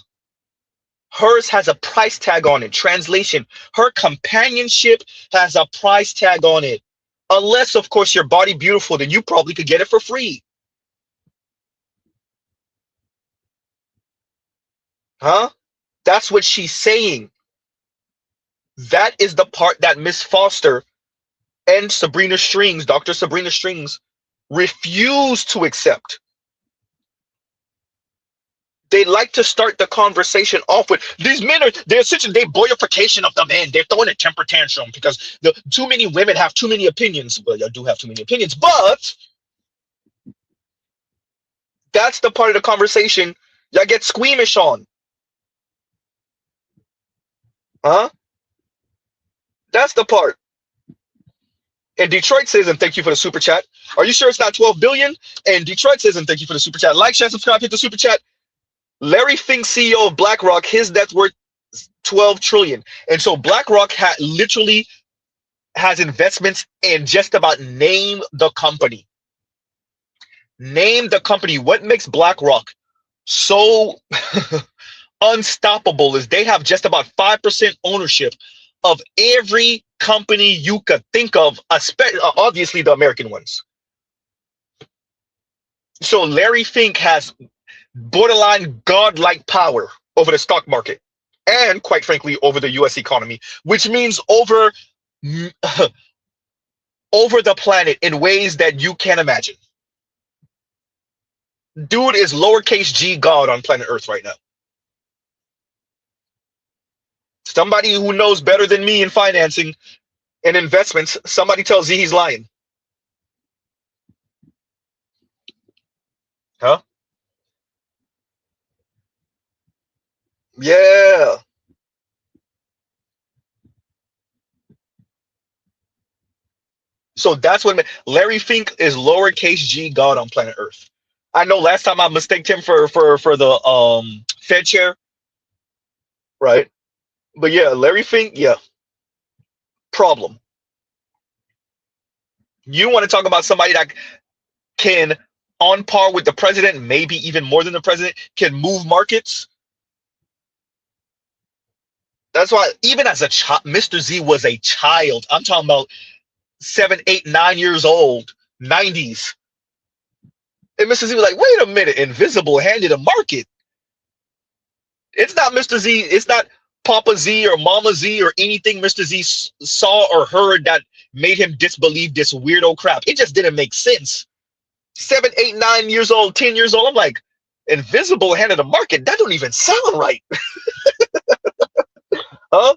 Speaker 2: Hers has a price tag on it. Translation, her companionship has a price tag on it. Unless, of course, your body beautiful, then you probably could get it for free. Huh? That's what she's saying. That is the part that Miss Foster and Sabrina Strings, Dr. Sabrina Strings, refuse to accept. They like to start the conversation off with these men they're essentially boyification of the men. They're throwing a temper tantrum because too many women have too many opinions. Well, I do have too many opinions, but that's the part of the conversation y'all get squeamish on. Huh? That's the part. And Detroit says, and thank you for the super chat. Are you sure it's not 12 billion? And Detroit says, and thank you for the super chat. Like, share, subscribe, hit the super chat. Larry Fink, CEO of BlackRock, his net worth 12 trillion. And so BlackRock literally has investments in just about name the company. Name the company. What makes BlackRock so unstoppable is they have just about 5% ownership of every company you could think of, obviously the American ones. So Larry Fink has borderline godlike power over the stock market and, quite frankly, over the US economy, which means over the planet in ways that you can't imagine. Dude is lowercase g God on planet Earth right now. Somebody who knows better than me in financing and investments, somebody tells you he's lying. Huh? Yeah. So that's what Larry Fink is lowercase g God on planet Earth. I know last time I mistaked him for the Fed chair. Right. But yeah, Larry Fink, yeah. Problem. You want to talk about somebody that can, on par with the president, maybe even more than the president, can move markets? That's why, even as a child, Mr. Z was a child. I'm talking about 7, 8, 9 years old, 90s. And Mr. Z was like, wait a minute, invisible handed a market. It's not Mr. Z, it's not Papa Z or Mama Z or anything Mr. Z saw or heard that made him disbelieve this weirdo crap. It just didn't make sense. 7, 8, 9 years old, 10 years old, I'm like, invisible handed a market? That don't even sound right. Huh?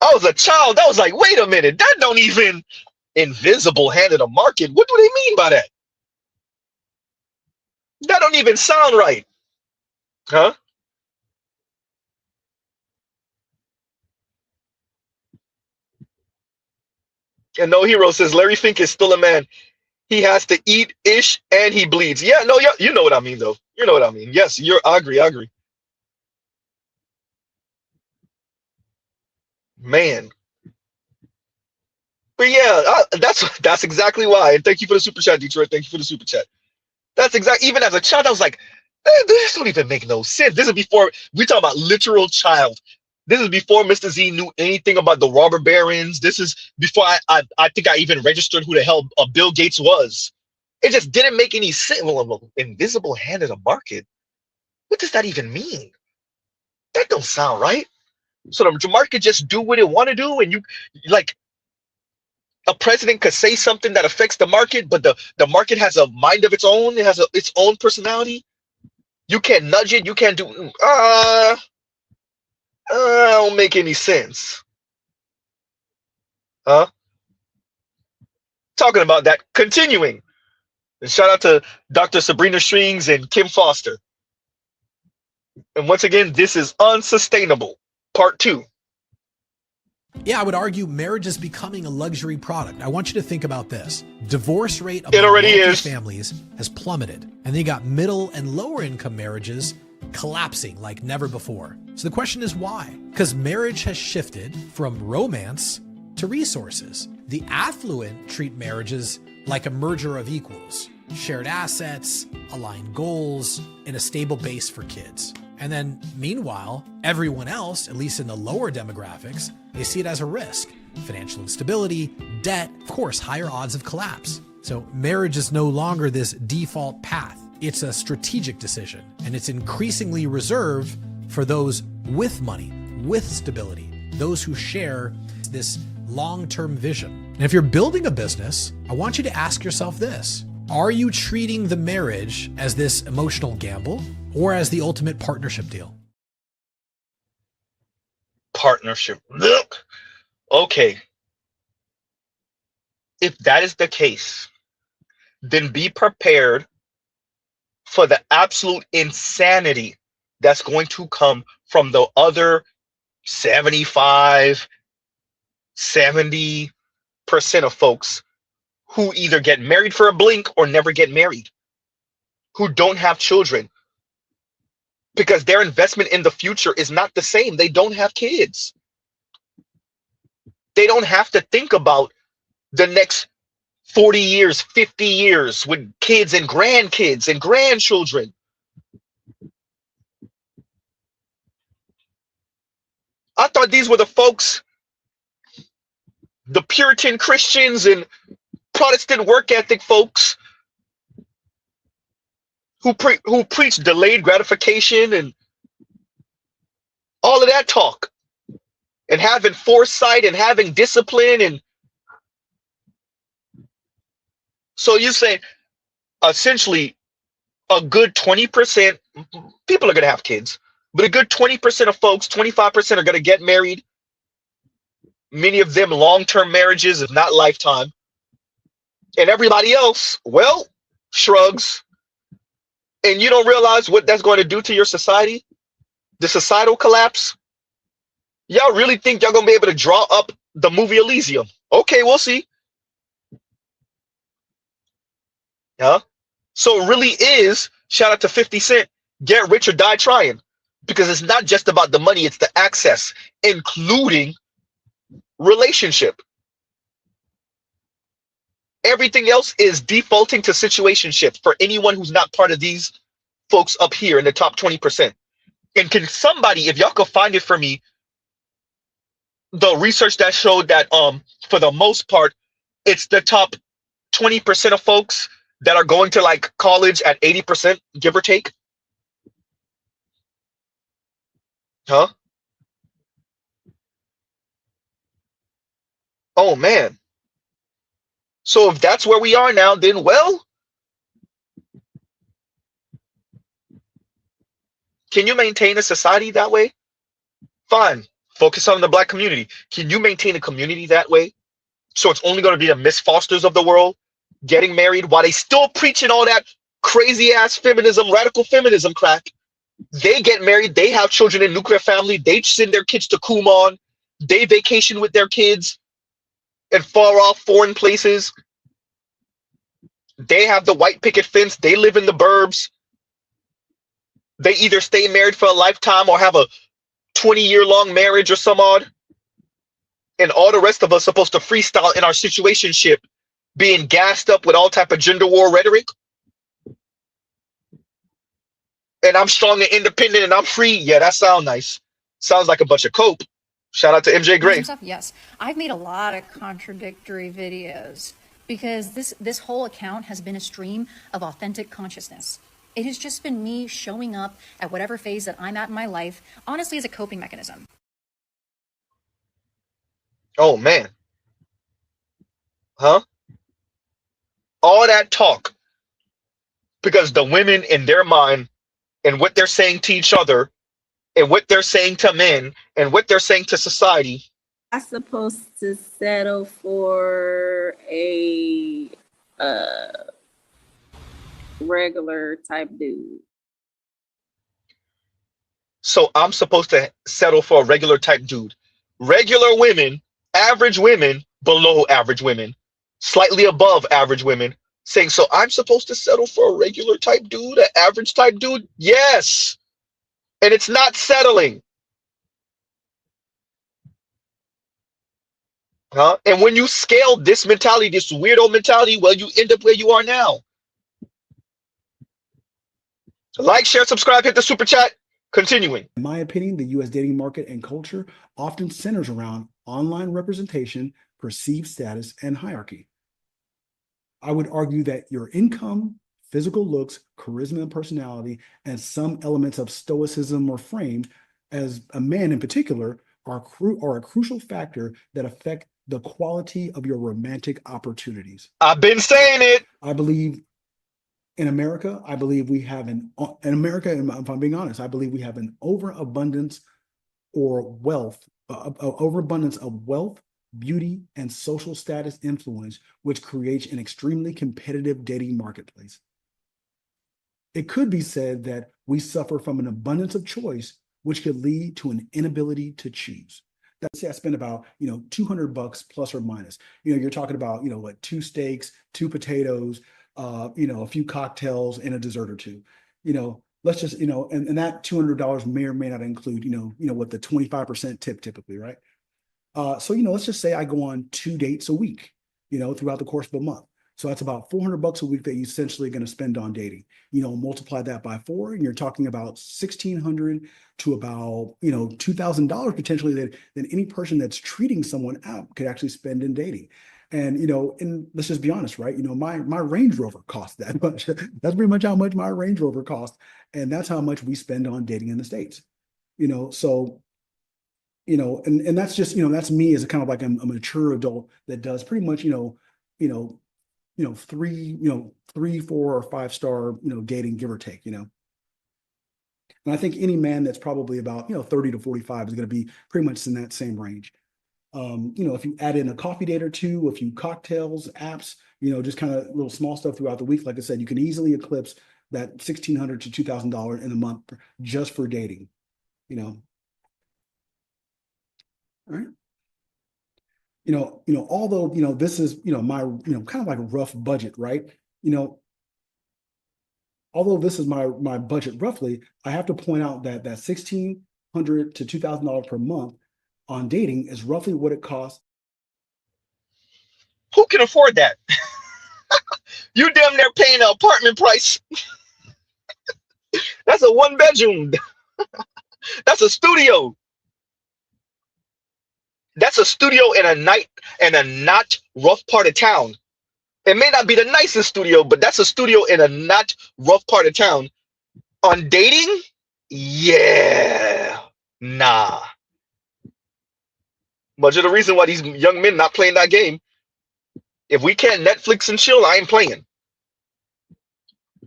Speaker 2: I was a child. I was like, wait a minute, that don't even invisible handed a market. What do they mean by that? That don't even sound right. Huh? And No Hero says Larry Fink is still a man. He has to eat ish and he bleeds. Yeah, no, yeah, you know what I mean though. You know what I mean. Yes, I agree. Man. But yeah, that's exactly why. And thank you for the super chat, Detroit. Thank you for the super chat. That's exactly. Even as a child, I was like, this don't even make no sense. This is before we talk about literal child. This is before Mr. Z knew anything about the robber barons. This is before I think I even registered who the hell Bill Gates was. It just didn't make any sense. Well, invisible hand in a market. What does that even mean? That don't sound right. So the market just do what it want to do, and you like a president could say something that affects the market, but the market has a mind of its own. It has its own personality. You can't nudge it. You can't do. Don't make any sense. Huh? Talking about that. Continuing. And shout out to Dr. Sabrina Strings and Kim Foster. And once again, this is Unsustainable, Part 2.
Speaker 5: Yeah, I would argue marriage is becoming a luxury product. I want you to think about this. Divorce rate
Speaker 2: It
Speaker 5: among
Speaker 2: already
Speaker 5: wealthy
Speaker 2: is.
Speaker 5: families has plummeted. And then you got middle and lower income marriages collapsing like never before. So the question is why? Because marriage has shifted from romance to resources. The affluent treat marriages like a merger of equals, shared assets, aligned goals, and a stable base for kids. And then meanwhile, everyone else, at least in the lower demographics, they see it as a risk. Financial instability, debt, of course, higher odds of collapse. So marriage is no longer this default path. It's a strategic decision, and it's increasingly reserved for those with money, with stability, those who share this long-term vision. And if you're building a business, I want you to ask yourself this. Are you treating the marriage as this emotional gamble or as the ultimate partnership deal?
Speaker 2: Partnership. Look. Okay. If that is the case, then be prepared for the absolute insanity that's going to come from the other 75, 70% of folks who either get married for a blink or never get married, who don't have children, because their investment in the future is not the same. They don't have kids. They don't have to think about the next 40 years, 50 years with kids and grandkids and grandchildren. I thought these were the folks, the Puritan Christians and Protestant work ethic folks who preach delayed gratification and all of that talk, and having foresight and having discipline. And so you say essentially a good 20%, people are going to have kids, but a good 20% of folks, 25% are going to get married. Many of them long-term marriages, if not lifetime. And everybody else, well, shrugs. And you don't realize what that's going to do to your society? The societal collapse? Y'all really think y'all going to be able to draw up the movie Elysium? Okay, we'll see. Huh? So it really is, shout out to 50 Cent, get rich or die trying. Because it's not just about the money, it's the access, including relationship. Everything else is defaulting to situationship for anyone who's not part of these folks up here in the top 20%. And can somebody, if y'all could find it for me, the research that showed that for the most part, it's the top 20% of folks that are going to like college at 80%, give or take. Huh? Oh man. So if that's where we are now, then well, can you maintain a society that way? Fine. Focus on the Black community. Can you maintain a community that way? So it's only going to be the Miss Fosters of the world getting married while they still preaching all that crazy ass feminism, radical feminism crap. They get married, they have children in nuclear family, they send their kids to Kumon, they vacation with their kids in far off foreign places. They have the white picket fence, they live in the burbs. They either stay married for a lifetime or have a 20-year-long marriage or some odd. And all the rest of us supposed to freestyle in our situationship, being gassed up with all type of gender war rhetoric. And I'm strong and independent and I'm free. Yeah, that sounds nice. Sounds like a bunch of cope. Shout out to MJ Gray.
Speaker 7: Yes, I've made a lot of contradictory videos because this whole account has been a stream of authentic consciousness. It has just been me showing up at whatever phase that I'm at in my life, honestly, as a coping mechanism.
Speaker 2: Oh, man. Huh? All that talk. Because the women in their mind and what they're saying to each other and what they're saying to men and what they're saying to society.
Speaker 10: I'm supposed to settle for a regular type dude.
Speaker 2: So I'm supposed to settle for a regular type dude. regular women, average women, below average women, slightly above average women, saying, so I'm supposed to settle for a regular type dude, an average type dude? Yes. And it's not settling. Huh? And when you scale this mentality, this weirdo mentality, well, you end up where you are now. Like, share, subscribe, hit the super chat. Continuing.
Speaker 8: In my opinion, the U.S. dating market and culture often centers around online representation, perceived status, and hierarchy. I would argue that your income, physical looks, charisma and personality, and some elements of stoicism or frame, as a man in particular, are a crucial factor that affect the quality of your romantic opportunities.
Speaker 2: I've been saying it.
Speaker 8: I believe in America, we have if I'm being honest, I believe we have an overabundance of wealth, beauty, and social status influence, which creates an extremely competitive dating marketplace. It could be said that we suffer from an abundance of choice, which could lead to an inability to choose. Let's say I spend about, $200 plus or minus. You're talking about, what, 2 steaks, 2 potatoes, a few cocktails and a dessert or two. Let's just, and that $200 may or may not include, what the 25% tip typically, right? So, let's just say I go on 2 dates a week, throughout the course of a month. So that's about $400 a week that you're essentially going to spend on dating. Multiply that by 4, and you're talking about $1,600 to about, $2,000 potentially that any person that's treating someone out could actually spend in dating. And, and let's just be honest, right? My Range Rover cost that much. That's pretty much how much my Range Rover cost. And that's how much we spend on dating in the States, so, and that's just, that's me as a kind of like a mature adult that does pretty much, 3, 4, or 5 star, dating, give or take, And I think any man that's probably about, 30 to 45 is going to be pretty much in that same range. If you add in a coffee date or 2, a few cocktails, apps, just kind of little small stuff throughout the week, like I said, you can easily eclipse that $1,600 to $2,000 in a month just for dating, All right. Although, this is, my, kind of like a rough budget, right? Although this is my budget roughly, I have to point out that $1,600 to $2,000 per month on dating is roughly what it costs.
Speaker 2: Who can afford that? You damn near paying an apartment price. That's a 1-bedroom. That's a studio. That's a studio in a not rough part of town. It may not be the nicest studio, but that's a studio in a not rough part of town. On dating? Yeah. Nah. Much of the reason why these young men not playing that game. If we can't Netflix and chill, I ain't playing.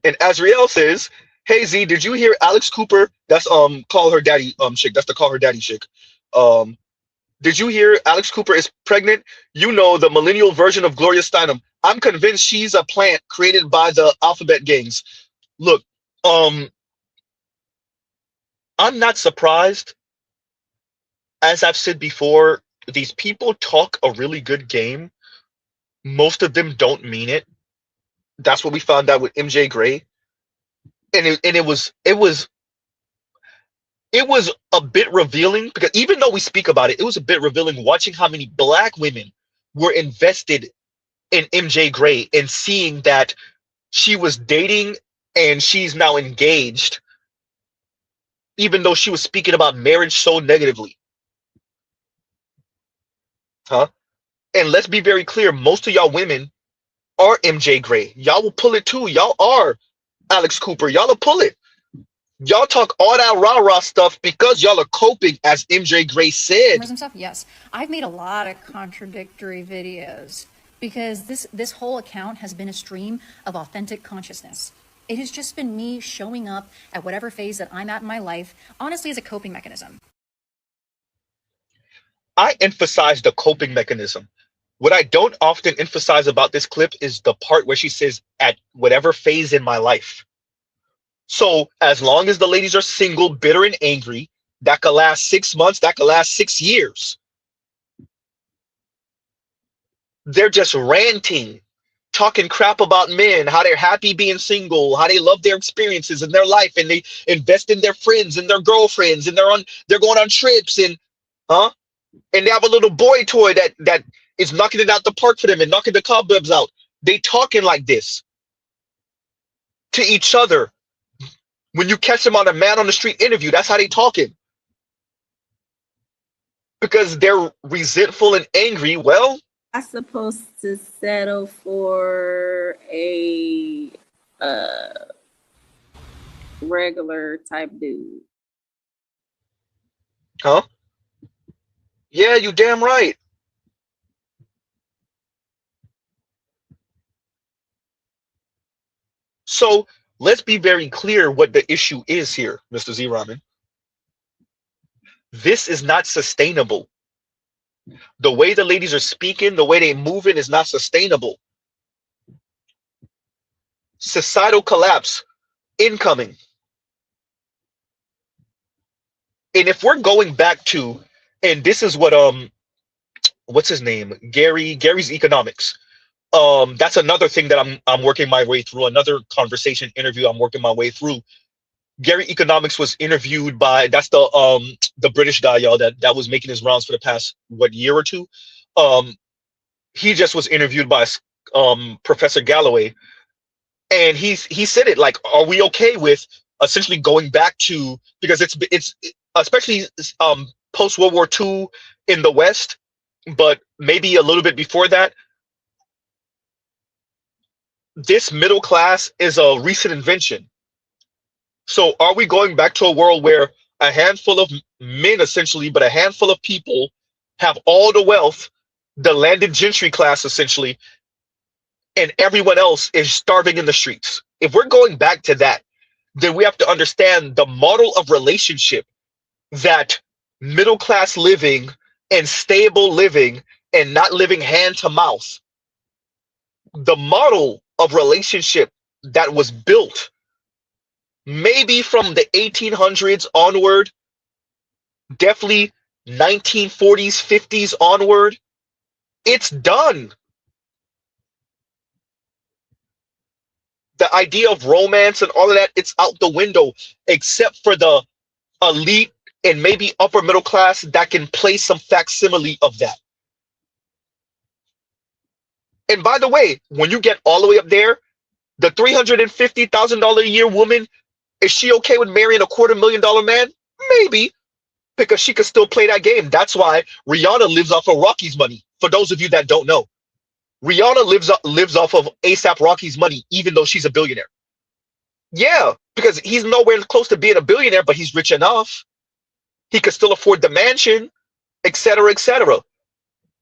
Speaker 2: And Azriel says, hey Z, did you hear Alex Cooper? That's call her daddy chick. That's the call her daddy chick. Did you hear Alex Cooper is pregnant? The millennial version of Gloria Steinem. I'm convinced she's a plant created by the alphabet gangs. Look, I'm not surprised. As I've said before, these people talk a really good game. Most of them don't mean it. That's what we found out with MJ Gray. And it was a bit revealing, because even though we speak about it, it was a bit revealing watching how many Black women were invested in MJ Gray and seeing that she was dating and she's now engaged, even though she was speaking about marriage so negatively. Huh? And let's be very clear, most of y'all women are MJ Gray. Y'all will pull it too. Y'all are Alex Cooper. Y'all will pull it. Y'all talk all that rah-rah stuff because y'all are coping, as MJ Gray said.
Speaker 7: Yes, I've made a lot of contradictory videos because this whole account has been a stream of authentic consciousness. It has just been me showing up at whatever phase that I'm at in my life, honestly, as a coping mechanism.
Speaker 2: I emphasize the coping mechanism. What I don't often emphasize about this clip is the part where she says, at whatever phase in my life. So as long as the ladies are single, bitter, and angry, that could last 6 months, that could last 6 years. They're just ranting, talking crap about men, how they're happy being single, how they love their experiences in their life, and they invest in their friends and their girlfriends, and they're going on trips, and and they have a little boy toy that is knocking it out the park for them and knocking the cobwebs out. They talking like this to each other. When you catch them on a man on the street interview, that's how they talking. Because they're resentful and angry. Well,
Speaker 10: I'm supposed to settle for a regular type dude.
Speaker 2: huh? Yeah, you damn right. So let's be very clear what the issue is here, Mr. Z Ramen. This is not sustainable. The way the ladies are speaking, the way they moving is not sustainable. Societal collapse incoming. And if we're going back to, and this is what what's his name? Gary's economics. That's another thing that I'm working my way through, another conversation interview I'm working my way through. Gary Economics was interviewed by, that's the British guy, y'all, that was making his rounds for the past year or two. He just was interviewed by Professor Galloway, and he said it like, are we okay with essentially going back to, because it's especially post World War II in the West, but maybe a little bit before that, this middle class is a recent invention. So are we going back to a world where a handful of men, essentially, but a handful of people have all the wealth, the landed gentry class, essentially, and everyone else is starving in the streets? If we're going back to that, then we have to understand the model of relationship that middle class living and stable living and not living hand to mouth, the model of relationship that was built maybe from the 1800s onward, definitely 1940s, 50s onward, it's done. The idea of romance and all of that, it's out the window, except for the elite and maybe upper middle class that can play some facsimile of that. And by the way, when you get all the way up there, the $350,000 a year woman, is she okay with marrying a $250,000 man? Maybe, because she could still play that game. That's why Rihanna lives off of Rocky's money. For those of you that don't know, Rihanna lives off of ASAP Rocky's money, even though she's a billionaire. Yeah, because he's nowhere close to being a billionaire, but he's rich enough. He could still afford the mansion, etc., etc.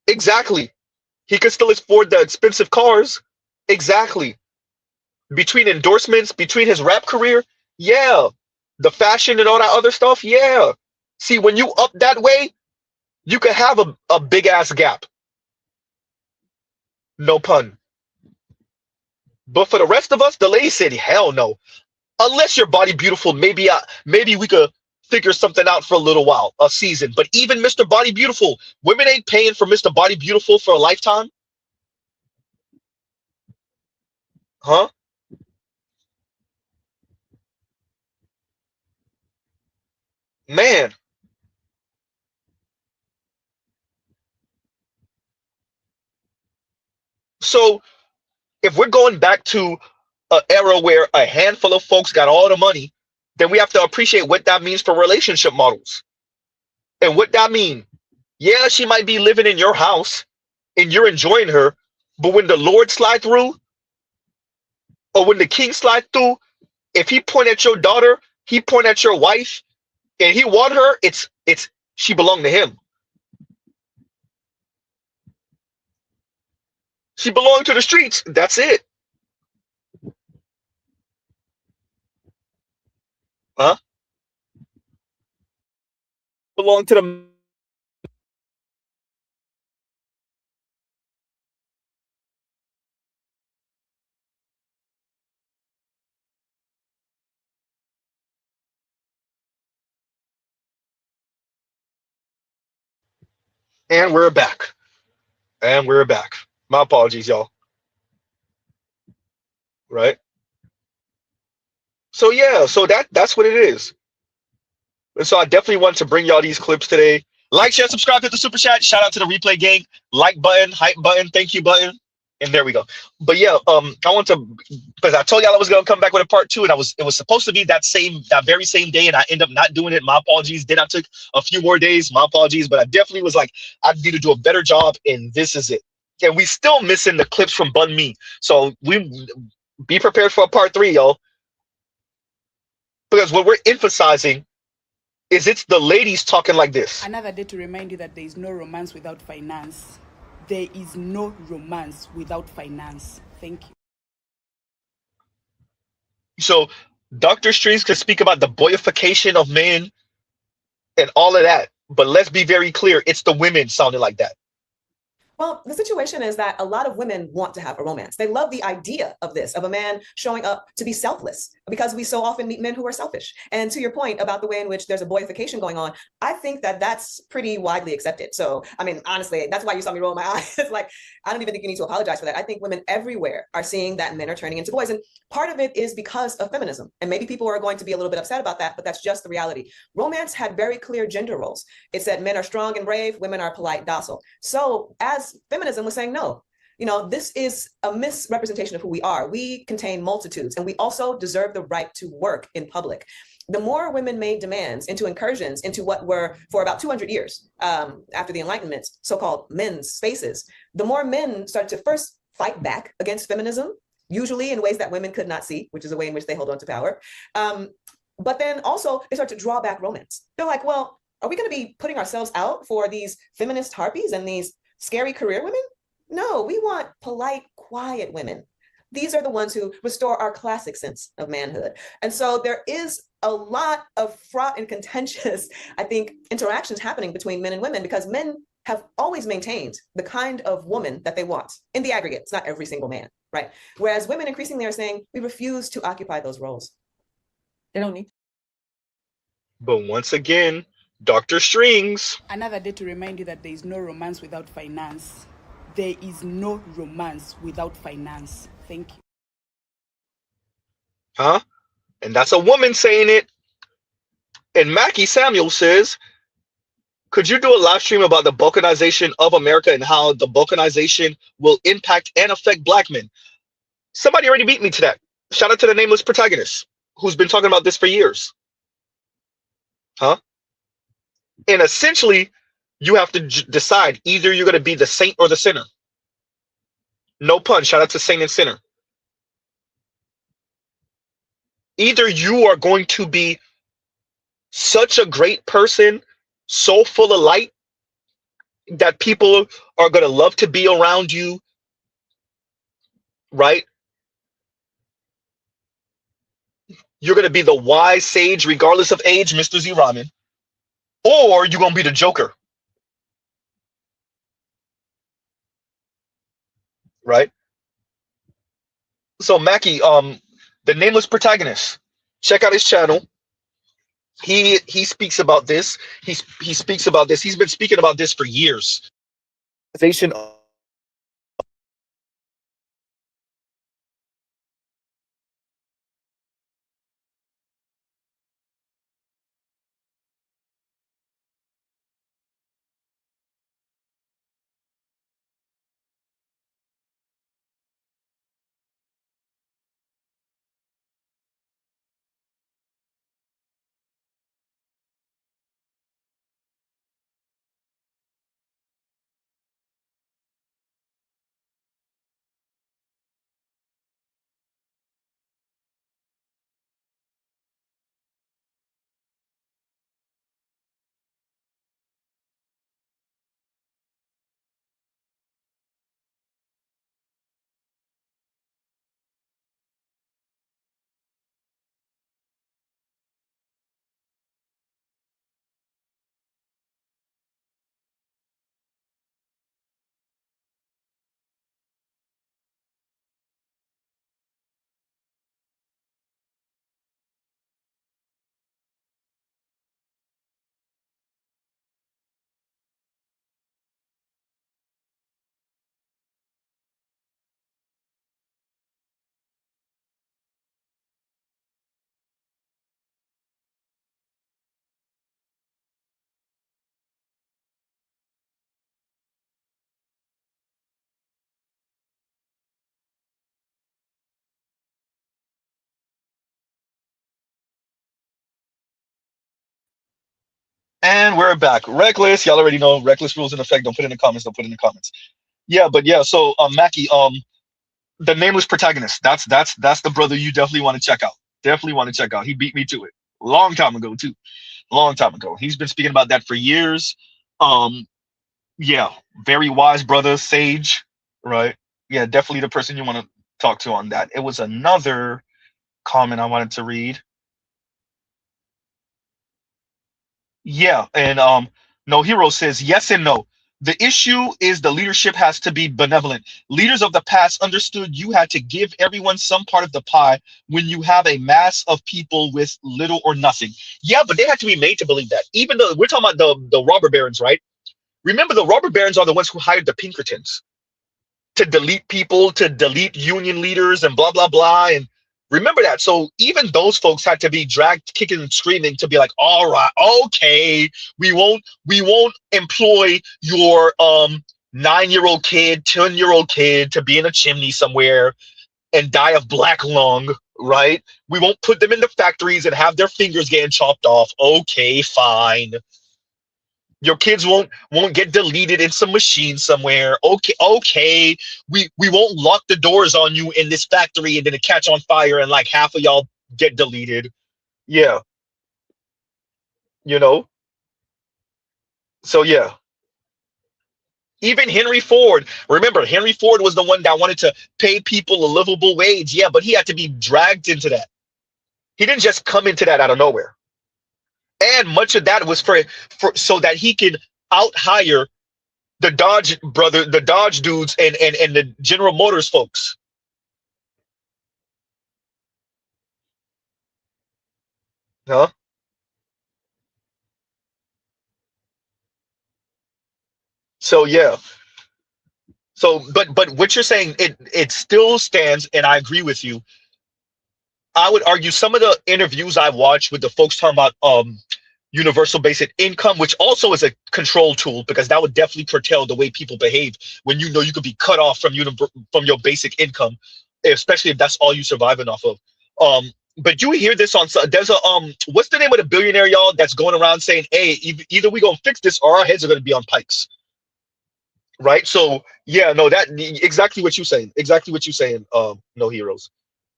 Speaker 2: Exactly. He could still afford the expensive cars. Exactly. Between endorsements, between his rap career, yeah. The fashion and all that other stuff, yeah. See, when you up that way, you could have a big ass gap. No pun. But for the rest of us, the lady said, hell no. Unless your body beautiful, maybe we could figure something out for a little while, a season. But even Mr. Body Beautiful, women ain't paying for Mr. Body Beautiful for a lifetime. Huh? Man. So if we're going back to an era where a handful of folks got all the money, then we have to appreciate what that means for relationship models. And what that mean? Yeah, she might be living in your house and you're enjoying her, but when the Lord slide through, or when the king slide through, if he point at your daughter, he point at your wife, and he want her, it's she belonged to him. She belonged to the streets. That's it. Huh? Belong to the. And we're back. And we're back. My apologies, y'all. Right. So yeah, so that's what it is. And so I definitely want to bring y'all these clips today. Like, share, subscribe, hit the super chat. Shout out to the replay gang. Like button, hype button, thank you button. And there we go. But yeah, I want to, because I told y'all I was gonna come back with a part 2, and it was supposed to be that very same day, and I end up not doing it. My apologies. Then I took a few more days. My apologies, but I definitely was like, I need to do a better job, and this is it. And we still missing the clips from Bun Me. So we be prepared for a part 3, y'all. Because what we're emphasizing is it's the ladies talking like this.
Speaker 3: Another day to remind you that there is no romance without finance. There is no romance without finance. Thank you.
Speaker 2: So Dr. Strings can speak about the boyification of men and all of that, but let's be very clear, it's the women sounding like that.
Speaker 20: Well, the situation is that a lot of women want to have a romance. They love the idea of this, of a man showing up to be selfless, because we so often meet men who are selfish. And to your point about the way in which there's a boyification going on, I think that that's pretty widely accepted. So, I mean, honestly, that's why you saw me roll my eyes. It's like, I don't even think you need to apologize for that. I think women everywhere are seeing that men are turning into boys. And part of it is because of feminism. And maybe people are going to be a little bit upset about that, but that's just the reality. Romance had very clear gender roles. It said men are strong and brave, women are polite, docile. So as feminism was saying, no, this is a misrepresentation of who we are. We contain multitudes, and we also deserve the right to work in public. The more women made demands into incursions into what were, for about 200 years after the Enlightenment, so-called men's spaces, the more men started to first fight back against feminism, usually in ways that women could not see, which is a way in which they hold on to power. But then also they start to draw back romance. They're like, well, are we going to be putting ourselves out for these feminist harpies and these scary career women? No, we want polite, quiet women. These are the ones who restore our classic sense of manhood. And so there is a lot of fraught and contentious, I think, interactions happening between men and women, because men have always maintained the kind of woman that they want in the aggregate. It's not every single man, right? Whereas women increasingly are saying, we refuse to occupy those roles. They don't need to.
Speaker 2: But once again, Dr. Strings.
Speaker 3: Another day to remind you that there is no romance without finance. There is no romance without finance. Thank you.
Speaker 2: Huh? And that's a woman saying it. And Mackie Samuel says, could you do a live stream about the balkanization of America and how the balkanization will impact and affect black men? Somebody already beat me to that. Shout out to the nameless protagonist who's been talking about this for years. Huh? And essentially, you have to decide either you're going to be the saint or the sinner. No pun. Shout out to saint and sinner. Either you are going to be such a great person, so full of light, that people are going to love to be around you, right? You're going to be the wise sage, regardless of age, Mr. Z Ramen, or you're going to be the Joker, right? So Mackie, the nameless protagonist, check out his channel. He speaks about this. He speaks about this. He's been speaking about this for years. And we're back. Reckless, y'all already know. Reckless rules in effect. Don't put it in the comments. Don't put it in the comments. Yeah, but yeah. So, Mackie, the nameless protagonist. That's the brother you definitely want to check out. Definitely want to check out. He beat me to it long time ago too. Long time ago. He's been speaking about that for years. Yeah, very wise brother, sage, right? Yeah, definitely the person you want to talk to on that. It was another comment I wanted to read. Yeah, and No Hero says yes and no. The issue is the leadership has to be benevolent. Leaders of the past understood you had to give everyone some part of the pie when you have a mass of people with little or nothing. Yeah, but they had to be made to believe that. Even though we're talking about the robber barons, right? Remember, the robber barons are the ones who hired the Pinkertons to delete people, to delete union leaders, and blah blah blah. And remember that. So even those folks had to be dragged, kicking and screaming, to be like, all right, okay, we won't employ your 9-year-old kid, 10-year-old kid to be in a chimney somewhere and die of black lung, right? We won't put them in the factories and have their fingers getting chopped off. Okay, fine. Your kids won't get deleted in some machine somewhere. Okay. We won't lock the doors on you in this factory and then it catch on fire and like half of y'all get deleted. Yeah. You know? So yeah. Even Henry Ford. Remember, Henry Ford was the one that wanted to pay people a livable wage. Yeah, but he had to be dragged into that. He didn't just come into that out of nowhere. And much of that was for so that he could out hire the Dodge dudes and the General Motors folks. Huh? So yeah. So but what you're saying, it still stands, and I agree with you. I would argue some of the interviews I've watched with the folks talking about universal basic income, which also is a control tool, because that would definitely curtail the way people behave when you know you could be cut off from your basic income, especially if that's all you surviving off of. But you hear this on there's a what's the name of the billionaire, y'all, that's going around saying, hey, either we gonna fix this or our heads are gonna be on pikes. Right? So yeah, no, that exactly what you're saying. Exactly what you're saying, No Heroes.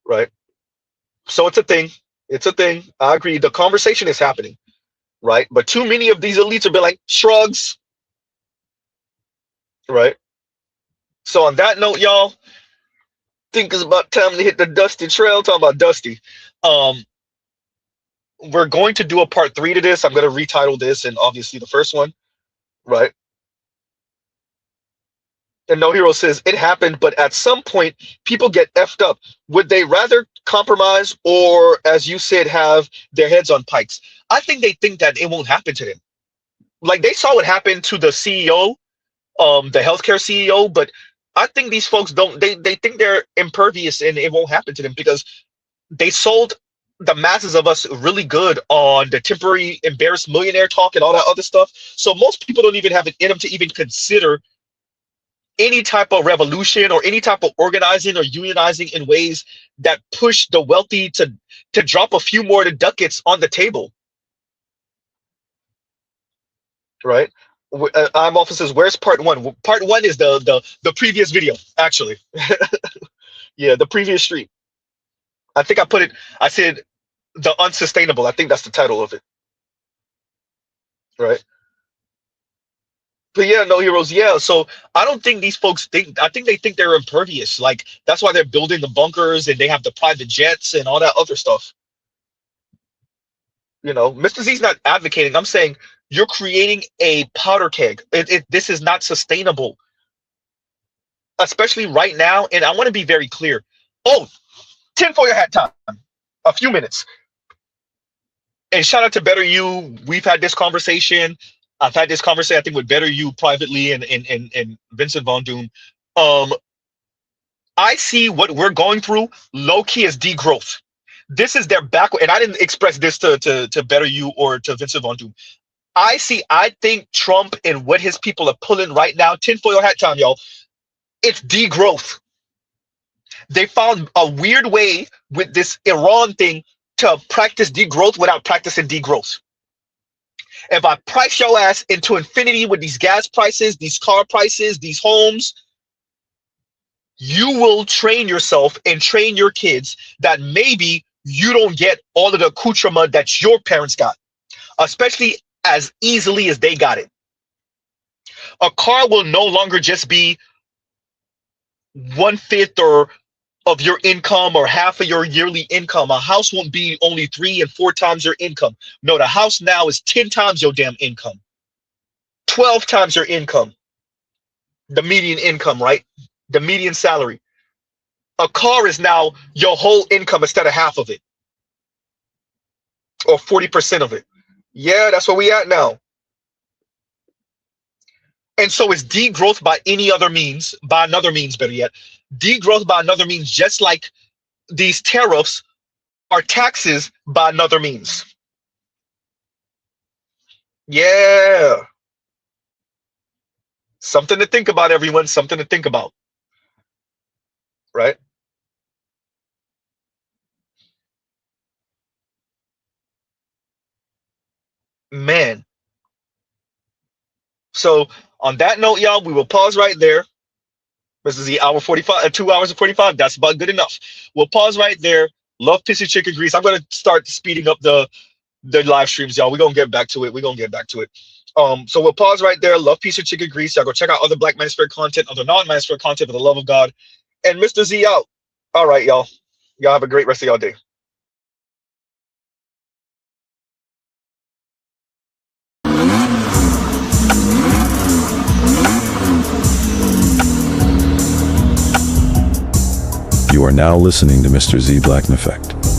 Speaker 2: Right? So it's a thing. It's a thing. I agree. The conversation is happening. Right? But too many of these elites have been like shrugs. Right? So on that note, y'all, think it's about time to hit the dusty trail. Talking about Dusty. We're going to do a part 3 to this. I'm going to retitle this, and obviously the first one. Right? And No Hero says it happened, but at some point people get effed up. Would they rather compromise or, as you said, have their heads on pikes? I think they think that it won't happen to them. Like they saw what happened to the CEO, the healthcare CEO, but I think these folks don't. They think they're impervious and it won't happen to them because they sold the masses of us really good on the temporary embarrassed millionaire talk and all that other stuff. So most people don't even have it in them to even consider any type of revolution or any type of organizing or unionizing in ways that push the wealthy to drop a few more of the ducats on the table. Right? I'm officers. Where's part 1? Part 1 is the previous video, actually. Yeah, the previous stream. I think I put it. I said the Unsustainable. I think that's the title of it. Right? But yeah, No Heroes. Yeah, so I don't think these folks think. I think they think they're impervious. Like that's why they're building the bunkers and they have the private jets and all that other stuff. You know, Mr. Z's not advocating. I'm saying you're creating a powder keg. This is not sustainable, especially right now. And I want to be very clear. Oh, tinfoil hat time. A few minutes. And shout out to Better You. We've had this conversation. I've had this conversation, I think, with Better You privately and Vincent Von Doom. I see what we're going through low key as degrowth. This is their backward, and I didn't express this to Better You or to Vincent Von Doom. I think Trump and what his people are pulling right now, tinfoil hat time, y'all, it's degrowth. They found a weird way with this Iran thing to practice degrowth without practicing degrowth. If I price your ass into infinity with these gas prices, these car prices, these homes, you will train yourself and train your kids that maybe you don't get all of the accoutrement that your parents got, especially as easily as they got it. A car will no longer just be 1/5 or of your income or half of your yearly income. A house won't be only 3 and 4 times your income. No, the house now is 10 times your damn income, 12 times your income, the median income, right? The median salary. A car is now your whole income instead of half of it or 40% of it. Yeah, that's where we at now. And so it's degrowth by any other means, by another means, better yet. Degrowth by another means, just like these tariffs are taxes by another means. Yeah. Something to think about, everyone. Something to think about. Right? Man. So on that note, y'all, we will pause right there. This is the hour 45, 2 hours and 45. That's about good enough. We'll pause right there. Love pissy chicken grease. I'm gonna start speeding up the live streams, y'all. We're gonna get back to it. So we'll pause right there. Love piece of chicken grease. Y'all go check out other Black Manosphere content, other non-Manosphere content for the love of God. And Mr. Z out. All right, y'all. Y'all have a great rest of y'all day.
Speaker 6: You are now listening to Mr. Z Blackneffect.